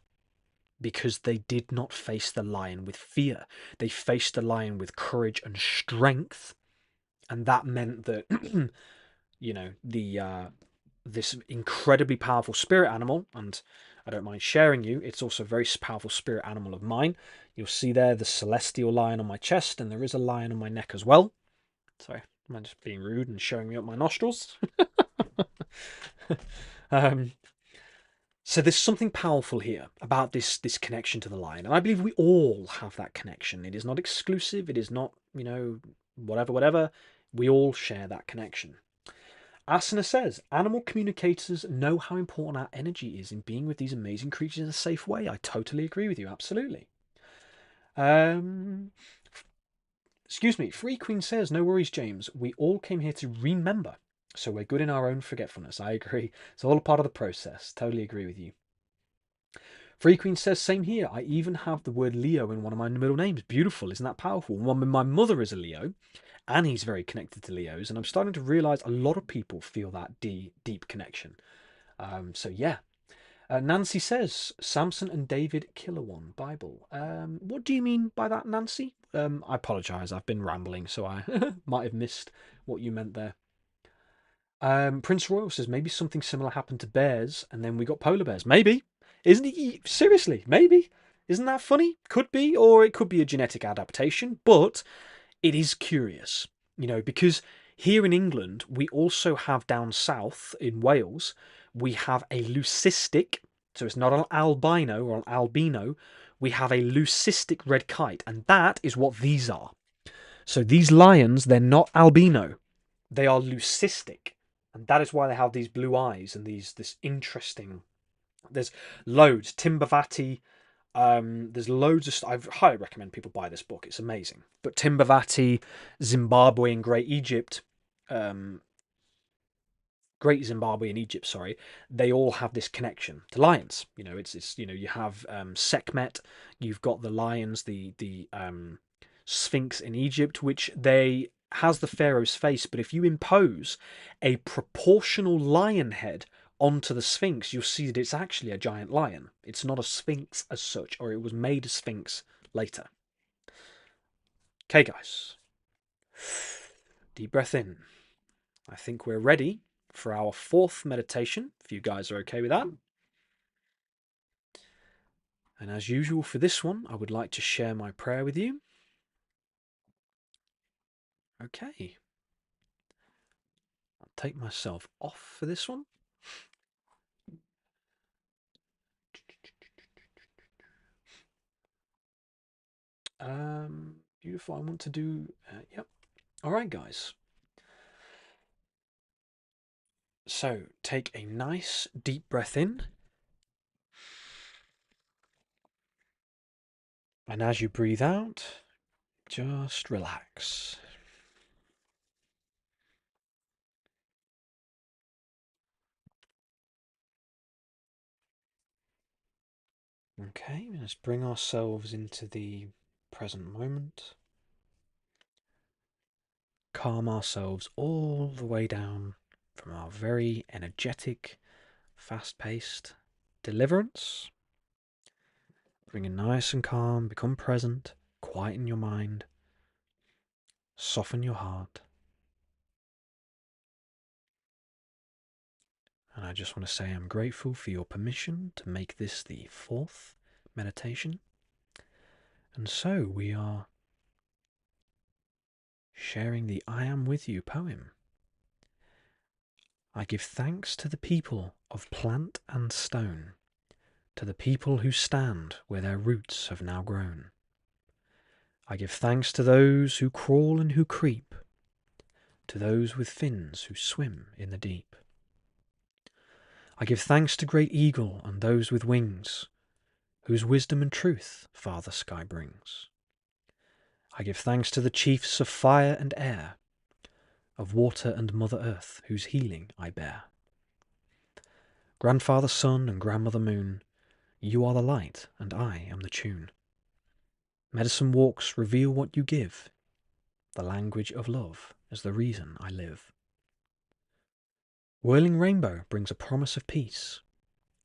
because they did not face the lion with fear. They faced the lion with courage and strength. And that meant that, you know, this incredibly powerful spirit animal, and I don't mind sharing you, it's also a very powerful spirit animal of mine. You'll see there the celestial lion on my chest, and there is a lion on my neck as well. Sorry, am I just being rude and showing me up my nostrils? So there's something powerful here about this connection to the lion, and I believe we all have that connection. It is not exclusive. It is not, you know, whatever. We all share that connection. Asana says, animal communicators know how important our energy is in being with these amazing creatures in a safe way. I totally agree with you. Absolutely. Excuse me. Free Queen says, no worries, James. We all came here to remember. So we're good in our own forgetfulness. I agree. It's all a part of the process. Totally agree with you. Free Queen says, same here. I even have the word Leo in one of my middle names. Beautiful. Isn't that powerful? My mother is a Leo, and he's very connected to Leos, and I'm starting to realise a lot of people feel that deep connection. So yeah. Nancy says, Samson and David killer one Bible. What do you mean by that, Nancy? I apologise, I've been rambling, so I might have missed what you meant there. Prince Royal says, maybe something similar happened to bears, and then we got polar bears. Maybe. Isn't he? Seriously, maybe. Isn't that funny? Could be, or it could be a genetic adaptation, but it is curious, you know, because here in England, we also have down south in Wales, we have a leucistic, so it's not an albino or an albino, we have a leucistic red kite, and that is what these are. So these lions, they're not albino, they are leucistic, and that is why they have these blue eyes and this interesting. There's loads. Timbavati, there's loads of. I highly recommend people buy this book. It's amazing. But Timbavati, Zimbabwe, and Great Zimbabwe and Egypt, sorry, they all have this connection to lions. You know, it's you know, you have Sekhmet, you've got the lions, the Sphinx in Egypt, which they has the pharaoh's face, but if you impose a proportional lion head onto the Sphinx, you'll see that it's actually a giant lion. It's not a Sphinx as such, or it was made a Sphinx later. Okay, guys. Deep breath in. I think we're ready for our fourth meditation, if you guys are okay with that. And as usual for this one, I would like to share my prayer with you. Okay. I'll take myself off for this one. Beautiful. I want to do, yep. All right, guys. So take a nice deep breath in. And as you breathe out, just relax. Okay, let's bring ourselves into the present moment. Calm ourselves all the way down from our very energetic, fast-paced deliverance. Bring it nice and calm, become present, quieten your mind, soften your heart. And I just want to say I'm grateful for your permission to make this the 4th meditation. And so we are sharing the I Am With You poem. I give thanks to the people of plant and stone, to the people who stand where their roots have now grown. I give thanks to those who crawl and who creep, to those with fins who swim in the deep. I give thanks to great eagle and those with wings, whose wisdom and truth Father Sky brings. I give thanks to the chiefs of fire and air, of water and Mother Earth, whose healing I bear. Grandfather Sun and Grandmother Moon, you are the light and I am the tune. Medicine walks reveal what you give. The language of love is the reason I live. Whirling rainbow brings a promise of peace,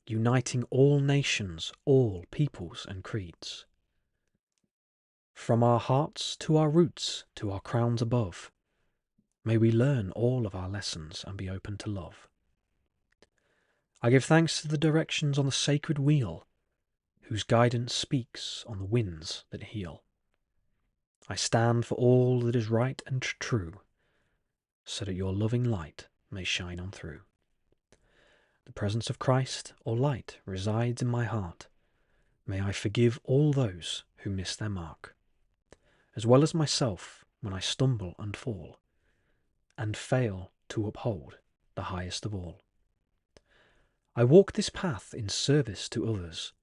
uniting all nations, all peoples and creeds. From our hearts to our roots to our crowns above, may we learn all of our lessons and be open to love. I give thanks to the directions on the sacred wheel, whose guidance speaks on the winds that heal. I stand for all that is right and true, so that your loving light may shine on through. The presence of Christ, or light, resides in my heart. May I forgive all those who miss their mark, as well as myself when I stumble and fall, and fail to uphold the highest of all. I walk this path in service to others,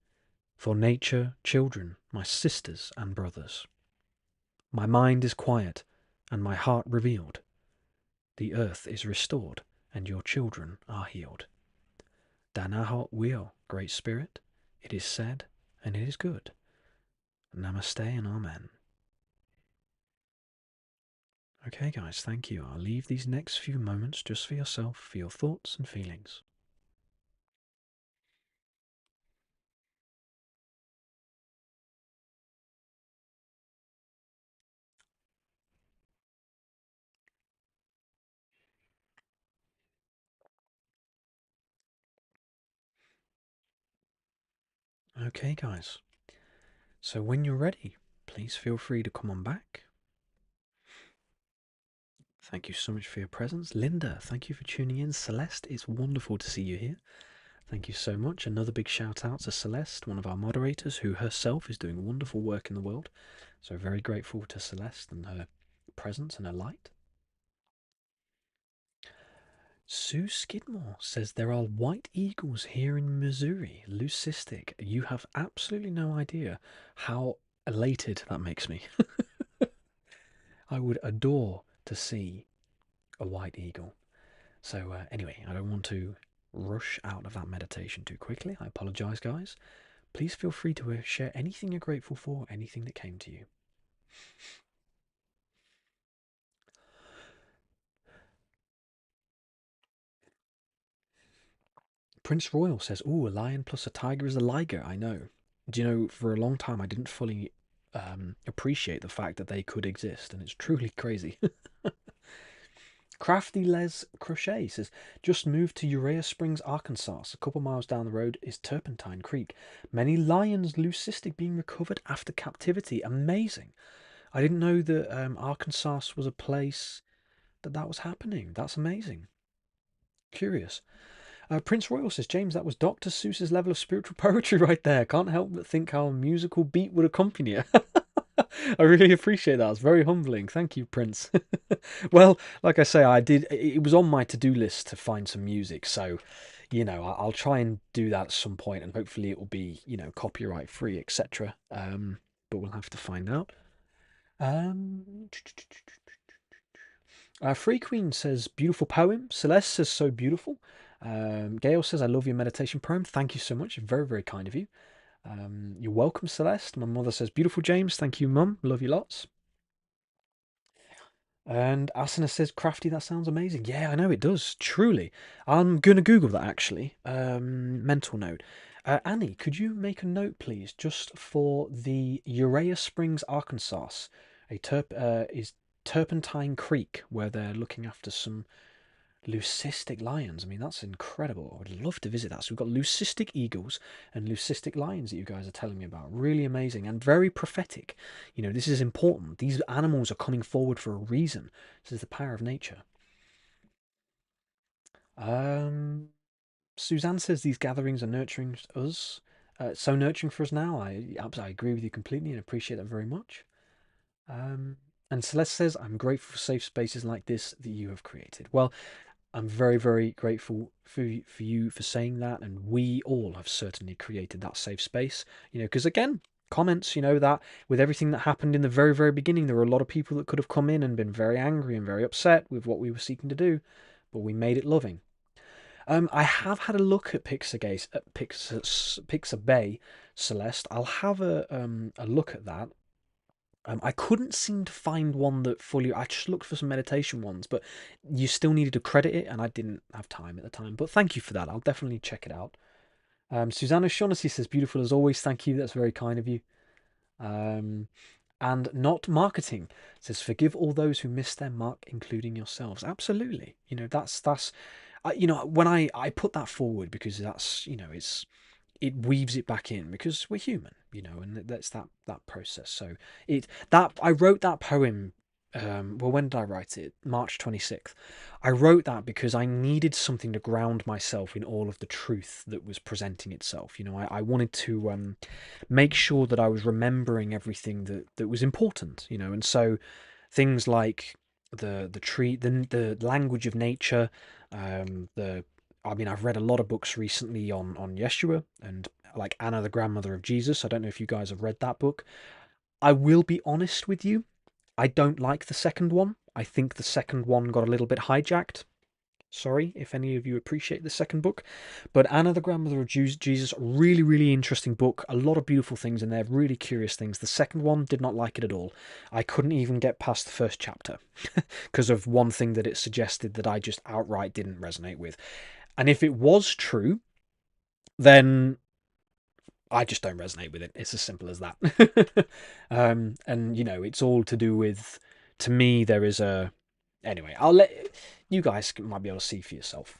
for nature, children, my sisters and brothers. My mind is quiet, and my heart revealed. The earth is restored, and your children are healed. Danaho Wio, Great Spirit, it is said, and it is good. Namaste and Amen. Okay, guys, thank you. I'll leave these next few moments just for yourself, for your thoughts and feelings. Okay, guys. So when you're ready, please feel free to come on back. Thank you so much for your presence. Linda, thank you for tuning in. Celeste, it's wonderful to see you here. Thank you so much. Another big shout out to Celeste, one of our moderators, who herself is doing wonderful work in the world. So very grateful to Celeste and her presence and her light. Sue Skidmore says there are white eagles here in Missouri, leucistic. You have absolutely no idea how elated that makes me. I would adore to see a white eagle. So anyway, I don't want to rush out of that meditation too quickly. I apologise, guys. Please feel free to share anything you're grateful for, anything that came to you. Prince Royal says, "Ooh, a lion plus a tiger is a liger." I know. Do you know, for a long time I didn't fully appreciate the fact that they could exist, and it's truly crazy. Crafty Les Crochet says, "Just moved to Urea Springs, Arkansas. A couple miles down the road is Turpentine Creek. Many lions leucistic being recovered after captivity. Amazing. I didn't know that Arkansas was a place that was happening. That's amazing. Curious." Prince Royal says, "James, that was Dr. Seuss's level of spiritual poetry right there. Can't help but think how a musical beat would accompany it." I really appreciate that. It's very humbling. Thank you, Prince. Well, like I say, it was on my to-do list to find some music, so I'll try and do that at some point, and hopefully it will be copyright free, etc. But we'll have to find out. Free Queen says, "Beautiful poem." Celeste says, "So beautiful." Gail says, "I love your meditation poem." Thank you so much. Very, very kind of you. You're welcome, Celeste. My mother says, "Beautiful, James." Thank you, Mum. Love you lots. And Asana says, "Crafty, that sounds amazing." Yeah, I know it does. Truly. I'm going to Google that, actually. Mental note. Annie, could you make a note, please, just for the Urea Springs, Arkansas, is Turpentine Creek, where they're looking after some leucistic lions. I mean, that's incredible. I would love to visit that. So we've got leucistic eagles and leucistic lions that you guys are telling me about. Really amazing and very prophetic. You know, this is important. These animals are coming forward for a reason. This is the power of nature. Um, Suzanne says these gatherings are nurturing us. So nurturing for us now. I agree with you completely and appreciate that very much. Um, and Celeste says, I'm grateful for safe spaces like this that you have created. Well, I'm very, very grateful for you for saying that, and we all have certainly created that safe space. You know, because again, comments, you know, that with everything that happened in the very, very beginning, there were a lot of people that could have come in and been very angry and very upset with what we were seeking to do, but we made it loving. I have had a look at Pixabay, Celeste. I'll have a look at that. I couldn't seem to find one that fully. I just looked for some meditation ones, but you still needed to credit it, and I didn't have time at the time. But thank you for that. I'll definitely check it out. Susanna Shaughnessy says, "Beautiful as always." Thank you. That's very kind of you. Um, and not marketing says, "Forgive all those who missed their mark, including yourselves." Absolutely. You know, that's. You know, when I put that forward because that's, you know, it weaves it back in because we're human, you know, and that's that process. So I wrote that poem. Well, when did I write it? March 26th. I wrote that because I needed something to ground myself in all of the truth that was presenting itself. You know, I wanted to make sure that I was remembering everything that was important. You know, and so things like the tree, the language of nature, the I mean, I've read a lot of books recently on Yeshua and like Anna, the grandmother of Jesus. I don't know if you guys have read that book. I will be honest with you. I don't like the second one. I think the second one got a little bit hijacked. Sorry if any of you appreciate the second book. But Anna, the grandmother of Jesus, really, really interesting book. A lot of beautiful things in there, really curious things. The second one, did not like it at all. I couldn't even get past the first chapter because of one thing that it suggested that I just outright didn't resonate with. And if it was true, then I just don't resonate with it. It's as simple as that. And you know, it's all to do with. To me, there is a. Anyway, I'll let you guys might be able to see for yourself.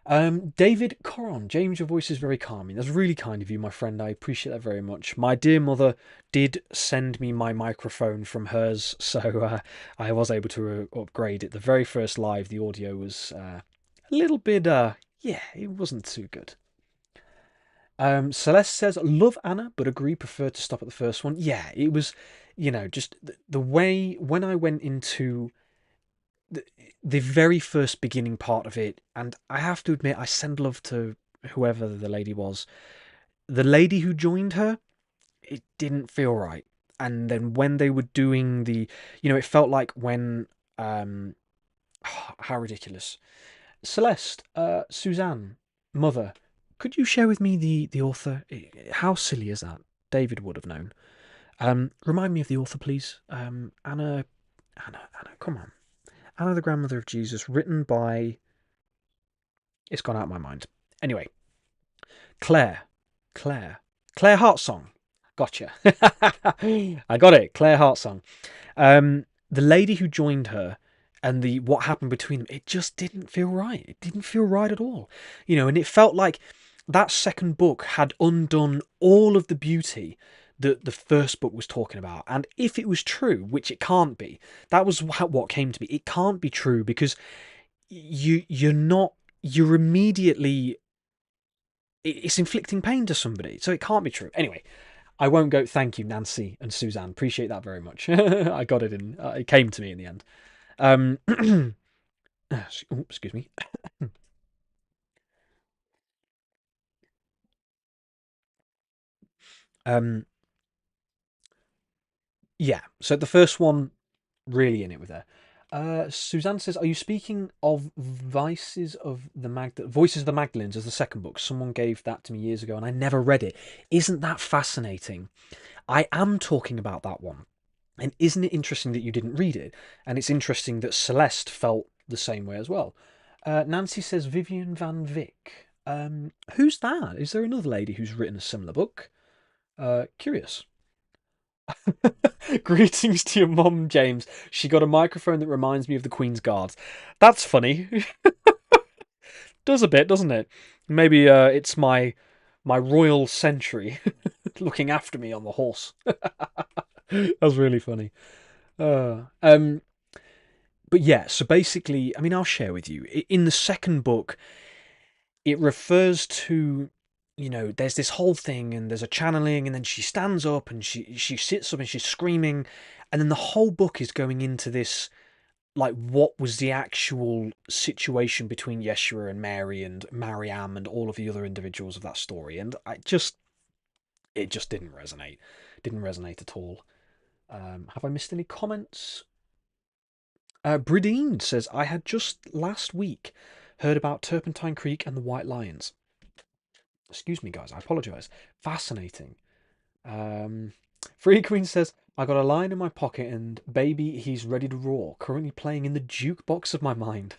David Coron, James, your voice is very calming. That's really kind of you, my friend. I appreciate that very much. My dear mother did send me my microphone from hers, so I was able to upgrade it. The very first live, the audio was a little bit, yeah, it wasn't too good. Celeste says, love Anna, but agree, prefer to stop at the first one. Yeah, it was, you know, just the way when I went into the, the very first beginning part of it, and I have to admit, I send love to whoever the lady was. The lady who joined her, it didn't feel right. And then when they were doing you know, it felt like when, how ridiculous. Celeste, Suzanne, Mother, could you share with me the author? How silly is that? David would have known. Remind me of the author, please. Anna, come on. Anna, the grandmother of Jesus, written by. It's gone out of my mind. Anyway, Claire, Claire, Claire Hartsong. Gotcha. I got it. Claire Hartsong. The lady who joined her and what happened between them, it just didn't feel right. It didn't feel right at all. You know, and it felt like that second book had undone all of the beauty that the first book was talking about. And if it was true, which it can't be, that was what came to me. It can't be true because you're immediately it's inflicting pain to somebody, so it can't be true. Anyway, I won't go. Thank you, Nancy and Suzanne. Appreciate that very much. I got it in. It came to me in the end. Excuse me. um, yeah. So the first one, really in it with her. Suzanne says, "Are you speaking of Voices of the Magdalens as the second book? Someone gave that to me years ago, and I never read it. Isn't that fascinating? I am talking about that one." And isn't it interesting that you didn't read it? And it's interesting that Celeste felt the same way as well. Nancy says Vivian Van Vick. Who's that? Is there another lady who's written a similar book? Curious. Greetings to your mum, James. She got a microphone that reminds me of the Queen's Guards. That's funny. Does a bit, doesn't it? Maybe it's my royal sentry looking after me on the horse. That's really funny. Um, but yeah, so basically, I mean, I'll share with you. In the second book, it refers to, there's this whole thing, and there's a channeling, and then she stands up and she sits up and she's screaming, and then the whole book is going into this, like, what was the actual situation between Yeshua and Mary and Mariam and all of the other individuals of that story, and it just didn't resonate at all. Have I missed any comments? Bridine says, I had just last week heard about Turpentine Creek and the White Lions. Excuse me, guys, I apologise. Fascinating. Free Queen says, I got a lion in my pocket and baby, he's ready to roar. Currently playing in the jukebox of my mind.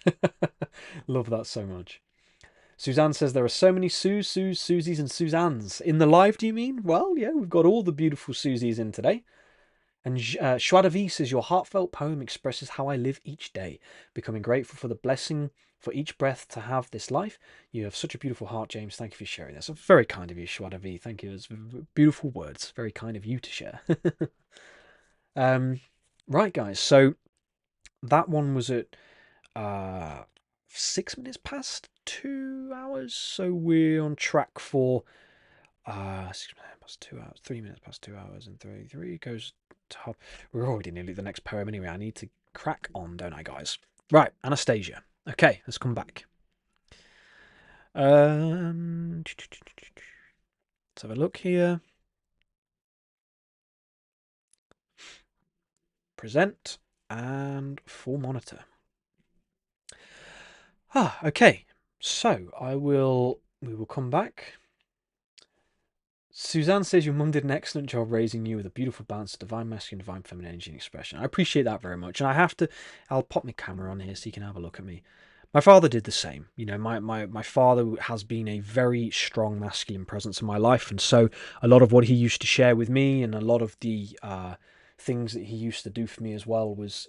Love that so much. Suzanne says, there are so many Susies, and Suzannes. In the live, do you mean? Well, yeah, we've got all the beautiful Susies in today. And Shwadavi says, your heartfelt poem expresses how I live each day, becoming grateful for the blessing for each breath to have this life. You have such a beautiful heart, James. Thank you for sharing this. Very kind of you, Shwadavi. Thank you. It's beautiful words. Very kind of you to share. Right, guys. So that one was at 6 minutes past 2 hours. So we're on track for 6 minutes past 2 hours, 3 minutes past 2 hours, and three goes top. We're already nearly the next poem anyway. I need to crack on, don't I, guys? Right, Anastasia. Okay, let's come back. Let's have a look here. Present and full monitor. Okay. So we will come back. Suzanne says your mum did an excellent job raising you with a beautiful balance of divine masculine, divine feminine energy and expression. I appreciate that very much. And I'll pop my camera on here so you can have a look at me. My father did the same. My father has been a very strong masculine presence in my life. And so a lot of what he used to share with me and a lot of the things that he used to do for me as well was,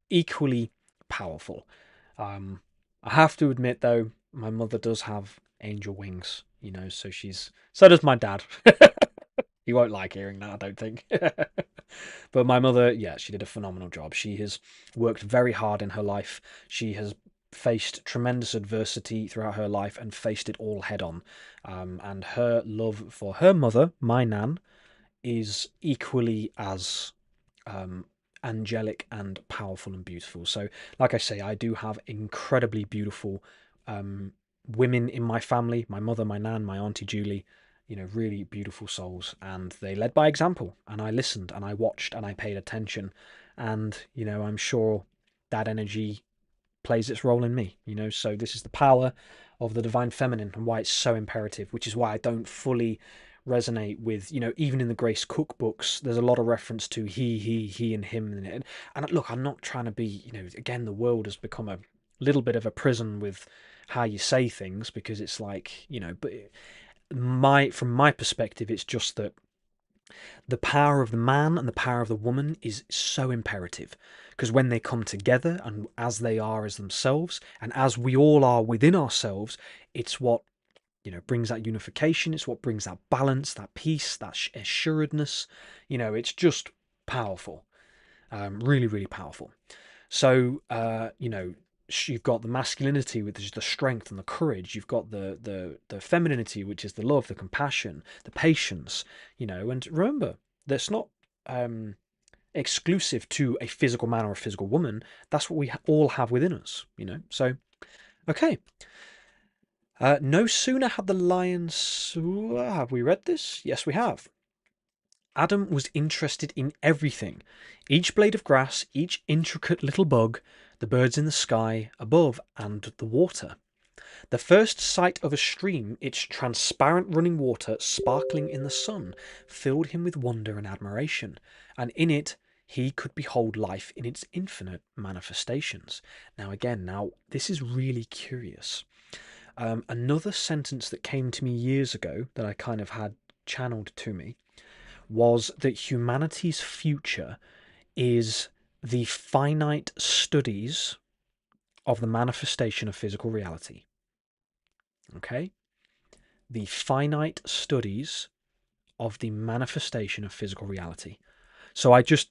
equally powerful. I have to admit, though, my mother does have angel wings, so does my dad. He won't like hearing that, I don't think. But my mother, yeah, she did a phenomenal job. She has worked very hard in her life. She has faced tremendous adversity throughout her life and faced it all head on. And her love for her mother, my nan, is equally as angelic and powerful and beautiful. So, like I say, I do have incredibly beautiful women in my family. My mother, my nan, my auntie Julie, really beautiful souls, and they led by example, and I listened and I watched and I paid attention, and I'm sure that energy plays its role in me. So this is the power of the divine feminine and why it's so imperative, which is why I don't fully resonate with, even in the Grace Cook books, there's a lot of reference to he and him, and look, I'm not trying to be, again, the world has become a little bit of a prison with how you say things, because it's like, but from my perspective, it's just that the power of the man and the power of the woman is so imperative, because when they come together and as they are as themselves and as we all are within ourselves, it's what brings that unification. It's what brings that balance, that peace, that assuredness. It's just powerful. Really, really powerful. So you've got the masculinity, which is the strength and the courage. You've got the femininity, which is the love, the compassion, the patience. And remember, that's not exclusive to a physical man or a physical woman. That's what we all have within us. So okay. No sooner had the lions. Have we read this? Yes, we have. Adam was interested in everything, each blade of grass, each intricate little bug, the birds in the sky above, and the water. The first sight of a stream, its transparent running water sparkling in the sun, filled him with wonder and admiration, and in it he could behold life in its infinite manifestations. Now, this is really curious. Another sentence that came to me years ago that I kind of had channeled to me was that humanity's future is the finite studies of the manifestation of physical reality. Okay? The finite studies of the manifestation of physical reality. So I just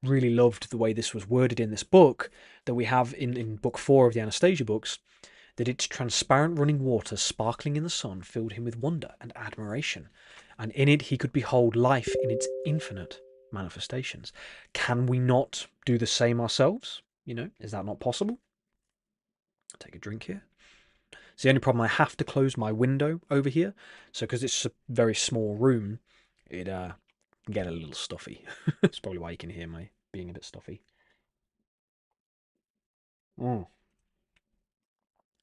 really loved the way this was worded in this book that we have in book 4 of the Anastasia books, that its transparent running water sparkling in the sun filled him with wonder and admiration, and in it he could behold life in its infinite manifestations. Can we not do the same ourselves? Is that not possible? I'll take a drink here. It's the only problem. I have to close my window over here, so because it's a very small room, it can get a little stuffy. That's probably why you can hear my being a bit stuffy.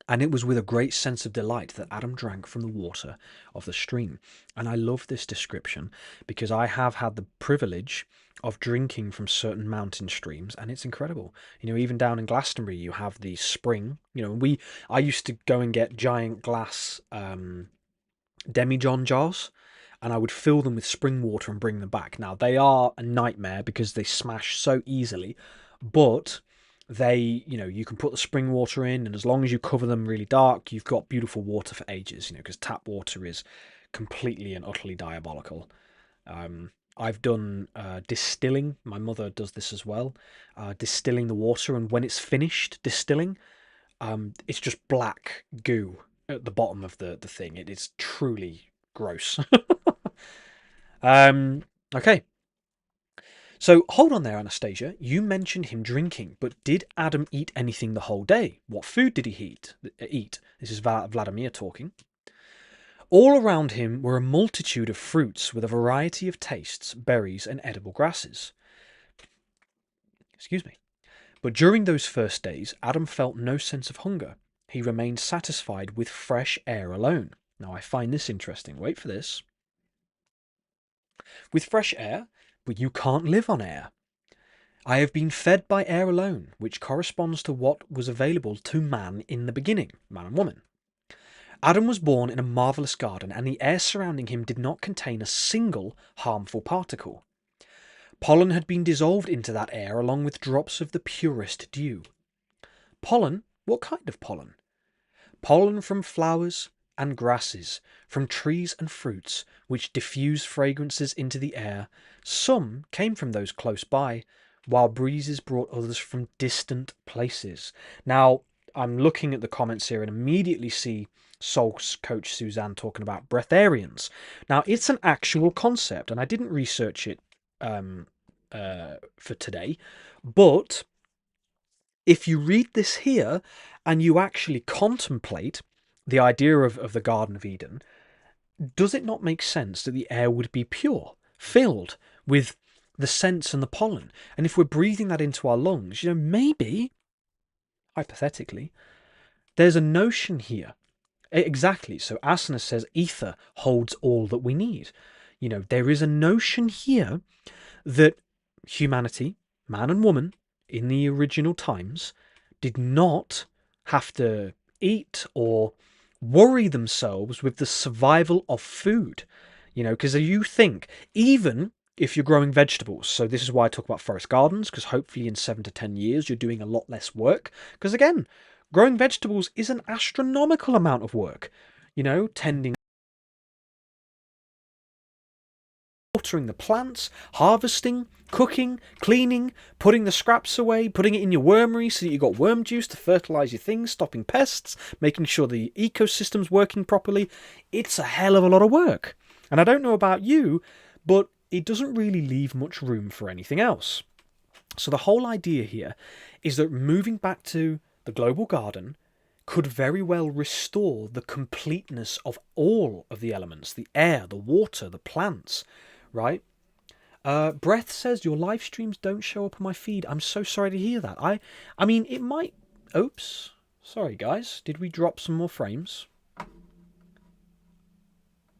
And it was with a great sense of delight that Adam drank from the water of the stream. And I love this description because I have had the privilege of drinking from certain mountain streams, and it's incredible. Even down in Glastonbury, you have the spring. I used to go and get giant glass demijohn jars, and I would fill them with spring water and bring them back. Now, they are a nightmare because they smash so easily, but you can put the spring water in, and as long as you cover them really dark, you've got beautiful water for ages, because tap water is completely and utterly diabolical. I've done distilling. My mother does this as well, distilling the water, and when it's finished distilling, it's just black goo at the bottom of the thing. It is truly gross. Okay. So hold on there, Anastasia. You mentioned him drinking, but did Adam eat anything the whole day? What food did he eat? This is Vladimir talking. All around him were a multitude of fruits with a variety of tastes, berries, and edible grasses. Excuse me. But during those first days, Adam felt no sense of hunger. He remained satisfied with fresh air alone. Now, I find this interesting. Wait for this. With fresh air, but you can't live on air. I have been fed by air alone, which corresponds to what was available to man in the beginning, man and woman. Adam was born in a marvellous garden, and the air surrounding him did not contain a single harmful particle. Pollen had been dissolved into that air along with drops of the purest dew. Pollen? What kind of pollen? Pollen from flowers and grasses, from trees and fruits, which diffuse fragrances into the air. Some came from those close by, while breezes brought others from distant places. Now, I'm looking at the comments here and immediately see Soul Coach Suzanne talking about breatharians. Now, it's an actual concept, and I didn't research it for today, but if you read this here and you actually contemplate the idea of the Garden of Eden, does it not make sense that the air would be pure, filled with the scents and the pollen? And if we're breathing that into our lungs, maybe, hypothetically, there's a notion here. Exactly. So Asana says ether holds all that we need. There is a notion here that humanity, man and woman, in the original times, did not have to eat or worry themselves with the survival of food. Because you think, even if you're growing vegetables, so this is why I talk about forest gardens, because hopefully in 7 to 10 years you're doing a lot less work. Because again, growing vegetables is an astronomical amount of work. Tending, watering the plants, harvesting, cooking, cleaning, putting the scraps away, putting it in your wormery so that you've got worm juice to fertilise your things, stopping pests, making sure the ecosystem's working properly. It's a hell of a lot of work. And I don't know about you, but it doesn't really leave much room for anything else. So the whole idea here is that moving back to the global garden could very well restore the completeness of all of the elements, the air, the water, the plants, right? Breath says your live streams don't show up on my feed. I'm so sorry to hear that. I mean, it might... Oops. Sorry, guys. Did we drop some more frames?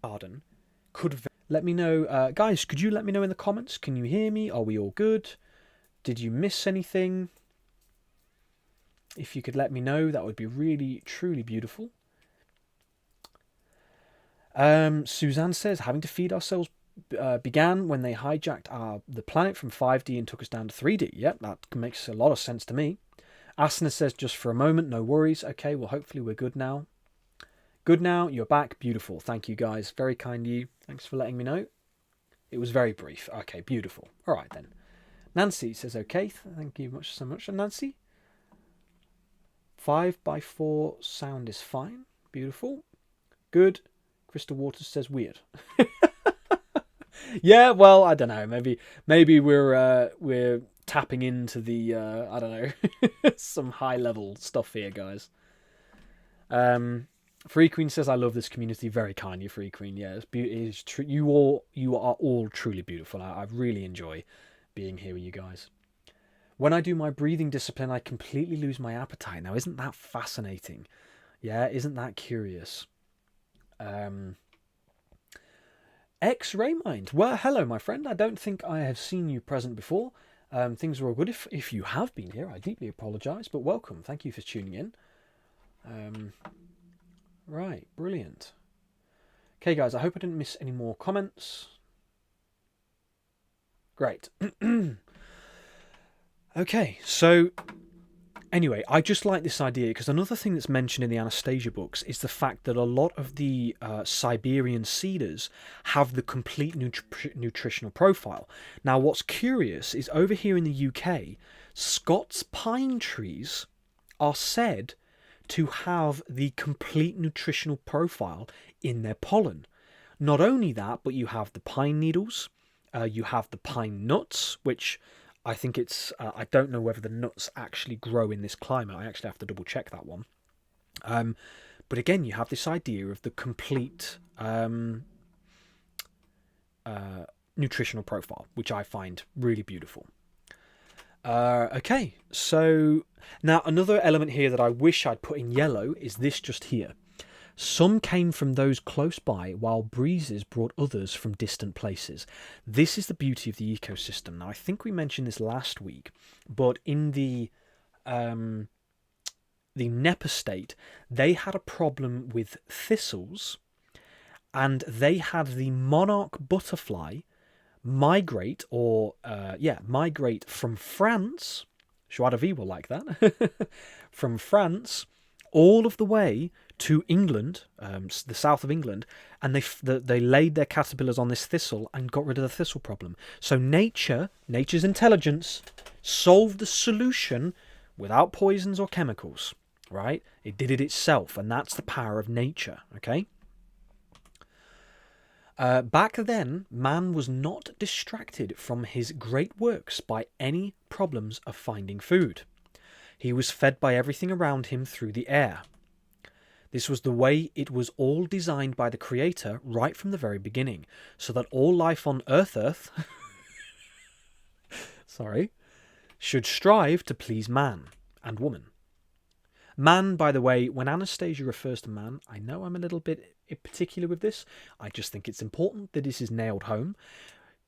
Garden could... Let me know... guys, could you let me know in the comments? Can you hear me? Are we all good? Did you miss anything? If you could let me know, that would be really, truly beautiful. Suzanne says, having to feed ourselves began when they hijacked the planet from 5D and took us down to 3D. Yep, that makes a lot of sense to me. Asana says, just for a moment, no worries. Okay, well, hopefully we're good now. Good now, you're back. Beautiful. Thank you, guys. Very kind of you. Thanks for letting me know. It was very brief. Okay, beautiful. All right, then. Nancy says, okay, thank you so much. And Nancy? 5x4 sound is fine. Beautiful. Good. Crystal Waters says, weird. Yeah, well, I don't know. Maybe we're tapping into the I don't know, some high level stuff here, guys. Free Queen says, I love this community. Very kind, you Free Queen. Yeah, you are all truly beautiful. I really enjoy being here with you guys. When I do my breathing discipline, I completely lose my appetite. Now, isn't that fascinating? Yeah, isn't that curious? X-Ray Mind. Well, hello, my friend. I don't think I have seen you present before. Things are all good. If you have been here, I deeply apologise, but welcome. Thank you for tuning in. Right, brilliant. Okay, guys, I hope I didn't miss any more comments. Great. Okay, so anyway, I just like this idea because another thing that's mentioned in the Anastasia books is the fact that a lot of the Siberian cedars have the complete nutritional profile. Now, what's curious is over here in the UK, Scots pine trees are said to have the complete nutritional profile in their pollen. Not only that, but you have the pine needles, you have the pine nuts, which I think it's... I don't know whether the nuts actually grow in this climate. I actually have to double check that one. But again, you have this idea of the complete nutritional profile, which I find really beautiful. Okay, so now another element here that I wish I'd put in yellow is this just here. Some came from those close by, while breezes brought others from distant places. This is the beauty of the ecosystem. Now, I think we mentioned this last week, but in the Nepa state, they had a problem with thistles, and they had the monarch butterfly migrate from France. Joie de vivre will like that. From France all of the way to England, the south of England, and they laid their caterpillars on this thistle and got rid of the thistle problem. So nature's intelligence, solved the solution without poisons or chemicals, right? It did it itself, and that's the power of nature, okay? Back then, man was not distracted from his great works by any problems of finding food. He was fed by everything around him through the air. This was the way it was all designed by the Creator right from the very beginning, so that all life on Earth should strive to please man and woman. Man, by the way, when Anastasia refers to man, I know I'm a little bit particular with this. I just think it's important that this is nailed home.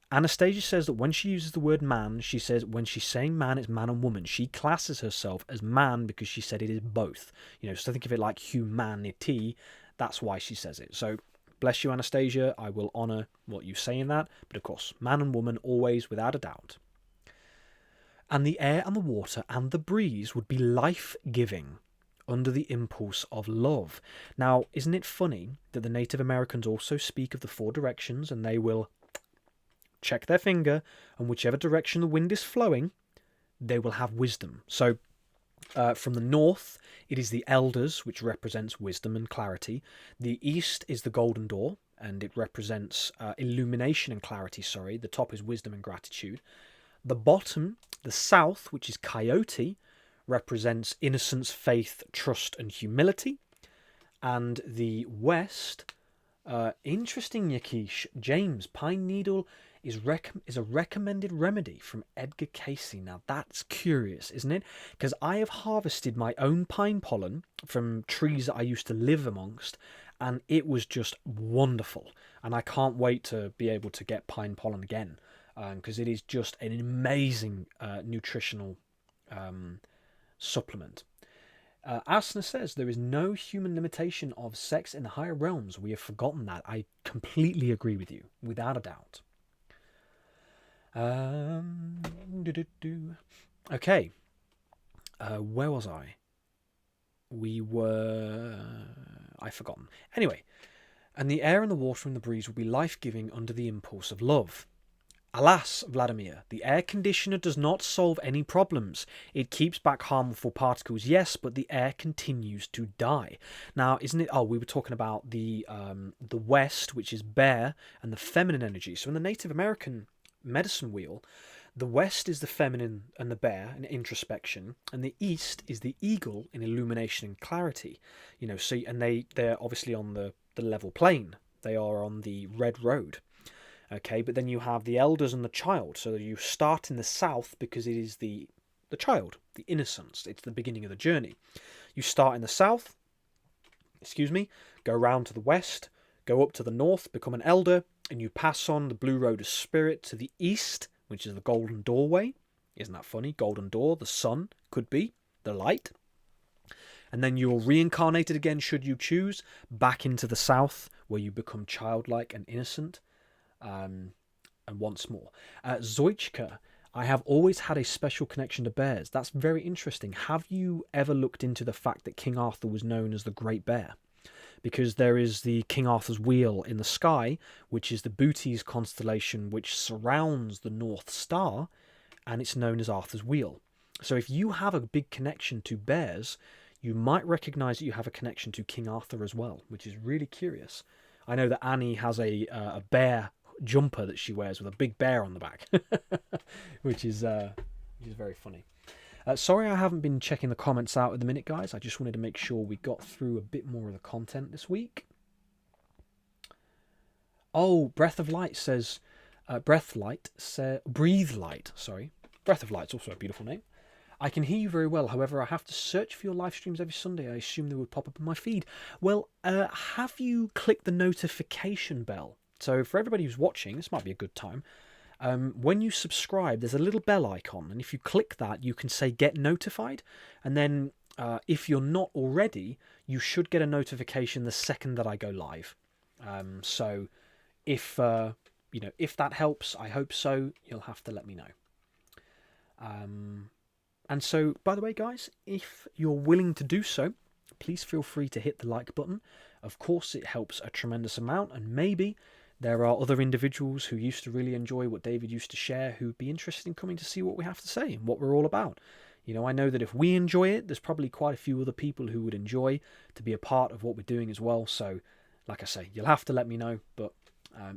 Anastasia says that when she uses the word man, she says when she's saying man, it's man and woman. She classes herself as man because she said it is both. So think of it like humanity. That's why she says it. So bless you, Anastasia. I will honour what you say in that. But of course, man and woman always, without a doubt. And the air and the water and the breeze would be life-giving under the impulse of love. Now, isn't it funny that the Native Americans also speak of the four directions, and they will check their finger, and whichever direction the wind is flowing, they will have wisdom. So from the north, it is the elders, which represents wisdom and clarity. The east is the golden door, and it represents illumination and clarity, The top is wisdom and gratitude. The bottom, the south, which is coyote, represents innocence, faith, trust, and humility. And the west, interesting, Yakish, James, pine needle is a recommended remedy from Edgar Casey. Now that's curious, isn't it? Because I have harvested my own pine pollen from trees that I used to live amongst, and it was just wonderful. And I can't wait to be able to get pine pollen again, because it is just an amazing nutritional supplement. Asna says there is no human limitation of sex in the higher realms. We have forgotten that. I completely agree with you, without a doubt. Okay. Where was I? I've forgotten. Anyway, and the air and the water and the breeze will be life-giving under the impulse of love. Alas, Vladimir, the air conditioner does not solve any problems. It keeps back harmful particles, yes, but the air continues to die. Now, isn't it? Oh, we were talking about the West, which is bear, and the feminine energy. So in the Native American medicine wheel, the West is the feminine and the bear in introspection, and the East is the eagle in illumination and clarity. You know, so and they're obviously on the level plane. They are on the red road. Okay, but then you have the elders and the child. So you start in the south because it is the child, the innocence. It's the beginning of the journey. You start in the south, go round to the west, go up to the north, become an elder, and you pass on the blue road of spirit to the east, which is the golden doorway. Isn't that funny? Golden door, the sun, could be, the light. And then you're reincarnated again, should you choose, back into the south, where you become childlike and innocent. And once more, Zoichka, I have always had a special connection to bears. That's very interesting. Have you ever looked into the fact that King Arthur was known as the Great Bear? Because there is the King Arthur's Wheel in the sky, which is the Bootes constellation which surrounds the North Star, and it's known as Arthur's Wheel. So if you have a big connection to bears, you might recognise that you have a connection to King Arthur as well, which is really curious. I know that Annie has a bear jumper that she wears with a big bear on the back, which is very funny. Sorry I haven't been checking the comments out at the minute, guys. I just wanted to make sure we got through a bit more of the content this week. Oh, Breath of Light says... Breath of Light's also a beautiful name. I can hear you very well, however I have to search for your live streams every Sunday. I assume they would pop up in my feed. Well, have you clicked the notification bell? So for everybody who's watching, this might be a good time. When you subscribe, there's a little bell icon, and if you click that, you can say get notified, and then if you're not already, you should get a notification the second that I go live. So if that helps, I hope so. You'll have to let me know. And so, by the way, guys, if you're willing to do so, please feel free to hit the like button. Of course, it helps a tremendous amount, and maybe there are other individuals who used to really enjoy what David used to share who'd be interested in coming to see what we have to say and what we're all about. You know, I know that if we enjoy it, there's probably quite a few other people who would enjoy to be a part of what we're doing as well. So, like I say, you'll have to let me know, but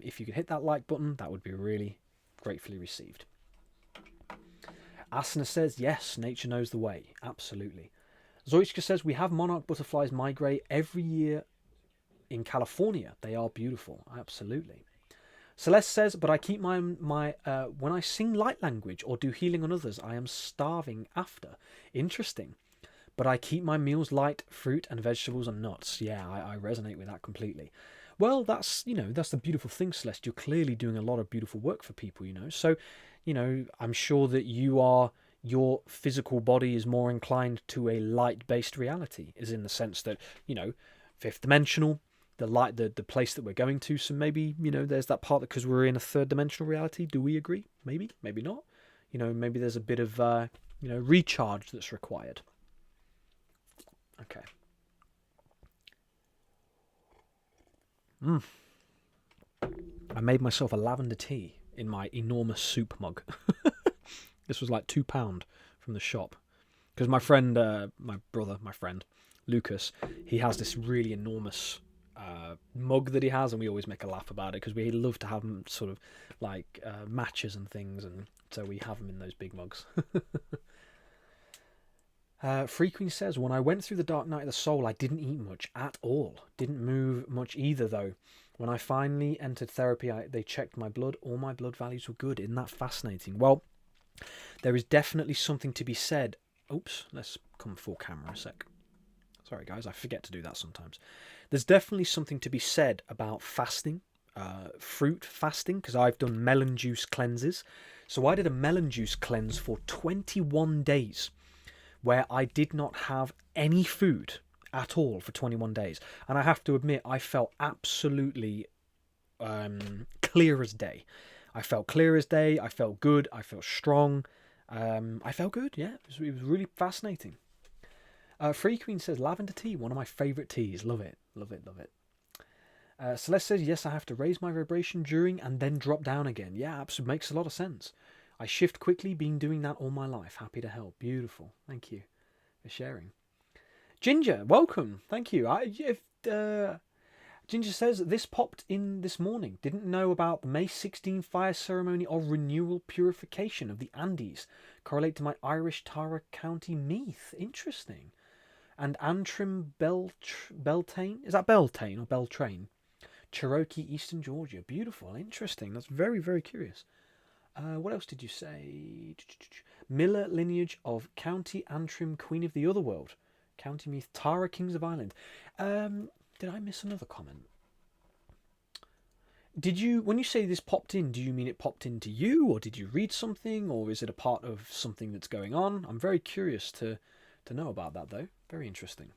if you could hit that like button, that would be really gratefully received. Asana says, yes, nature knows the way. Absolutely. Zoichka says, we have monarch butterflies migrate every year in California. They are beautiful. Absolutely. Celeste says, but I keep my when I sing light language or do healing on others, I am starving after. Interesting. But I keep my meals light, fruit and vegetables and nuts. Yeah, I resonate with that completely. Well, that's the beautiful thing, Celeste. You're clearly doing a lot of beautiful work for people, So, I'm sure that your physical body is more inclined to a light-based reality, is in the sense that, fifth dimensional, the light, the place that we're going to. So maybe, there's that part that because we're in a third dimensional reality. Do we agree? Maybe, maybe not. Maybe there's a bit of, recharge that's required. Okay. I made myself a lavender tea in my enormous soup mug. This was like £2 from the shop. Because my friend, my friend, Lucas, he has this really enormous mug that he has, and we always make a laugh about it because we love to have them sort of like matches and things, and so we have them in those big mugs. Free Queen says, when I went through the dark night of the soul, I didn't eat much at all. Didn't move much either, though. When I finally entered therapy, they checked my blood. All my blood values were good. Isn't that fascinating? Well, there is definitely something to be said. Oops, let's come full camera a sec. Sorry, guys, I forget to do that sometimes. There's definitely something to be said about fasting, fruit fasting, because I've done melon juice cleanses. So I did a melon juice cleanse for 21 days, where I did not have any food at all for 21 days. And I have to admit, I felt absolutely clear as day. I felt clear as day. I felt good. I felt strong. I felt good, yeah. It was really fascinating. Free Queen says, lavender tea, one of my favourite teas. Love it, love it, love it. Celeste says, yes, I have to raise my vibration during and then drop down again. Yeah, absolutely, makes a lot of sense. I shift quickly, been doing that all my life. Happy to help. Beautiful. Thank you for sharing. Ginger, welcome. Thank you. Ginger says, this popped in this morning. Didn't know about the May 16 fire ceremony of renewal purification of the Andes. Correlate to my Irish Tara County Meath. Interesting. And Antrim Beltane. Is that Beltane or Beltrain? Cherokee, Eastern Georgia. Beautiful. Interesting. That's very, very curious. What else did you say? Miller lineage of County Antrim, Queen of the Otherworld. County Meath, Tara, Kings of Ireland. Did I miss another comment? Did you, when you say this popped in, do you mean it popped into you, or did you read something, or is it a part of something that's going on? I'm very curious to know about that, though. Very interesting.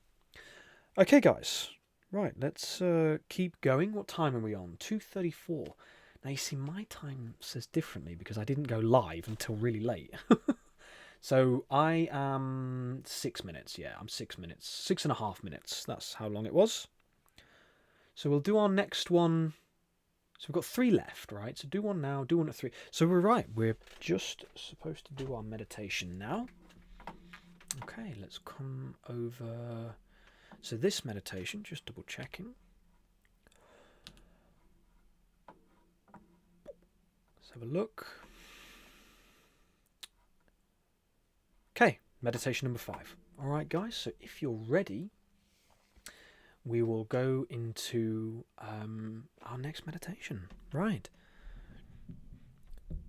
Okay, guys. Right, let's keep going. What time are we on? 2:34. Now, you see, my time says differently because I didn't go live until really late. So I am 6 minutes. Yeah, I'm 6 minutes. 6.5 minutes. That's how long it was. So we'll do our next one. So we've got 3 left, right? So do one now, do one at 3. So we're right. We're just supposed to do our meditation now. Okay, let's come over. So this meditation, just double checking. Let's have a look. Okay, meditation number 5. All right, guys. So if you're ready, we will go into our next meditation. Right.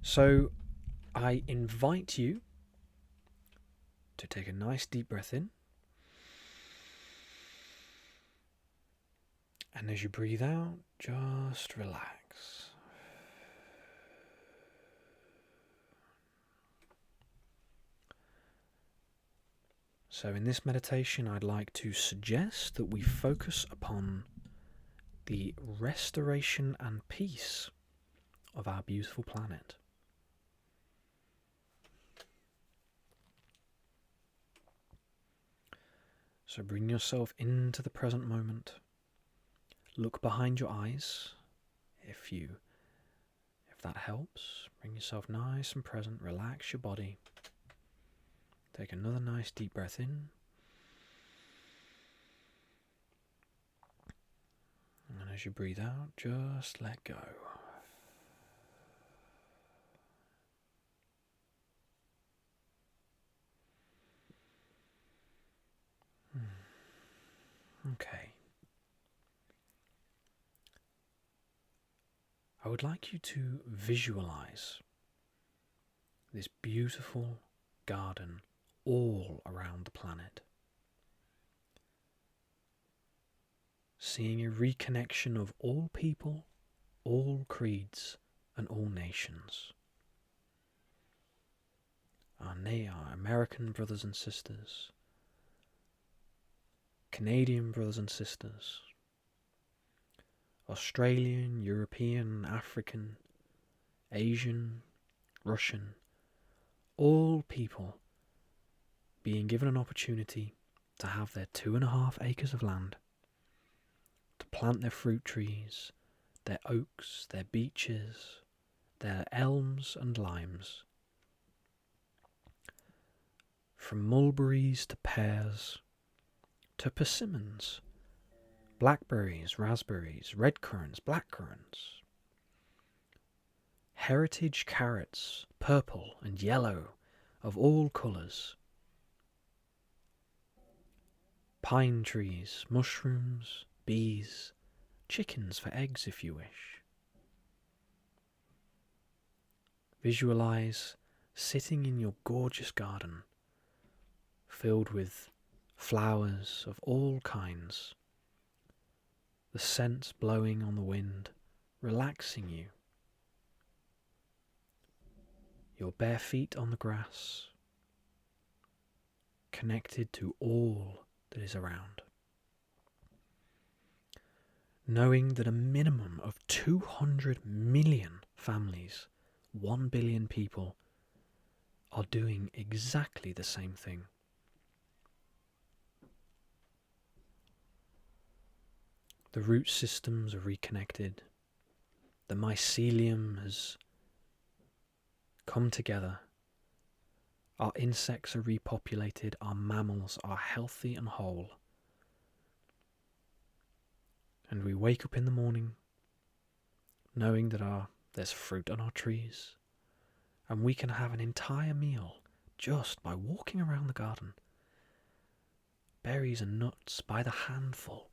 So I invite you to take a nice deep breath in. And as you breathe out, just relax. So in this meditation, I'd like to suggest that we focus upon the restoration and peace of our beautiful planet. So bring yourself into the present moment. Look behind your eyes, if that helps. Bring yourself nice and present. Relax your body. Take another nice deep breath in. And as you breathe out, just let go. Okay. I would like you to visualize this beautiful garden all around the planet. Seeing a reconnection of all people, all creeds, and all nations. Our American brothers and sisters, Canadian brothers and sisters, Australian, European, African, Asian, Russian, all people being given an opportunity to have their 2.5 acres of land, to plant their fruit trees, their oaks, their beeches, their elms and limes. From mulberries to pears, to persimmons, blackberries, raspberries, red currants, black currants, heritage carrots, purple and yellow, of all colours, pine trees, mushrooms, bees, chickens for eggs if you wish. Visualise sitting in your gorgeous garden, filled with flowers of all kinds, the scents blowing on the wind, relaxing you. Your bare feet on the grass, connected to all that is around. Knowing that a minimum of 200 million families, 1 billion people, are doing exactly the same thing. The root systems are reconnected. The mycelium has come together. Our insects are repopulated. Our mammals are healthy and whole. And we wake up in the morning knowing that there's fruit on our trees, and we can have an entire meal just by walking around the garden. Berries and nuts by the handful.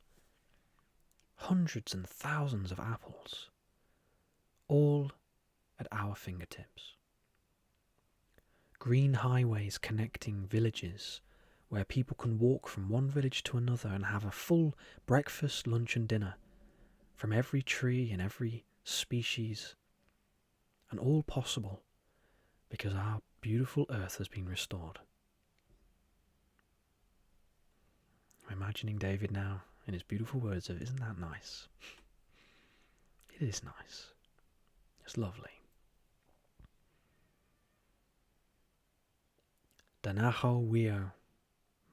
Hundreds and thousands of apples, all at our fingertips. Green highways connecting villages where people can walk from one village to another and have a full breakfast, lunch and dinner from every tree and every species, and all possible because our beautiful earth has been restored. I'm imagining David now in his beautiful words of, isn't that nice? It is nice. It's lovely. Danaho Wio,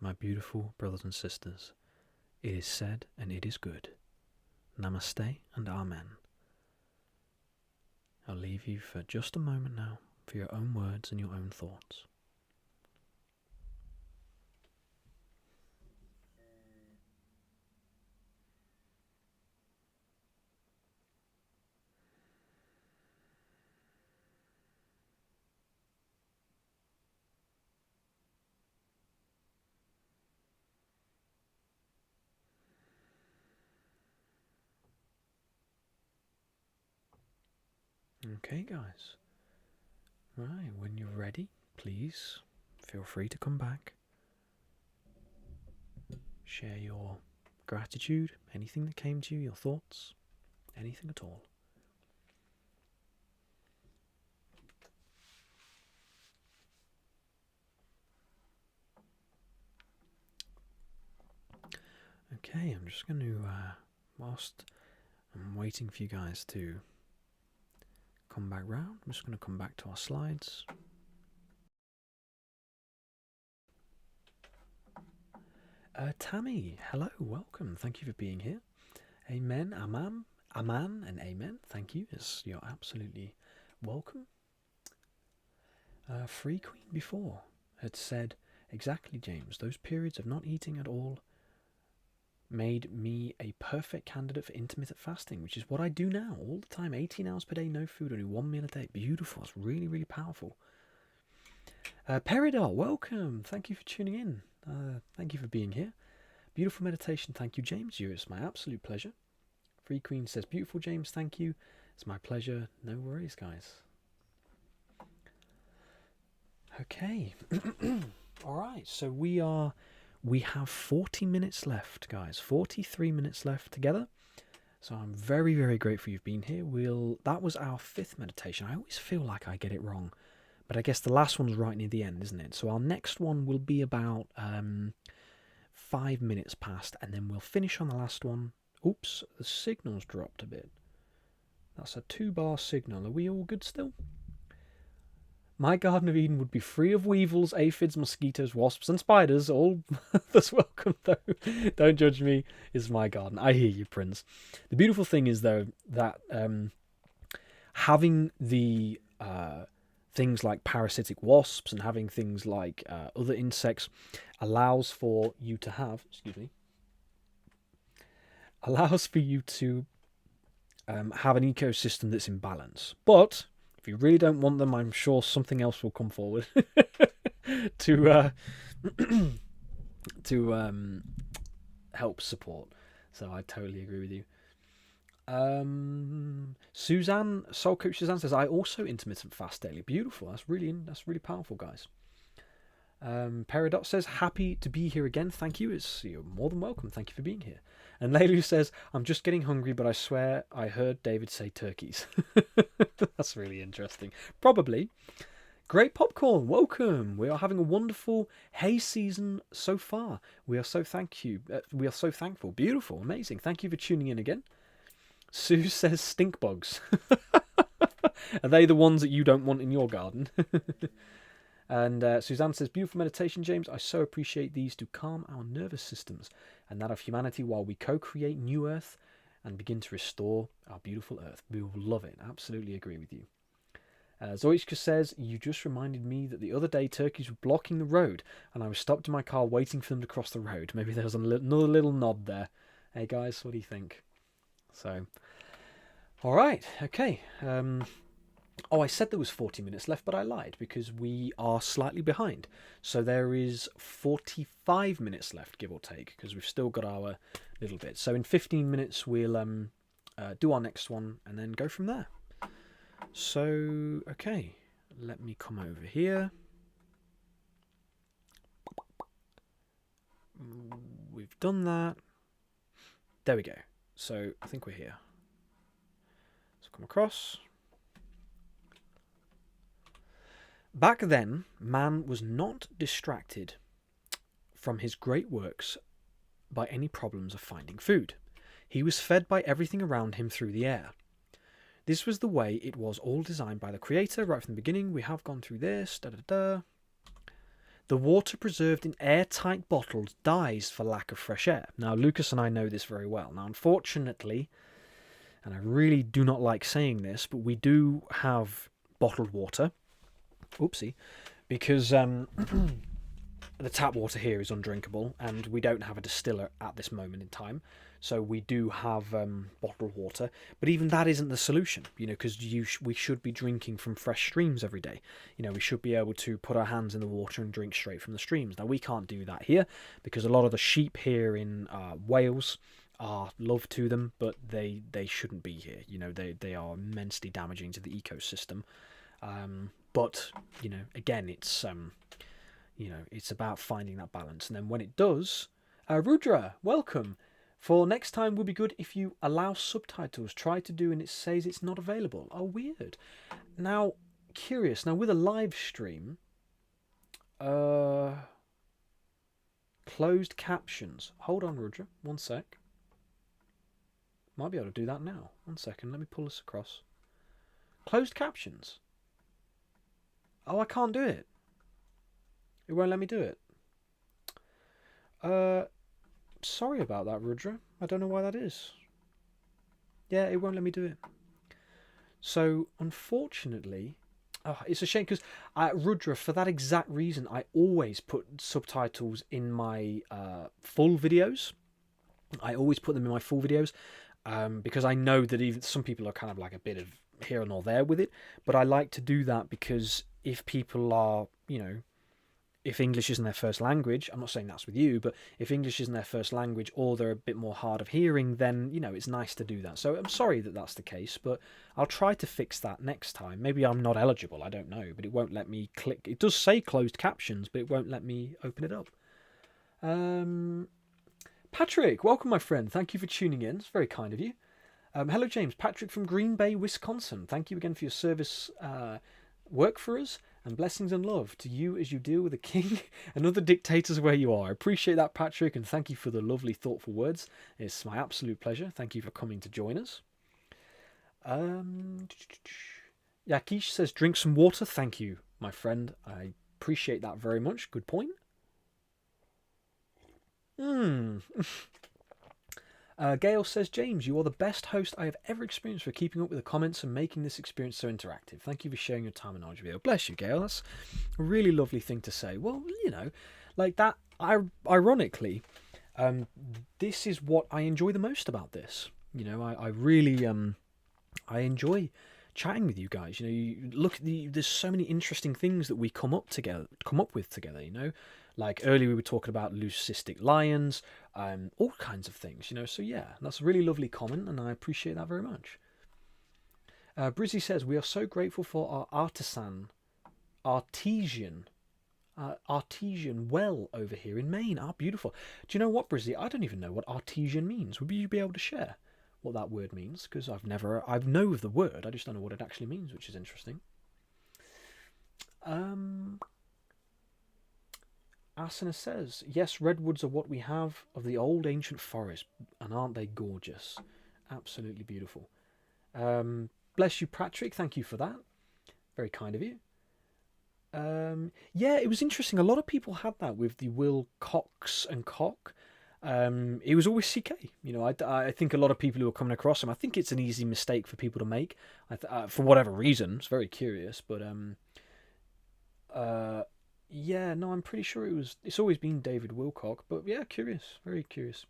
my beautiful brothers and sisters, it is said and it is good. Namaste and Amen. I'll leave you for just a moment now for your own words and your own thoughts. Okay, guys. Right, when you're ready, please feel free to come back. Share your gratitude, anything that came to you, your thoughts, anything at all. Okay, I'm just going to, whilst I'm waiting for you guys to come back round, I'm just going to come back to our slides. Tammy, hello, welcome, thank you for being here. Amen, Aman, and Amen, thank you, you're absolutely welcome. Free Queen before had said, exactly James, those periods of not eating at all made me a perfect candidate for intermittent fasting, which is what I do now, all the time, 18 hours per day, no food, only 1 meal a day. Beautiful, it's really, really powerful. Peridot, welcome, thank you for tuning in, thank you for being here. Beautiful meditation, thank you James, it's my absolute pleasure. Free Queen says, beautiful James, thank you, it's my pleasure, no worries guys. Okay, alright, so we have 40 minutes left, guys. 43 minutes left together. So I'm very, very grateful you've been here. That was our 5th meditation. I always feel like I get it wrong, but I guess the last one's right near the end, isn't it? So our next one will be about 5 minutes past, and then we'll finish on the last one. Oops, the signal's dropped a bit. That's a 2-bar signal. Are we all good still? My Garden of Eden would be free of weevils, aphids, mosquitoes, wasps, and spiders. All that's welcome, though. Don't judge me. It's my garden. I hear you, Prince. The beautiful thing is, though, that having the things like parasitic wasps and having things like other insects allows for you to have, allows for you to have an ecosystem that's in balance. But if you really don't want them, I'm sure something else will come forward to help support. So I totally agree with you. Suzanne, Soul Coach Suzanne says, I also intermittent fast daily. Beautiful. That's really powerful, guys. Peridot says, happy to be here again. Thank you. You're more than welcome. Thank you for being here. And Leilu says, I'm just getting hungry, but I swear I heard David say turkeys. That's really interesting. Probably. Great popcorn, welcome. We are having a wonderful hay season so far. We are so we are so thankful. Beautiful, amazing. Thank you for tuning in again. Sue says stink bugs. Are they the ones that you don't want in your garden? And Suzanne says, beautiful meditation, James. I so appreciate these to calm our nervous systems and that of humanity while we co-create new Earth and begin to restore our beautiful Earth. We will love it. Absolutely agree with you. Zoichka says, you just reminded me that the other day turkeys were blocking the road and I was stopped in my car waiting for them to cross the road. Maybe there's another little nod there. Hey guys, what do you think? So, all right, okay. Oh, I said there was 40 minutes left, but I lied because we are slightly behind. So there is 45 minutes left, give or take, because we've still got our little bit. So in 15 minutes, we'll do our next one and then go from there. So, okay, let me come over here. We've done that. There we go. So I think we're here. So come across. Back then, man was not distracted from his great works by any problems of finding food. He was fed by everything around him through the air. This was the way it was all designed by the Creator right from the beginning. We have gone through this. The water preserved in airtight bottles dies for lack of fresh air. Now, Lucas and I know this very well. Now, unfortunately, and I really do not like saying this, but we do have bottled water. Oopsie. Because the tap water here is undrinkable, and we don't have a distiller at this moment in time. So we do have bottled water, but even that isn't the solution, you know, because we should be drinking from fresh streams every day. You know, we should be able to put our hands in the water and drink straight from the streams. Now, we can't do that here because a lot of the sheep here in Wales are love to them, but they shouldn't be here. You know, they are immensely damaging to the ecosystem. But, you know, again, it's it's about finding that balance. And then when it does, Rudra, welcome. For next time would be good if you allow subtitles. Try to do and it says it's not available. Oh, weird. Now, curious. Now, with a live stream, closed captions. Hold on, Rudra. 1 sec. Might be able to do that now. 1 second. Let me pull this across. Closed captions. Oh, I can't do it. It won't let me do it. Sorry about that, Rudra. I don't know why that is. Yeah, it won't let me do it. So, unfortunately, it's a shame because Rudra, for that exact reason, I always put subtitles in my full videos. I always put them in my full videos because I know that even some people are kind of like a bit of here and all there with it. But I like to do that because if people are, you know, if English isn't their first language, I'm not saying that's with you, but if English isn't their first language or they're a bit more hard of hearing, then, you know, it's nice to do that. So I'm sorry that that's the case, but I'll try to fix that next time. Maybe I'm not eligible, I don't know, but it won't let me click. It does say closed captions, but it won't let me open it up. Patrick, welcome, my friend. Thank you for tuning in. It's very kind of you. Hello, James. Patrick from Green Bay, Wisconsin. Thank you again for your service work for us, and blessings and love to you as you deal with the king and other dictators where you are. I appreciate that, Patrick, and thank you for the lovely, thoughtful words. It's my absolute pleasure. Thank you for coming to join us. Yakish says, drink some water. Thank you, my friend. I appreciate that very much. Good point. Gail says, James, you are the best host I have ever experienced for keeping up with the comments and making this experience so interactive. Thank you for sharing your time and knowledge with me. Bless you, Gail. That's a really lovely thing to say. Well, you know, like that, ironically, this is what I enjoy the most about this. You know, I really, I enjoy chatting with you guys. You know, you look at there's so many interesting things that we come up with together, you know. Like earlier we were talking about leucistic lions, all kinds of things, you know. So yeah, that's a really lovely comment, and I appreciate that very much. Brizzy says, we are so grateful for our artesian well over here in Maine. Ah, beautiful. Do you know what, Brizzy? I don't even know what artesian means. Would you be able to share what that word means? Because I know of the word, I just don't know what it actually means, which is interesting. Asana says, yes, redwoods are what we have of the old ancient forest, and aren't they gorgeous? Absolutely beautiful. Bless you, Patrick. Thank you for that. Very kind of you. Yeah, it was interesting. A lot of people had that with the Wilcox and Cock. It was always CK. You know, I think a lot of people who are coming across him, I think it's an easy mistake for people to make. For whatever reason, it's very curious. But yeah, no, I'm pretty sure it's always been David Wilcock. But yeah, curious, very curious.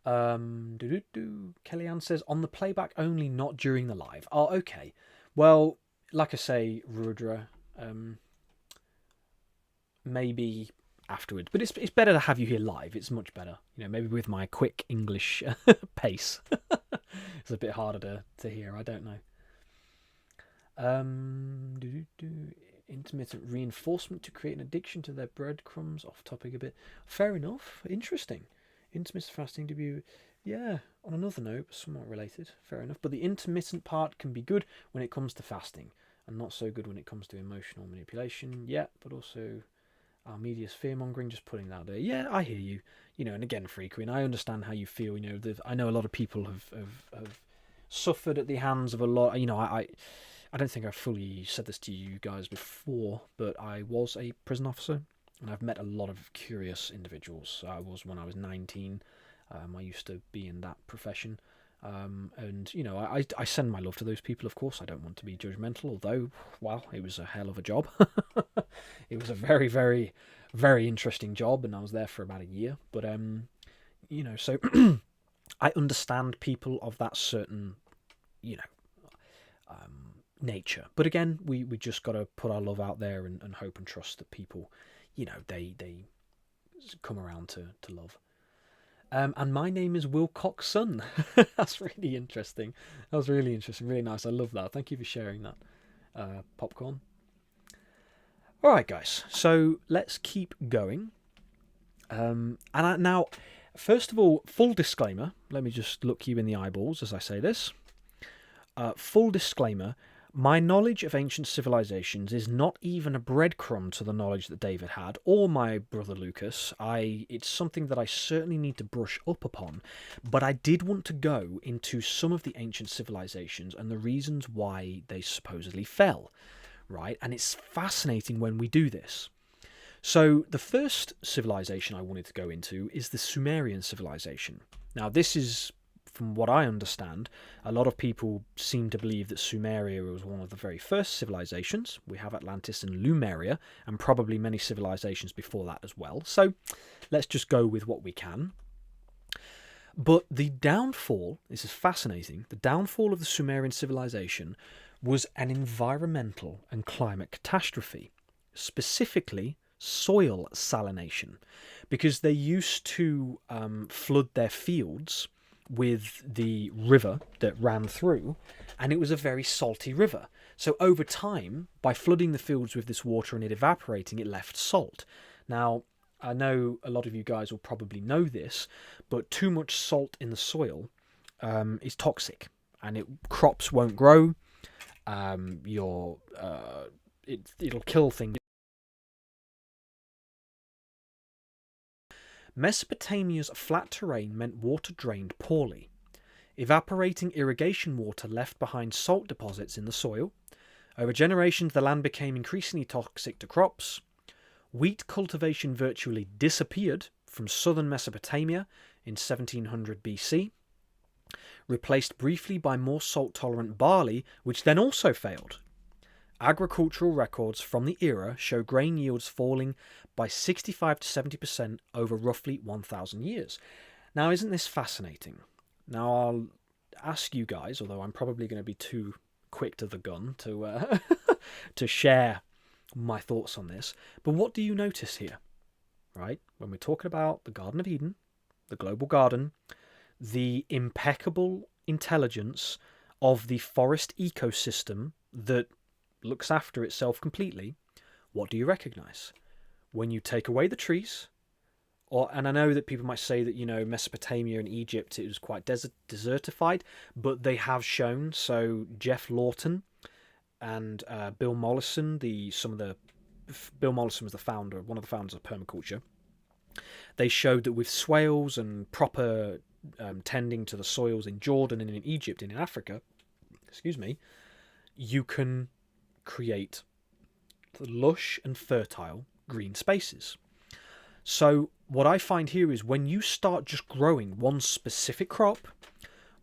Kellyanne says, on the playback only, not during the live. Oh, okay. Well, like I say, Rudra, maybe afterwards. But it's better to have you here live. It's much better. You know, maybe with my quick English pace. It's a bit harder to hear. I don't know. Intermittent reinforcement to create an addiction to their breadcrumbs. Off topic a bit. Fair enough. Interesting. Intermittent fasting to be, yeah, on another note, somewhat related, fair enough. But the intermittent part can be good when it comes to fasting, and not so good when it comes to emotional manipulation. Yeah, but also our media's fear-mongering, just putting that out there. Yeah, I hear you. You know, and again, Free Queen, I understand how you feel. You know, I know a lot of people have suffered at the hands of a lot. You know, I don't think I've fully said this to you guys before, but I was a prison officer. And I've met a lot of curious individuals. I was when I was 19. I used to be in that profession. And, you know, I send my love to those people, of course. I don't want to be judgmental, although, wow, it was a hell of a job. It was a very, very, very interesting job, and I was there for about a year. But, you know, so I understand people of that certain, you know, nature. But again, we just got to put our love out there and hope and trust that people, you know, they come around to love. And my name is Wilcock's son. That's really interesting. That was really interesting. Really nice. I love that. Thank you for sharing that, Popcorn. All right, guys. So let's keep going. Now, first of all, full disclaimer. Let me just look you in the eyeballs as I say this. Full disclaimer. My knowledge of ancient civilizations is not even a breadcrumb to the knowledge that David had, or my brother Lucas. It's something that I certainly need to brush up upon, but I did want to go into some of the ancient civilizations and the reasons why they supposedly fell, right? And it's fascinating when we do this. So the first civilization I wanted to go into is the Sumerian civilization. Now this is, from what I understand, a lot of people seem to believe that Sumeria was one of the very first civilizations. We have Atlantis and Lemuria, and probably many civilizations before that as well. So let's just go with what we can. But the downfall, this is fascinating, the downfall of the Sumerian civilization was an environmental and climate catastrophe, specifically soil salination, because they used to flood their fields with the river that ran through, and it was a very salty river. So over time, by flooding the fields with this water and it evaporating, it left salt. Now, I know a lot of you guys will probably know this, but too much salt in the soil is toxic, and crops won't grow. It'll kill things. Mesopotamia's flat terrain meant water drained poorly. Evaporating irrigation water left behind salt deposits in the soil. Over generations, the land became increasingly toxic to crops. Wheat cultivation virtually disappeared from southern Mesopotamia in 1700 BC, replaced briefly by more salt-tolerant barley, which then also failed. Agricultural records from the era show grain yields falling by 65 to 70% over roughly 1,000 years. Now, isn't this fascinating? Now, I'll ask you guys, although I'm probably going to be too quick to the gun to to share my thoughts on this, but what do you notice here? Right? When we're talking about the Garden of Eden, the global garden, the impeccable intelligence of the forest ecosystem that looks after itself completely, what do you recognize? When you take away the trees, and I know that people might say that, you know, Mesopotamia and Egypt, it was quite desertified, but they have shown, so Jeff Lawton, and Bill Mollison, Bill Mollison was the founder, one of the founders of permaculture. They showed that with swales and proper tending to the soils in Jordan and in Egypt and in Africa, you can create lush and fertile green spaces. So what I find here is when you start just growing one specific crop,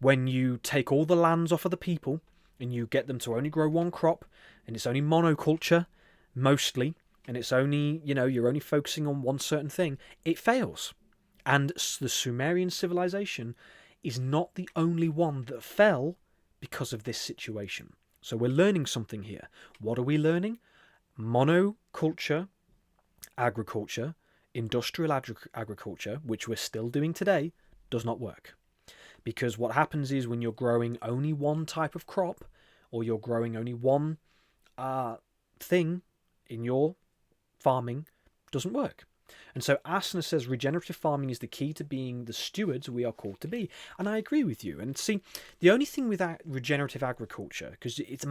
when you take all the lands off of the people and you get them to only grow one crop, and it's only monoculture mostly, and it's only, you're only focusing on one certain thing, it fails. And the Sumerian civilization is not the only one that fell because of this situation. So we're learning something here. What are we learning? Monoculture agriculture, industrial agriculture, which we're still doing today, does not work. Because what happens is when you're growing only one type of crop, or you're growing only one thing in your farming, doesn't work. And so Asana says regenerative farming is the key to being the stewards we are called to be. And I agree with you. And see, the only thing with regenerative agriculture, because it's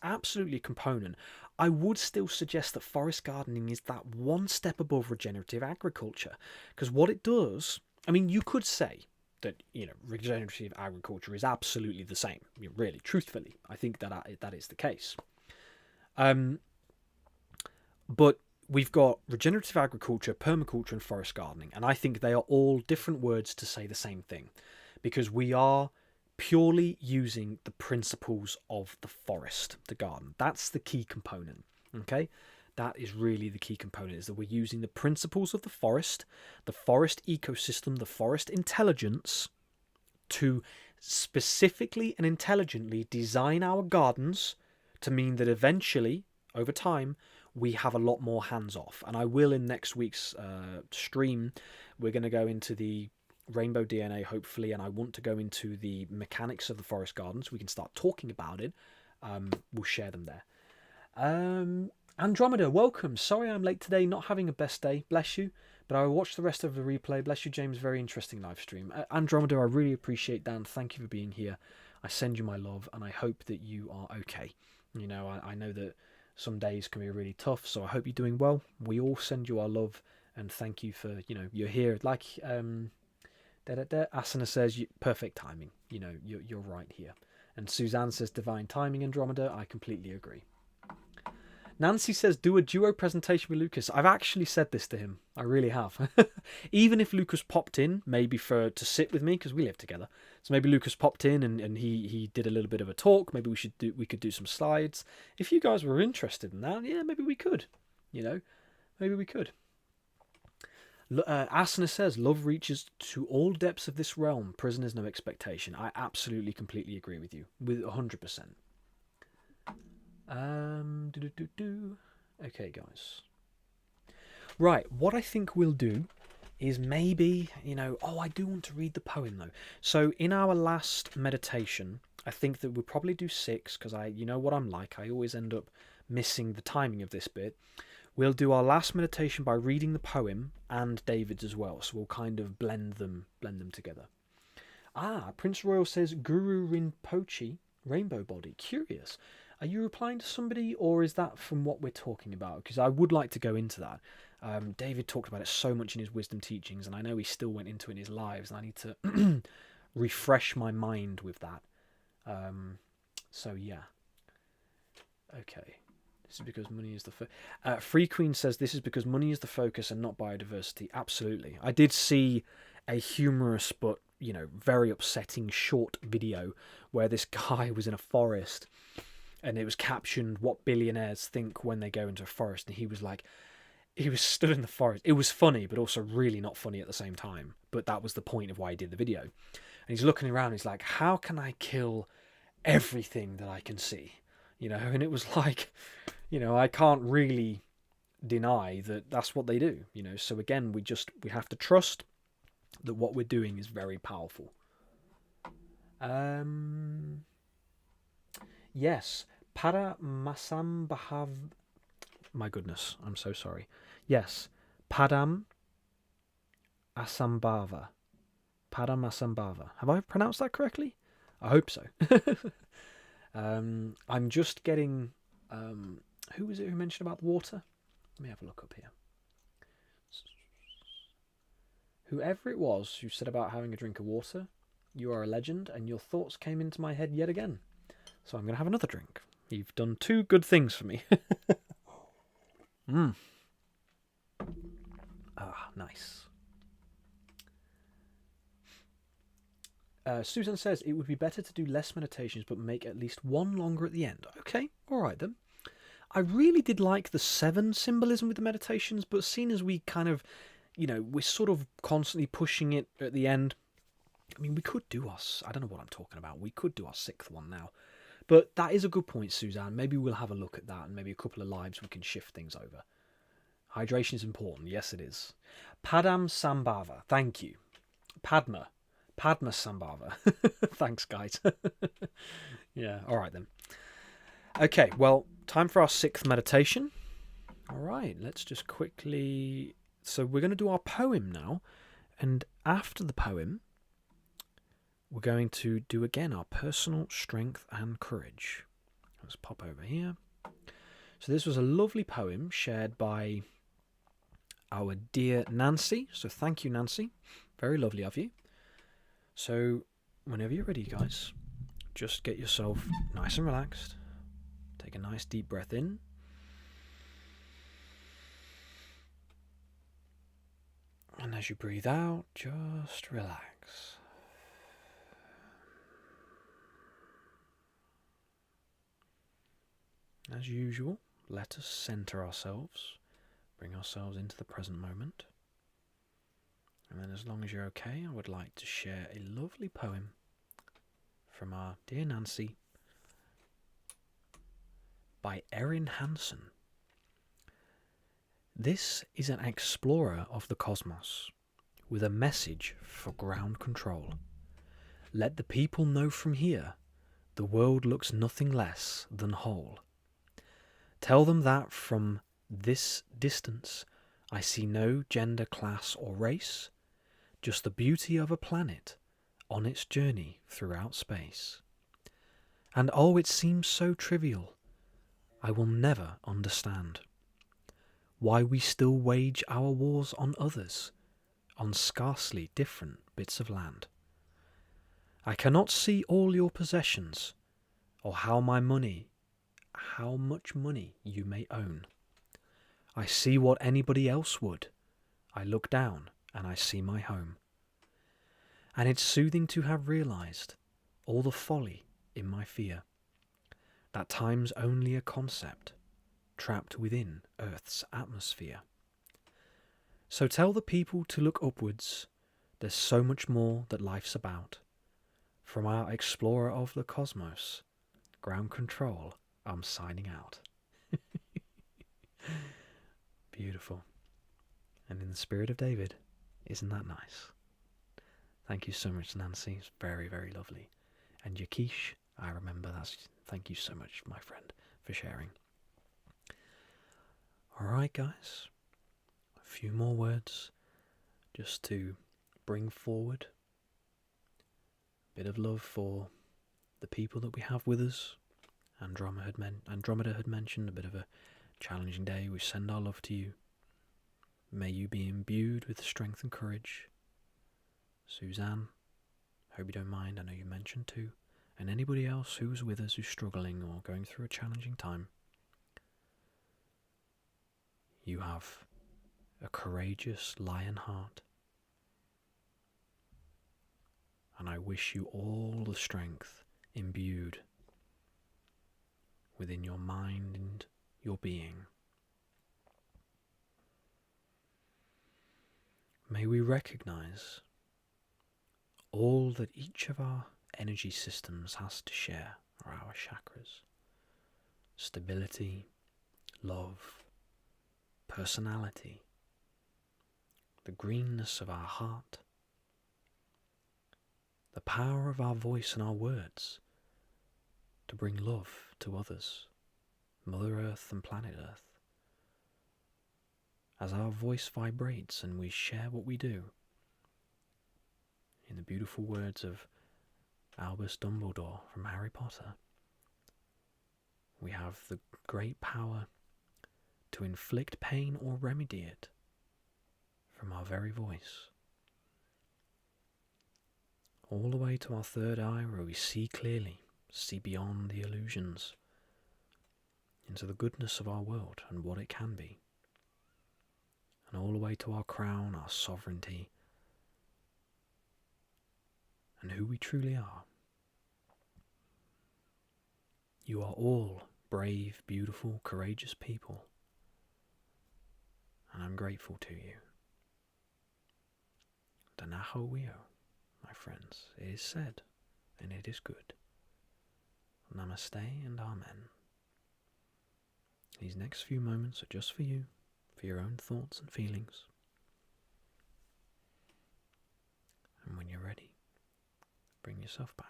absolutely a component, I would still suggest that forest gardening is that one step above regenerative agriculture. Because what it does, you could say that, regenerative agriculture is absolutely the same. Really, truthfully, I think that is the case. But we've got regenerative agriculture, permaculture, and forest gardening. And I think they are all different words to say the same thing. Because we are purely using the principles of the forest, the garden. That's the key component. Okay? That is really the key component, is that we're using the principles of the forest ecosystem, the forest intelligence, to specifically and intelligently design our gardens to mean that eventually, over time, we have a lot more hands off. And I will, in next week's stream, we're going to go into the rainbow DNA, hopefully, and I want to go into the mechanics of the forest gardens. We can start talking about it. We'll share them there. Andromeda, welcome. Sorry I'm late today, not having a best day, bless you, but I will watch the rest of the replay. Bless you, James, very interesting live stream. Andromeda, I really appreciate that, and thank you for being here. I send you my love, and I hope that you are okay. I know that some days can be really tough, so I hope you're doing well. We all send you our love, and thank you for, you're here. Like Asana says, perfect timing. You're right here. And Suzanne says, divine timing, Andromeda. I completely agree. Nancy says, do a duo presentation with Lucas. I've actually said this to him. I really have. Even if Lucas popped in, maybe to sit with me, because we live together. So maybe Lucas popped in and he did a little bit of a talk. Maybe we could do some slides. If you guys were interested in that, yeah, maybe we could. Maybe we could. Asana says, love reaches to all depths of this realm. Prison is no expectation. I absolutely, completely agree with you. With 100%. Okay, guys. Right, what I think we'll do is maybe, I do want to read the poem though. So in our last meditation, I think that we'll probably do 6, because you know what I'm like. I always end up missing the timing of this bit. We'll do our last meditation by reading the poem and David's as well. So we'll kind of blend them together. Prince Royal says, Guru Rinpoche, rainbow body. Curious. Are you replying to somebody, or is that from what we're talking about? Because I would like to go into that. David talked about it so much in his wisdom teachings, and I know he still went into it in his lives, and I need to refresh my mind with that. So, yeah. Okay. This is because money is the Free Queen says, this is because money is the focus and not biodiversity. Absolutely. I did see a humorous but, very upsetting short video where this guy was in a forest, and it was captioned, what billionaires think when they go into a forest. And he was stood in the forest. It was funny, but also really not funny at the same time. But that was the point of why he did the video. And he's looking around, he's like, how can I kill everything that I can see? And it was like, I can't really deny that that's what they do. So again, we have to trust that what we're doing is very powerful. Yes. Para Masambhav. My goodness, I'm so sorry. Yes. Padam Asambhava. Padam Asambhava. Have I pronounced that correctly? I hope so. I'm just getting Who was it who mentioned about the water? Let me have a look up here. Whoever it was who said about having a drink of water, you are a legend, and your thoughts came into my head yet again. So I'm going to have another drink. You've done 2 good things for me. Ah, nice. Susan says it would be better to do less meditations but make at least one longer at the end. Okay, alright then. I really did like the 7 symbolism with the meditations, but seeing as we kind of, we're sort of constantly pushing it at the end. I mean, we could do I don't know what I'm talking about. We could do our 6th one now. But that is a good point, Suzanne. Maybe we'll have a look at that, and maybe a couple of lives we can shift things over. Hydration is important. Yes, it is. Padam Sambhava. Thank you. Padma Sambhava. Thanks, guys. Yeah, all right then. Okay, well, time for our 6th meditation. All right, let's just quickly... So we're going to do our poem now, and after the poem, we're going to do again our personal strength and courage. Let's pop over here. So this was a lovely poem shared by our dear Nancy. So thank you, Nancy. Very lovely of you. So whenever you're ready, guys, just get yourself nice and relaxed. Take a nice deep breath in. And as you breathe out, just relax. As usual, let us center ourselves, bring ourselves into the present moment. And then as long as you're okay, I would like to share a lovely poem from our dear Nancy by Erin Hansen. This is an explorer of the cosmos with a message for ground control. Let the people know from here the world looks nothing less than whole. Tell them that from this distance I see no gender, class or race, just the beauty of a planet on its journey throughout space. And oh, it seems so trivial, I will never understand why we still wage our wars on others, on scarcely different bits of land. I cannot see all your possessions, or how much money you may own. I see what anybody else would. I look down and I see my home. And it's soothing to have realized all the folly in my fear, that time's only a concept, trapped within Earth's atmosphere. So tell the people to look upwards, there's so much more that life's about. From our explorer of the cosmos, ground control, I'm signing out. Beautiful. And in the spirit of David, isn't that nice? Thank you so much, Nancy. It's very, very lovely. And Yakish, I remember that. Thank you so much, my friend, for sharing. Alright, guys. A few more words just to bring forward a bit of love for the people that we have with us. Andromeda had mentioned a bit of a challenging day. We send our love to you. May you be imbued with strength and courage. Suzanne, hope you don't mind. I know you mentioned too. And anybody else who's with us who's struggling or going through a challenging time. You have a courageous lion heart. And I wish you all the strength imbued within your mind and your being. May we recognize all that each of our energy systems has to share are our chakras. Stability, love, personality, the greenness of our heart, the power of our voice and our words to bring love to others, Mother Earth and Planet Earth. As our voice vibrates and we share what we do, in the beautiful words of Albus Dumbledore from Harry Potter, We have the great power to inflict pain or remedy it from our very voice. All the way to our third eye, where we see clearly, see beyond the illusions, into the goodness of our world and what it can be. And all the way to our crown, our sovereignty, and who we truly are. You are all brave, beautiful, courageous people, and I'm grateful to you. Danaho Wio, my friends, it is said, and it is good. Namaste and Amen. These next few moments are just for you, for your own thoughts and feelings. And when you're ready, bring yourself back.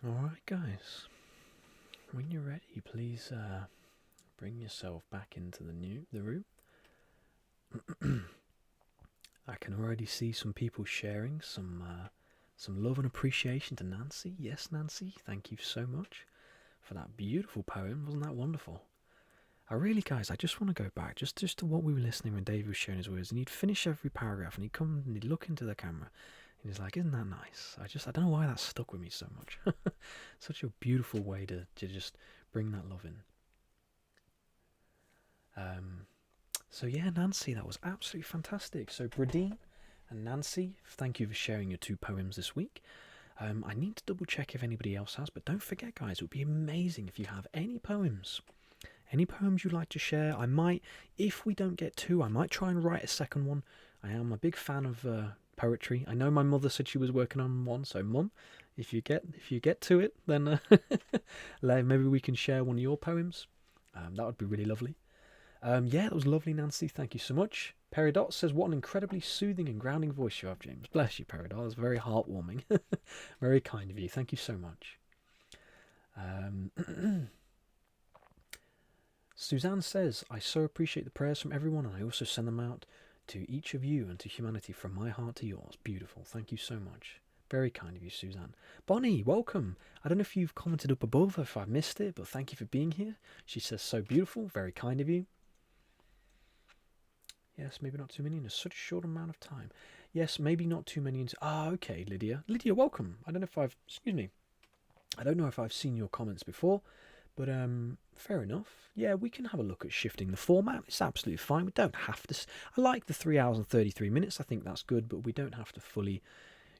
Alright guys, when you're ready, please bring yourself back into the room. I can already see some people sharing some love and appreciation to Nancy. Yes, Nancy, thank you so much for that beautiful poem. Wasn't that wonderful? Guys, I just want to go back just to what we were listening when David was sharing his words, and he'd finish every paragraph and he'd come and he'd look into the camera and he's like, isn't that nice? I don't know why that stuck with me so much. Such a beautiful way to just bring that love in. So yeah, Nancy, that was absolutely fantastic. So Bradine and Nancy, thank you for sharing your 2 poems this week. I need to double check if anybody else has, but don't forget guys, it would be amazing if you have any poems you'd like to share. I might, if we don't get 2, I might try and write a second one. I am a big fan of poetry. I know my mother said she was working on one, so Mum, if you get to it, then maybe we can share one of your poems. That would be really lovely. Yeah, that was lovely, Nancy. Thank you so much. Peridot says, what an incredibly soothing and grounding voice you have, James. Bless you, Peridot. That's very heartwarming. Very kind of you. Thank you so much. Suzanne says, I so appreciate the prayers from everyone, and I also send them out to each of you and to humanity from my heart to yours. Beautiful. Thank you so much. Very kind of you, Suzanne. Bonnie, welcome. I don't know if you've commented up above, if I've missed it, but thank you for being here. She says, so beautiful. Very kind of you. Yes, maybe not too many in such a short amount of time. Yes, maybe not too many. Okay, Lydia. Lydia, welcome. I don't know if I've seen your comments before, but fair enough. Yeah, we can have a look at shifting the format. It's absolutely fine. We don't have to. I like the 3 hours and 33 minutes. I think that's good, but we don't have to fully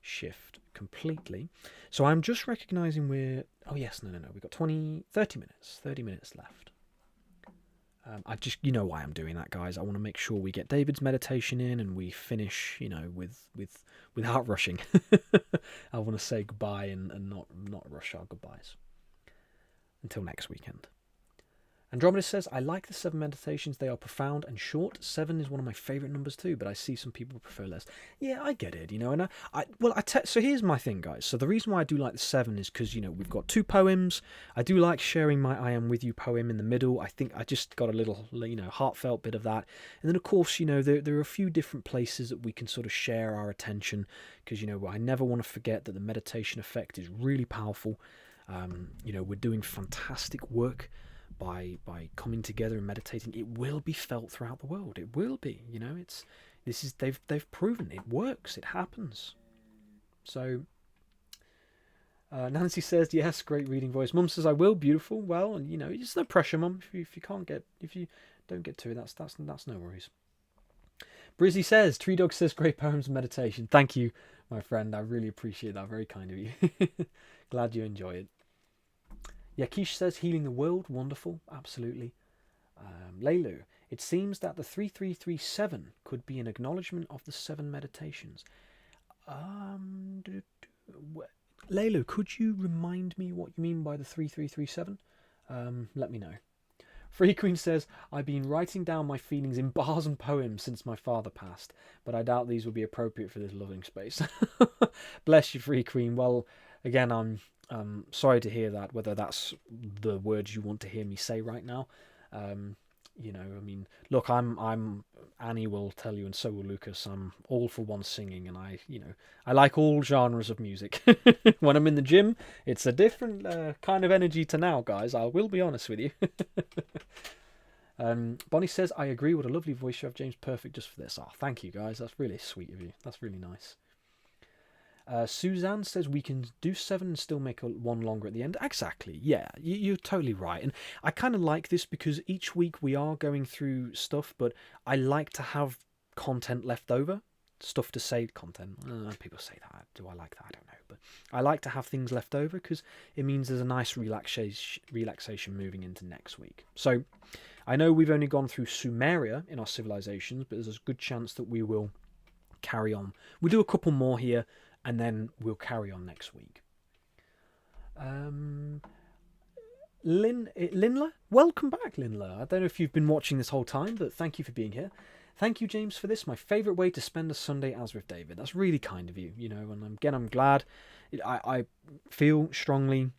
shift completely. So I'm just recognizing we're... Oh, yes, no. We've got 30 minutes left. I just, you know why I'm doing that, guys. I want to make sure we get David's meditation in and we finish, without rushing. I want to say goodbye and not rush our goodbyes. Until next weekend. Andromeda says, I like the 7 meditations. They are profound and short. 7 is one of my favourite numbers too, but I see some people prefer less. Yeah, I get it, and so here's my thing, guys. So the reason why I do like the 7 is because, we've got 2 poems. I do like sharing my I Am With You poem in the middle. I think I just got a little, heartfelt bit of that. And then, of course, there are a few different places that we can sort of share our attention because, I never want to forget that the meditation effect is really powerful. We're doing fantastic work by coming together and meditating. It will be felt throughout the world. It will be. They've proven it works. It happens. So Nancy says, yes, great reading voice. Mum says, I will. Beautiful. Well, and it's no pressure, Mum. If you don't get to it, that's no worries. Brizzy says, Tree Dog says, great poems and meditation. Thank you, my friend. I really appreciate that. Very kind of you. Glad you enjoy it. Yakish says, healing the world. Wonderful. Absolutely. Leilu, it seems that the 3337 could be an acknowledgement of the 7 meditations. Leilu, could you remind me what you mean by the 3337? Let me know. Free Queen says, I've been writing down my feelings in bars and poems since my father passed, but I doubt these would be appropriate for this loving space. Bless you, Free Queen. Well, again, I'm sorry to hear that, whether that's the words you want to hear me say right now. You know, I mean, look, I'm Annie will tell you, and so will Lucas. I'm all for one singing, and I like all genres of music. When I'm in the gym, it's a different kind of energy to now, guys. I will be honest with you. Bonnie says, I agree. What a lovely voice you have, James. Perfect just for this. Oh, thank you, guys. That's really sweet of you. That's really nice. Suzanne says we can do 7 and still make one longer at the end. Exactly, yeah, you're totally right. And I kind of like this because each week we are going through stuff, but I like to have content left over, stuff to say, content. People say that. Do I like that? I don't know. But I like to have things left over because it means there's a nice relaxation moving into next week. So I know we've only gone through Sumeria in our civilizations, but there's a good chance that we will carry on. We'll do a couple more here, and then we'll carry on next week. Linla? Welcome back, Linla. I don't know if you've been watching this whole time, but thank you for being here. Thank you, James, for this. My favourite way to spend a Sunday as with David. That's really kind of you, you know, and again, I'm glad. I feel strongly,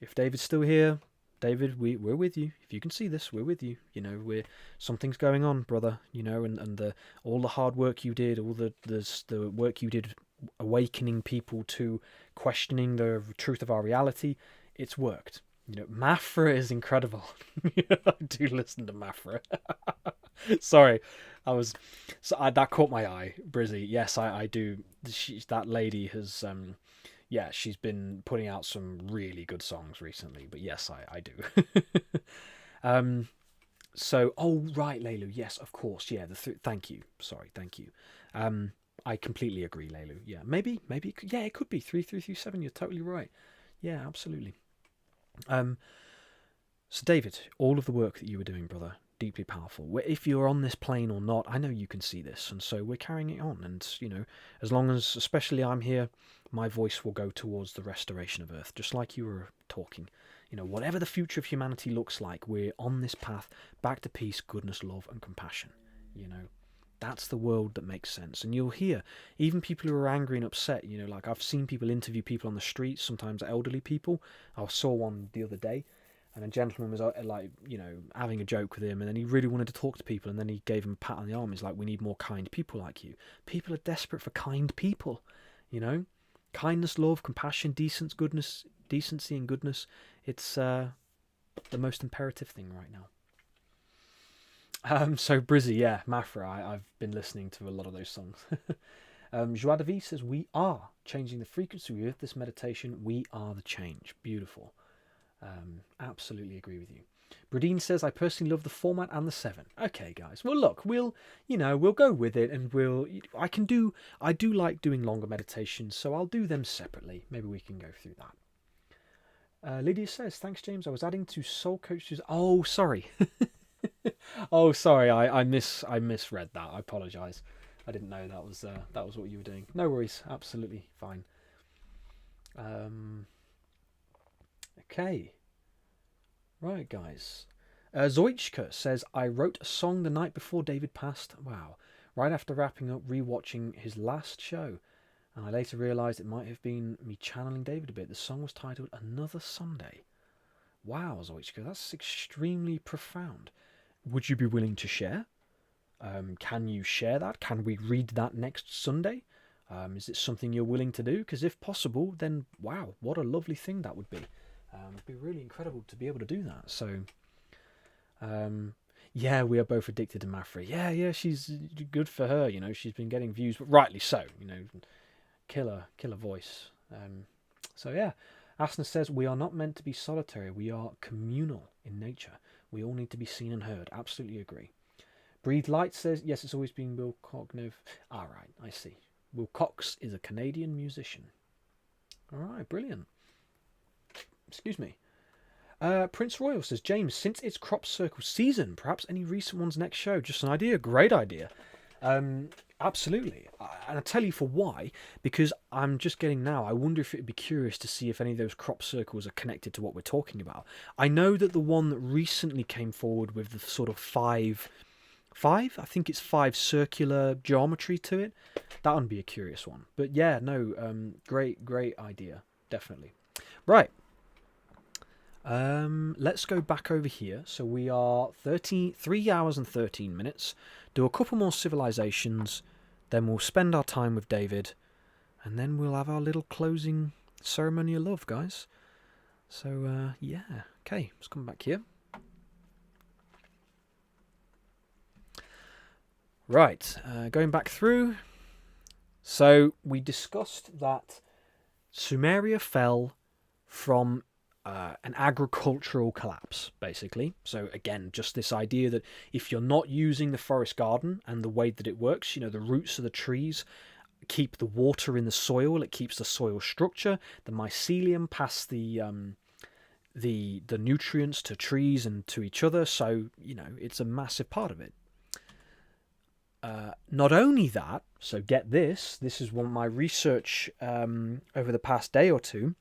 if David's still here, David, we're with you. If you can see this, we're with you. You know, something's going on, brother. You know, and all the hard work you did, all the work you did, awakening people to questioning the truth of our reality, it's worked. You know, Mafra is incredible. I do listen to Mafra. Sorry, that caught my eye, Brizzy. Yes, I do. That lady has she's been putting out some really good songs recently. But yes, I do. So, oh right, Leilu. Yes, of course. Yeah. Thank you. Sorry. Thank you. I completely agree, Leilu. Yeah, maybe, it could be 3337. You're totally right. Yeah, absolutely. So, David, all of the work that you were doing, brother, deeply powerful. If you're on this plane or not, I know you can see this, and so we're carrying it on. And you know, as long as, especially I'm here, my voice will go towards the restoration of Earth, just like you were talking. You know, whatever the future of humanity looks like, we're on this path back to peace, goodness, love, and compassion. You know. That's the world that makes sense. And you'll hear even people who are angry and upset, you know, like I've seen people interview people on the streets, sometimes elderly people. I saw one the other day, and a gentleman was like, you know, having a joke with him, and then he really wanted to talk to people, and then he gave him a pat on the arm. He's like, we need more kind people like you. People are desperate for kind people, you know. Kindness, love, compassion, decency and goodness. It's the most imperative thing right now. So Brizzy, yeah, Mafra, I've been listening to a lot of those songs. Joie de Vie says, we are changing the frequency with this meditation. We are the change. Beautiful. Absolutely agree with you. Bradine says, I personally love the format and the 7. Okay, guys. Well, look, we'll go with it, and I do like doing longer meditations, so I'll do them separately. Maybe we can go through that. Lydia says, thanks, James. I was adding to Soul Coach's... Oh, sorry. Oh, sorry, I misread that. I apologise. I didn't know that was what you were doing. No worries, absolutely fine. Okay. Right, guys. Zoichka says, I wrote a song the night before David passed. Wow. Right after wrapping up rewatching his last show. And I later realised it might have been me channeling David a bit. The song was titled Another Sunday. Wow, Zoichka, that's extremely profound. Would you be willing to share? Can you share that? Can we read that next Sunday? Is it something you're willing to do? Because if possible, then wow, what a lovely thing that would be. It'd be really incredible to be able to do that. So, yeah, we are both addicted to Mafra. Yeah, she's good for her. You know, she's been getting views, but rightly so. You know, killer voice. So yeah, Asna says we are not meant to be solitary. We are communal in nature. We all need to be seen and heard. Absolutely agree. Breathe Light says, yes, it's always been Wilcock. No. All right, I see. Wilcox is a Canadian musician. All right, brilliant. Excuse me. Prince Royal says, James, since it's crop circle season, perhaps any recent ones next show. Just an idea. Great idea. Absolutely. And I'll tell you for why. Because I'm just getting now, I wonder if it would be curious to see if any of those crop circles are connected to what we're talking about. I know that the one that recently came forward with the sort of five, I think it's 5 circular geometry to it. That would be a curious one. But yeah, no, great idea. Definitely. Right. Let's go back over here. So we are 3 hours and 13 minutes. Do a couple more civilizations, then we'll spend our time with David, and then we'll have our little closing ceremony of love, guys. So, yeah. Okay, let's come back here. Right, going back through. So, we discussed that Sumeria fell from an agricultural collapse, basically. So again, just this idea that if you're not using the forest garden and the way that it works, the roots of the trees keep the water in the soil, it keeps the soil structure, the mycelium pass the nutrients to trees and to each other, so it's a massive part of it. Not only that, so get this is one of my research over the past day or two.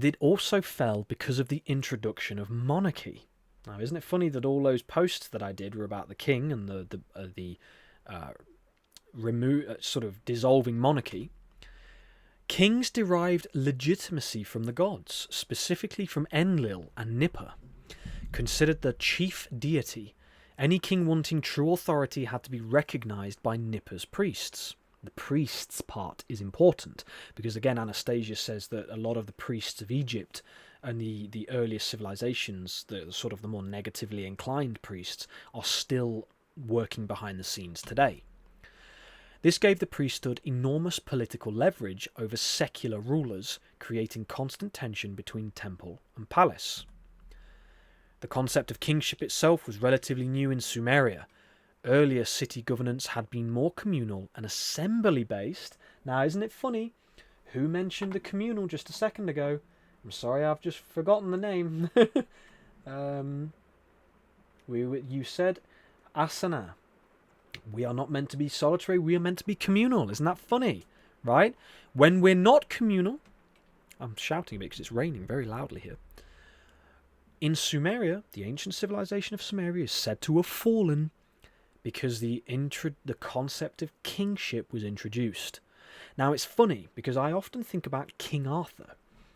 It also fell because of the introduction of monarchy. Now, isn't it funny that all those posts that I did were about the king and the sort of dissolving monarchy? Kings derived legitimacy from the gods, specifically from Enlil and Nipper, considered the chief deity. Any king wanting true authority had to be recognized by Nipper's priests. The priests part is important because, again, Anastasia says that a lot of the priests of Egypt and the earliest civilizations, the sort of the more negatively inclined priests, are still working behind the scenes today. This gave the priesthood enormous political leverage over secular rulers, creating constant tension between temple and palace. The concept of kingship itself was relatively new in Sumeria. Earlier city governance had been more communal and assembly-based. Now, isn't it funny? Who mentioned the communal just a second ago? I'm sorry, I've just forgotten the name. You said asana. We are not meant to be solitary, we are meant to be communal. Isn't that funny? Right? When we're not communal... I'm shouting a bit because it's raining very loudly here. In Sumeria, the ancient civilization of Sumeria is said to have fallen because the concept of kingship was introduced. Now, it's funny because I often think about King Arthur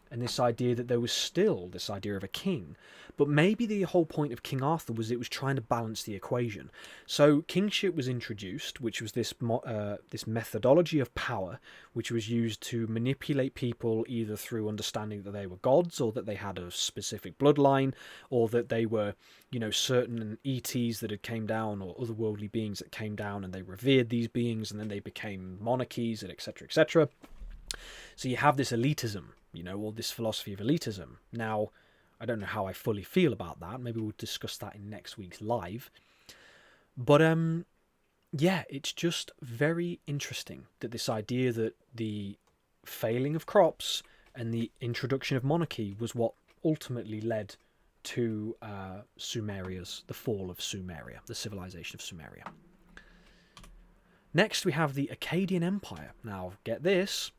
and this idea that there was still this idea of a king, but maybe the whole point of King Arthur was it was trying to balance the equation. So kingship was introduced, which was this methodology of power, which was used to manipulate people either through understanding that they were gods, or that they had a specific bloodline, or that they were, certain ETs that had came down, or otherworldly beings that came down, and they revered these beings, and then they became monarchies, and etc., etc. So you have this elitism, or this philosophy of elitism. Now, I don't know how I fully feel about that. Maybe we'll discuss that in next week's live. But, yeah, it's just very interesting that this idea that the failing of crops and the introduction of monarchy was what ultimately led to the fall of Sumeria, the civilization of Sumeria. Next, we have the Akkadian Empire. Now, get this.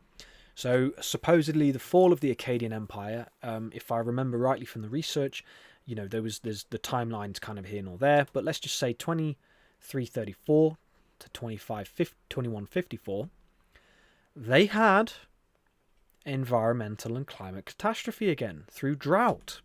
So, supposedly, the fall of the Akkadian Empire, if I remember rightly from the research, there's the timelines kind of here nor there, but let's just say 2334 to 2154, they had environmental and climate catastrophe again through drought.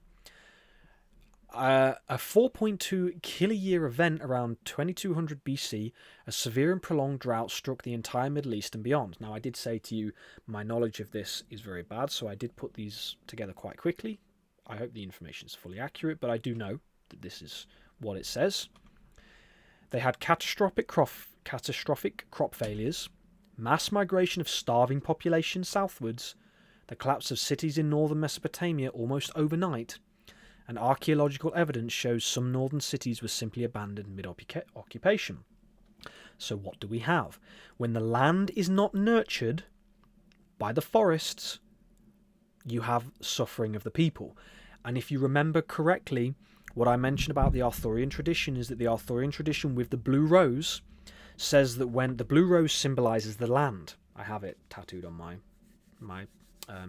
A 4.2 kiloyear event around 2200 BC, a severe and prolonged drought struck the entire Middle East and beyond. Now, I did say to you, my knowledge of this is very bad, so I did put these together quite quickly. I hope the information is fully accurate, but I do know that this is what it says. They had catastrophic crop failures, mass migration of starving populations southwards, the collapse of cities in northern Mesopotamia almost overnight, and archaeological evidence shows some northern cities were simply abandoned mid-occupation. So what do we have? When the land is not nurtured by the forests, you have suffering of the people. And if you remember correctly, what I mentioned about the Arthurian tradition is that the Arthurian tradition with the blue rose says that when the blue rose symbolizes the land. I have it tattooed on my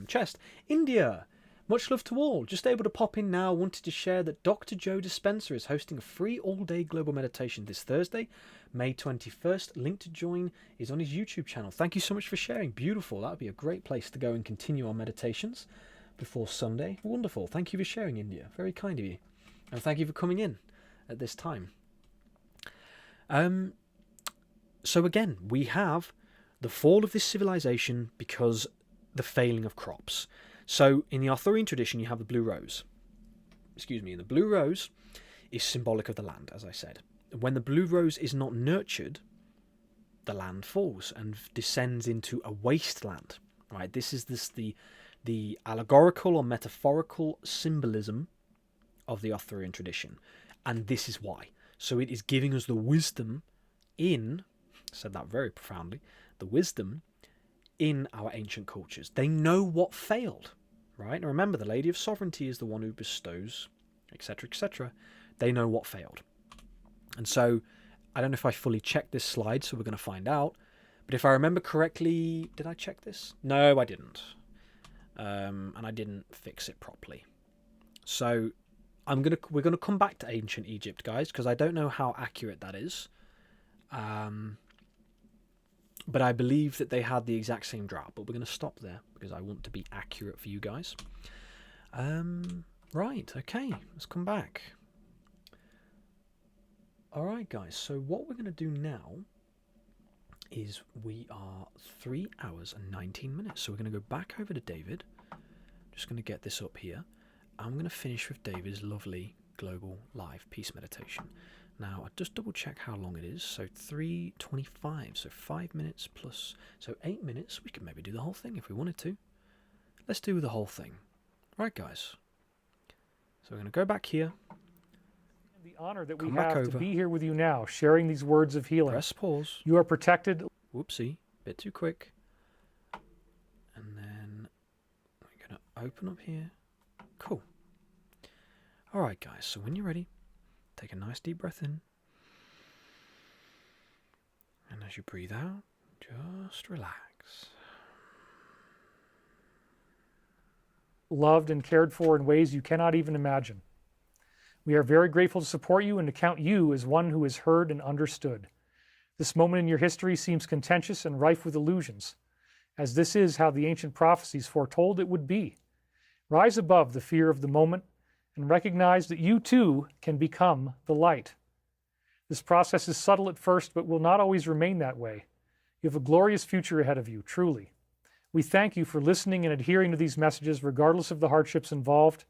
chest. India. Much love to all. Just able to pop in now. Wanted to share that Dr. Joe Dispenza is hosting a free all-day global meditation this Thursday, May 21st. Link to join is on his YouTube channel. Thank you so much for sharing. Beautiful. That would be a great place to go and continue our meditations before Sunday. Wonderful. Thank you for sharing, India. Very kind of you. And thank you for coming in at this time. So again, we have the fall of this civilization because the failing of crops. So in the Arthurian tradition, you have the blue rose. Excuse me, and the blue rose is symbolic of the land, as I said. When the blue rose is not nurtured, the land falls and descends into a wasteland. Right? This is the allegorical or metaphorical symbolism of the Arthurian tradition, and this is why. So it is giving us the wisdom in, I said that very profoundly, the wisdom in our ancient cultures. They know what failed, right? And remember, the Lady of Sovereignty is the one who bestows, etc., etc. They know what failed. And so, I don't know if I fully checked this slide, so we're going to find out. But if I remember correctly, did I check this? No, I didn't. And I didn't fix it properly. So, we're gonna come back to ancient Egypt, guys, because I don't know how accurate that is. But I believe that they had the exact same drought. But we're going to stop there because I want to be accurate for you guys. Right, okay, let's come back. All right, guys, so what we're going to do now is we are 3 hours and 19 minutes. So we're going to go back over to David. Just going to get this up here. I'm going to finish with David's lovely global live peace meditation. Now, I'll just double check how long it is. So 3:25, so 5 minutes plus, so 8 minutes. We could maybe do the whole thing if we wanted to. Let's do the whole thing. Right, guys. So we're going to go back here. The honor that we have to be here with you now, sharing these words of healing. Press pause. You are protected. Whoopsie, bit too quick. And then we're going to open up here. Cool. All right, guys, so when you're ready, take a nice deep breath in. And as you breathe out, just relax. Loved and cared for in ways you cannot even imagine. We are very grateful to support you and to count you as one who is heard and understood. This moment in your history seems contentious and rife with illusions, as this is how the ancient prophecies foretold it would be. Rise above the fear of the moment and recognize that you too can become the light. This process is subtle at first, but will not always remain that way. You have a glorious future ahead of you, truly. We thank you for listening and adhering to these messages regardless of the hardships involved.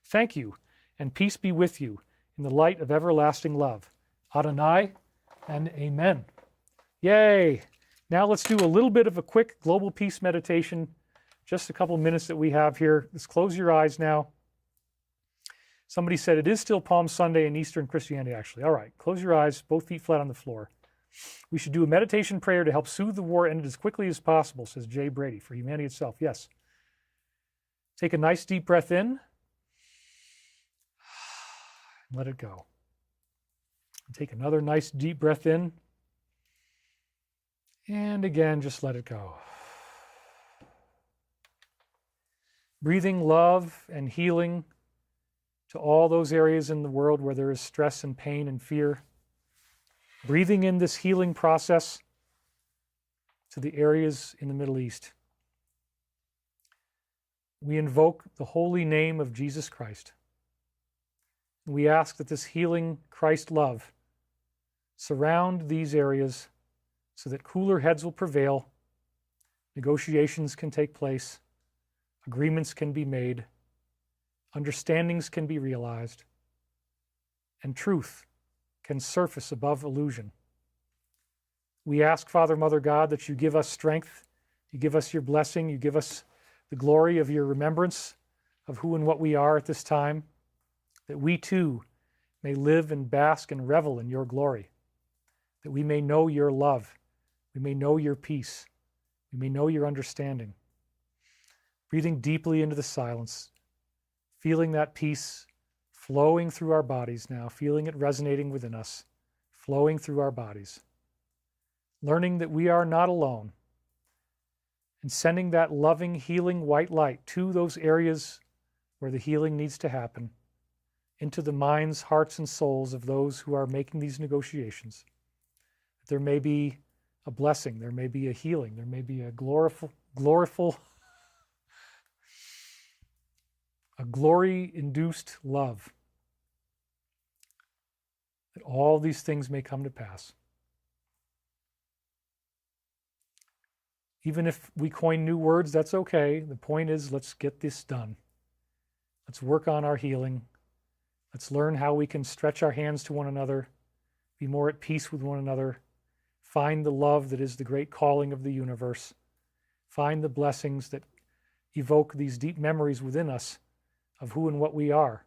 Thank you, and peace be with you in the light of everlasting love. Adonai and Amen. Yay! Now let's do a little bit of a quick global peace meditation. Just a couple minutes that we have here. Let's close your eyes now. Somebody said it is still Palm Sunday in Eastern Christianity, actually. All right, close your eyes, both feet flat on the floor. We should do a meditation prayer to help soothe the war and end it as quickly as possible, says Jay Brady, for humanity itself. Yes. Take a nice deep breath in. Let it go. Take another nice deep breath in. And again, just let it go. Breathing love and healing to all those areas in the world where there is stress and pain and fear. Breathing in this healing process to the areas in the Middle East. We invoke the holy name of Jesus Christ. We ask that this healing Christ love surround these areas so that cooler heads will prevail, negotiations can take place, agreements can be made, understandings can be realized, and truth can surface above illusion. We ask, Father, Mother God, that you give us strength, you give us your blessing, you give us the glory of your remembrance of who and what we are at this time, that we too may live and bask and revel in your glory, that we may know your love, we may know your peace, we may know your understanding. Breathing deeply into the silence, feeling that peace flowing through our bodies now, feeling it resonating within us, flowing through our bodies. learning that we are not alone, and sending that loving, healing white light to those areas where the healing needs to happen, into the minds, hearts, and souls of those who are making these negotiations. There may be a blessing, there may be a healing, there may be a glory-induced love. That all these things may come to pass. Even if we coin new words, that's okay. The point is, let's get this done. Let's work on our healing. Let's learn how we can stretch our hands to one another, be more at peace with one another, find the love that is the great calling of the universe, find the blessings that evoke these deep memories within us of who and what we are,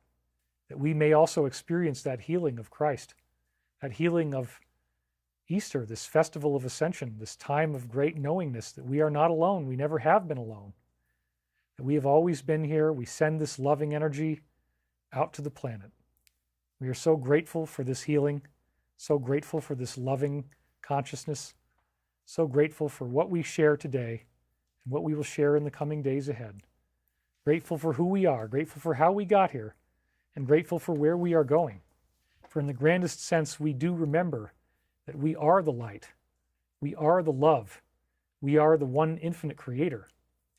that we may also experience that healing of Christ, that healing of Easter, this festival of Ascension, this time of great knowingness that we are not alone, we never have been alone, that we have always been here. We send this loving energy out to the planet. We are so grateful for this healing, so grateful for this loving consciousness, so grateful for what we share today and what we will share in the coming days ahead. Grateful for who we are, grateful for how we got here, and grateful for where we are going. For in the grandest sense, we do remember that we are the light, we are the love, we are the one infinite creator.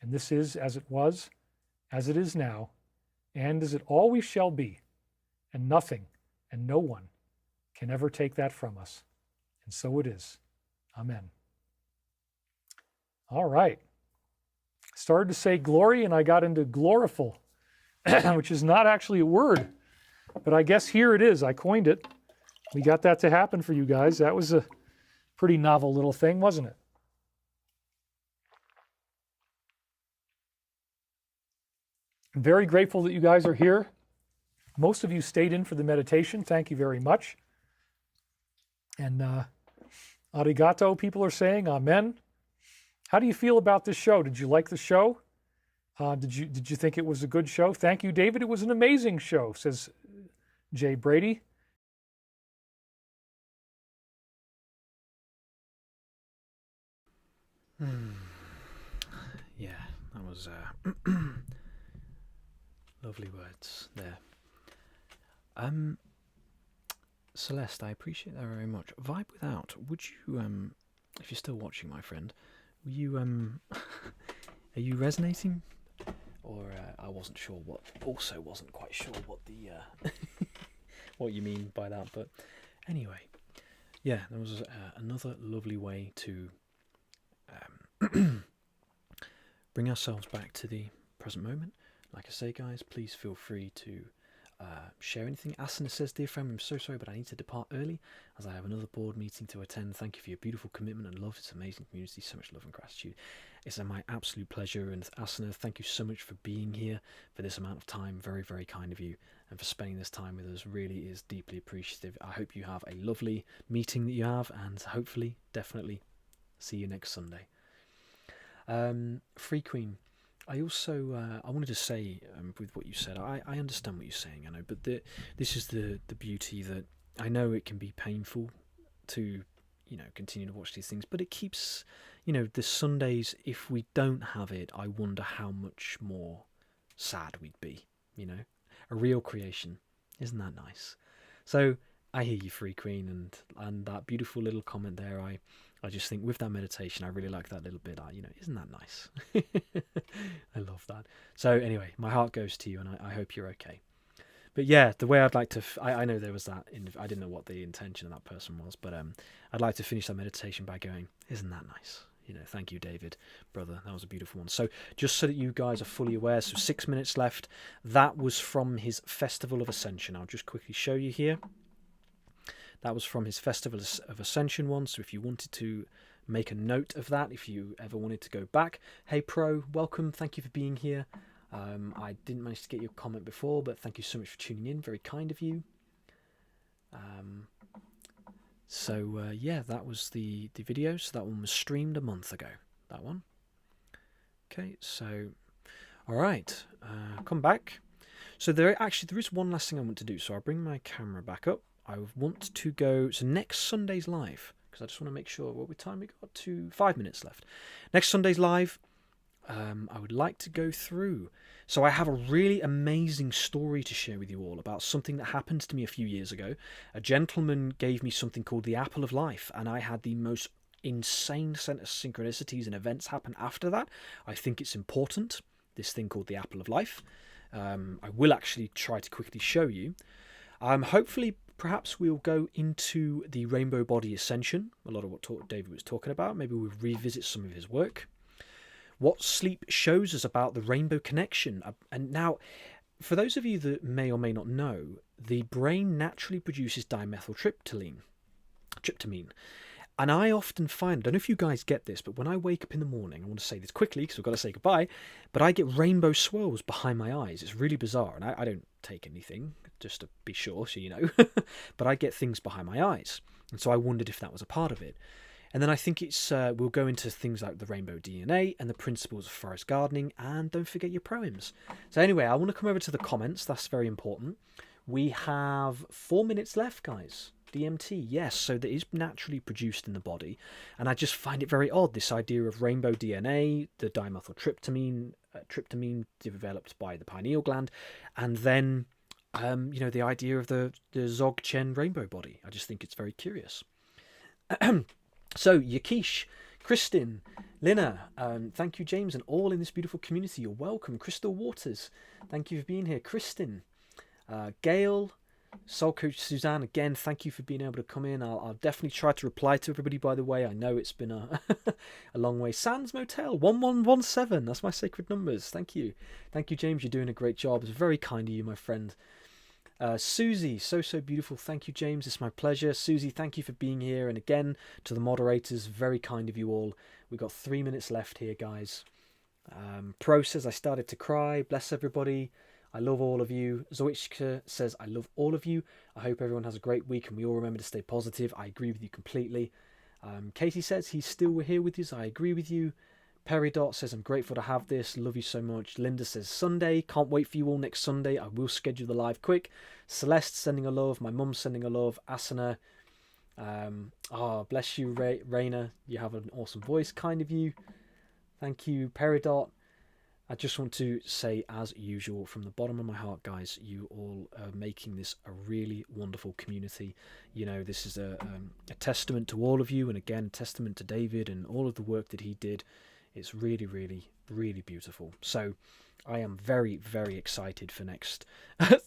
And this is as it was, as it is now, and as it always shall be. And nothing and no one can ever take that from us. And so it is. Amen. All right. Started to say glory and I got into gloriful, which is not actually a word, but I guess here it is. I coined it. We got that to happen for you guys. That was a pretty novel little thing, wasn't it? I'm very grateful that you guys are here. Most of you stayed in for the meditation. Thank you very much. And arigato, people are saying, amen. How do you feel about this show? Did you like the show? Did you think it was a good show? Thank you, David. It was an amazing show, says Jay Brady. Yeah, that was lovely words there. Celeste, I appreciate that very much. Vibe Without, would you, if you're still watching, my friend, will you, are you resonating? Or I wasn't sure what, also wasn't quite sure what the, what you mean by that, but anyway, yeah, there was another lovely way to bring ourselves back to the present moment. Like I say, guys, please feel free to share anything. Asana says, dear friend, I'm so sorry, but I need to depart early as I have another board meeting to attend. Thank you for your beautiful commitment and love. It's an amazing community. So much love and gratitude. It's my absolute pleasure. And Asana, thank you so much for being here for this amount of time. Very, very kind of you. And for spending this time with us really is deeply appreciative. I hope you have a lovely meeting that you have, and hopefully, definitely see you next Sunday. Free Queen, I also I wanted to say with what you said, I understand what you're saying, I know, but this is the beauty that I know it can be painful to continue to watch these things, but it keeps the Sundays. If we don't have it, I wonder how much more sad we'd be. A real creation, isn't that nice? So I hear you, Free Queen, and that beautiful little comment there. I just think with that meditation, I really like that little bit. Isn't that nice? I love that. So anyway, my heart goes to you, and I hope you're okay. But yeah, the way I'd like to, I know there was that, I didn't know what the intention of that person was, but I'd like to finish that meditation by going, isn't that nice? Thank you, David, brother. That was a beautiful one. So just so that you guys are fully aware, so 6 minutes left. That was from his Festival of Ascension. I'll just quickly show you here. That was from his Festival of Ascension one, so if you wanted to make a note of that, if you ever wanted to go back. Hey Pro, welcome, thank you for being here. I didn't manage to get your comment before, but thank you so much for tuning in, very kind of you. Yeah, that was the video, so that one was streamed a month ago, that one. Okay, so, alright, come back. So there is one last thing I want to do, so I'll bring my camera back up. I want to go, so next Sunday's live, because I just want to make sure what time we got to 5 minutes left. Next Sunday's live, I would like to go through. So I have a really amazing story to share with you all about something that happened to me a few years ago. A gentleman gave me something called the Apple of Life, and I had the most insane set of synchronicities and events happen after that. I think it's important, this thing called the Apple of Life. I will actually try to quickly show you. Hopefully, perhaps we'll go into the Rainbow Body Ascension, a lot of what David was talking about. Maybe we'll revisit some of his work. What sleep shows us about the rainbow connection. And now, for those of you that may or may not know, the brain naturally produces dimethyltryptamine. And I often find, I don't know if you guys get this, but when I wake up in the morning, I want to say this quickly because I've got to say goodbye, but I get rainbow swirls behind my eyes. It's really bizarre. And I don't take anything, just to be sure, so you know. But I get things behind my eyes. And so I wondered if that was a part of it. And then I think it's we'll go into things like the rainbow DNA and the principles of forest gardening, and don't forget your poems. So anyway, I want to come over to the comments. That's very important. We have 4 minutes left, guys. DMT, yes. So that is naturally produced in the body, and I just find it very odd, this idea of rainbow DNA, the dimethyltryptamine, developed by the pineal gland, and then the idea of the Dzogchen rainbow body. I just think it's very curious. So, Yakish, Kristin, Lina, thank you, James, and all in this beautiful community. You're welcome. Crystal Waters, thank you for being here. Kristin, Gail, Soul Coach Suzanne, again, thank you for being able to come in. I'll definitely try to reply to everybody, by the way. I know it's been a long way. Sands Motel, 1117, that's my sacred numbers. Thank you. Thank you, James. You're doing a great job. It's very kind of you, my friend. Susie, so beautiful. Thank you, James. It's my pleasure. Susie, thank you for being here. And again, to the moderators, very kind of you all. We've got 3 minutes left here, guys. Pro says, I started to cry. Bless everybody. I love all of you. Zoichka says, I love all of you. I hope everyone has a great week and we all remember to stay positive. I agree with you completely. Katie says, he's still here with us. I agree with you. Perry Dot says, I'm grateful to have this. Love you so much. Linda says, Sunday. Can't wait for you all next Sunday. I will schedule the live quick. Celeste sending a love. My mum's sending a love. Asana. Bless you, Raina. You have an awesome voice. Kind of you. Thank you, Perry Dot. I just want to say, as usual, from the bottom of my heart, guys, you all are making this a really wonderful community. You know, this is a testament to all of you, and again, a testament to David and all of the work that he did. It's really, really, really beautiful. So I am very, very excited for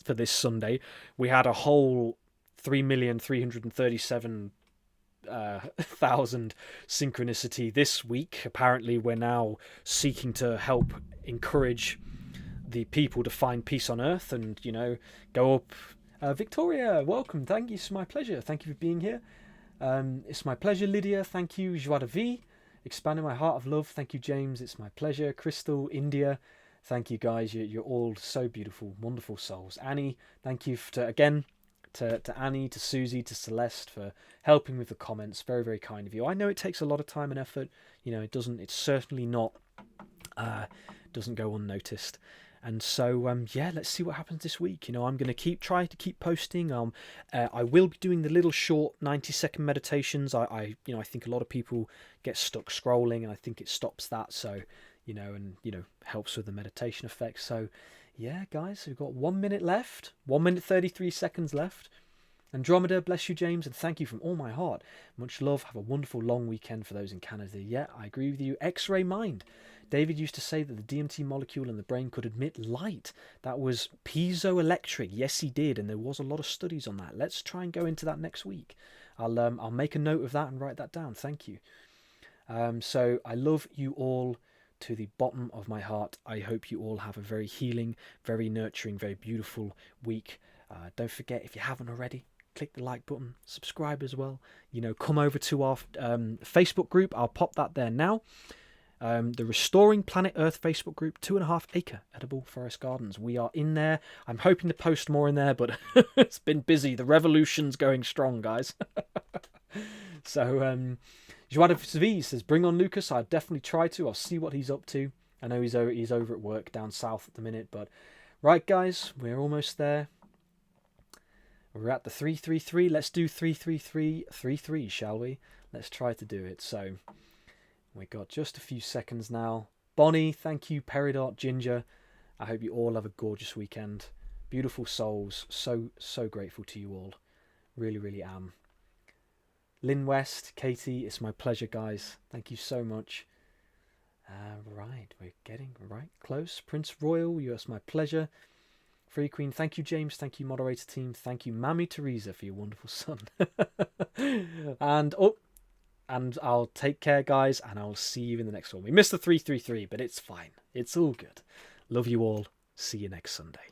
for this Sunday. We had a whole 3,337,000 synchronicity this week. Apparently we're now seeking to help encourage the people to find peace on earth and, go up. Victoria, welcome. Thank you. It's my pleasure. Thank you for being here. It's my pleasure, Lydia. Thank you. Joie de vie. Expanding my heart of love. Thank you, James. It's my pleasure. Crystal, India. Thank you, guys. You're all so beautiful, wonderful souls. Annie, thank you to Annie, to Susie, to Celeste for helping with the comments. Very, very kind of you. I know it takes a lot of time and effort. It's certainly not, doesn't go unnoticed. And so, let's see what happens this week. I'm going to try to keep posting. I will be doing the little short 90-second meditations. I think a lot of people get stuck scrolling, and I think it stops that. So, helps with the meditation effect. So, yeah, guys, we've got 1 minute left. 1 minute 33 seconds left. Andromeda, bless you, James, and thank you from all my heart. Much love. Have a wonderful long weekend for those in Canada. Yeah, I agree with you. X-ray mind. David used to say that the DMT molecule in the brain could emit light. That was piezoelectric. Yes, he did, and there was a lot of studies on that. Let's try and go into that next week. I'll make a note of that and write that down. Thank you. So I love you all to the bottom of my heart. I hope you all have a very healing, very nurturing, very beautiful week. Don't forget, if you haven't already, click the like button, subscribe as well. Come over to our Facebook group. I'll pop that there now. The Restoring Planet Earth Facebook group, 2.5 acre edible forest gardens. We are in there. I'm hoping to post more in there, but it's been busy. The revolution's going strong, guys. So, Joie de vie says, bring on Lucas. I'd definitely try to. I'll see what he's up to. I know he's over at work down south at the minute, but right, guys, we're almost there. We're at the 333. Let's do 33333, shall we? Let's try to do it. So we got just a few seconds now. Bonnie, thank you. Peridot, Ginger, I hope you all have a gorgeous weekend. Beautiful souls. So grateful to you all. Really, really am. Lynn West, Katie, it's my pleasure, guys. Thank you so much. Right, we're getting right close. Prince Royal, it's my pleasure. Free Queen, thank you, James. Thank you, moderator team. Thank you, Mammy Teresa, for your wonderful son. And I'll take care, guys, and I'll see you in the next one. We missed the 333, but it's fine. It's all good. Love you all. See you next Sunday.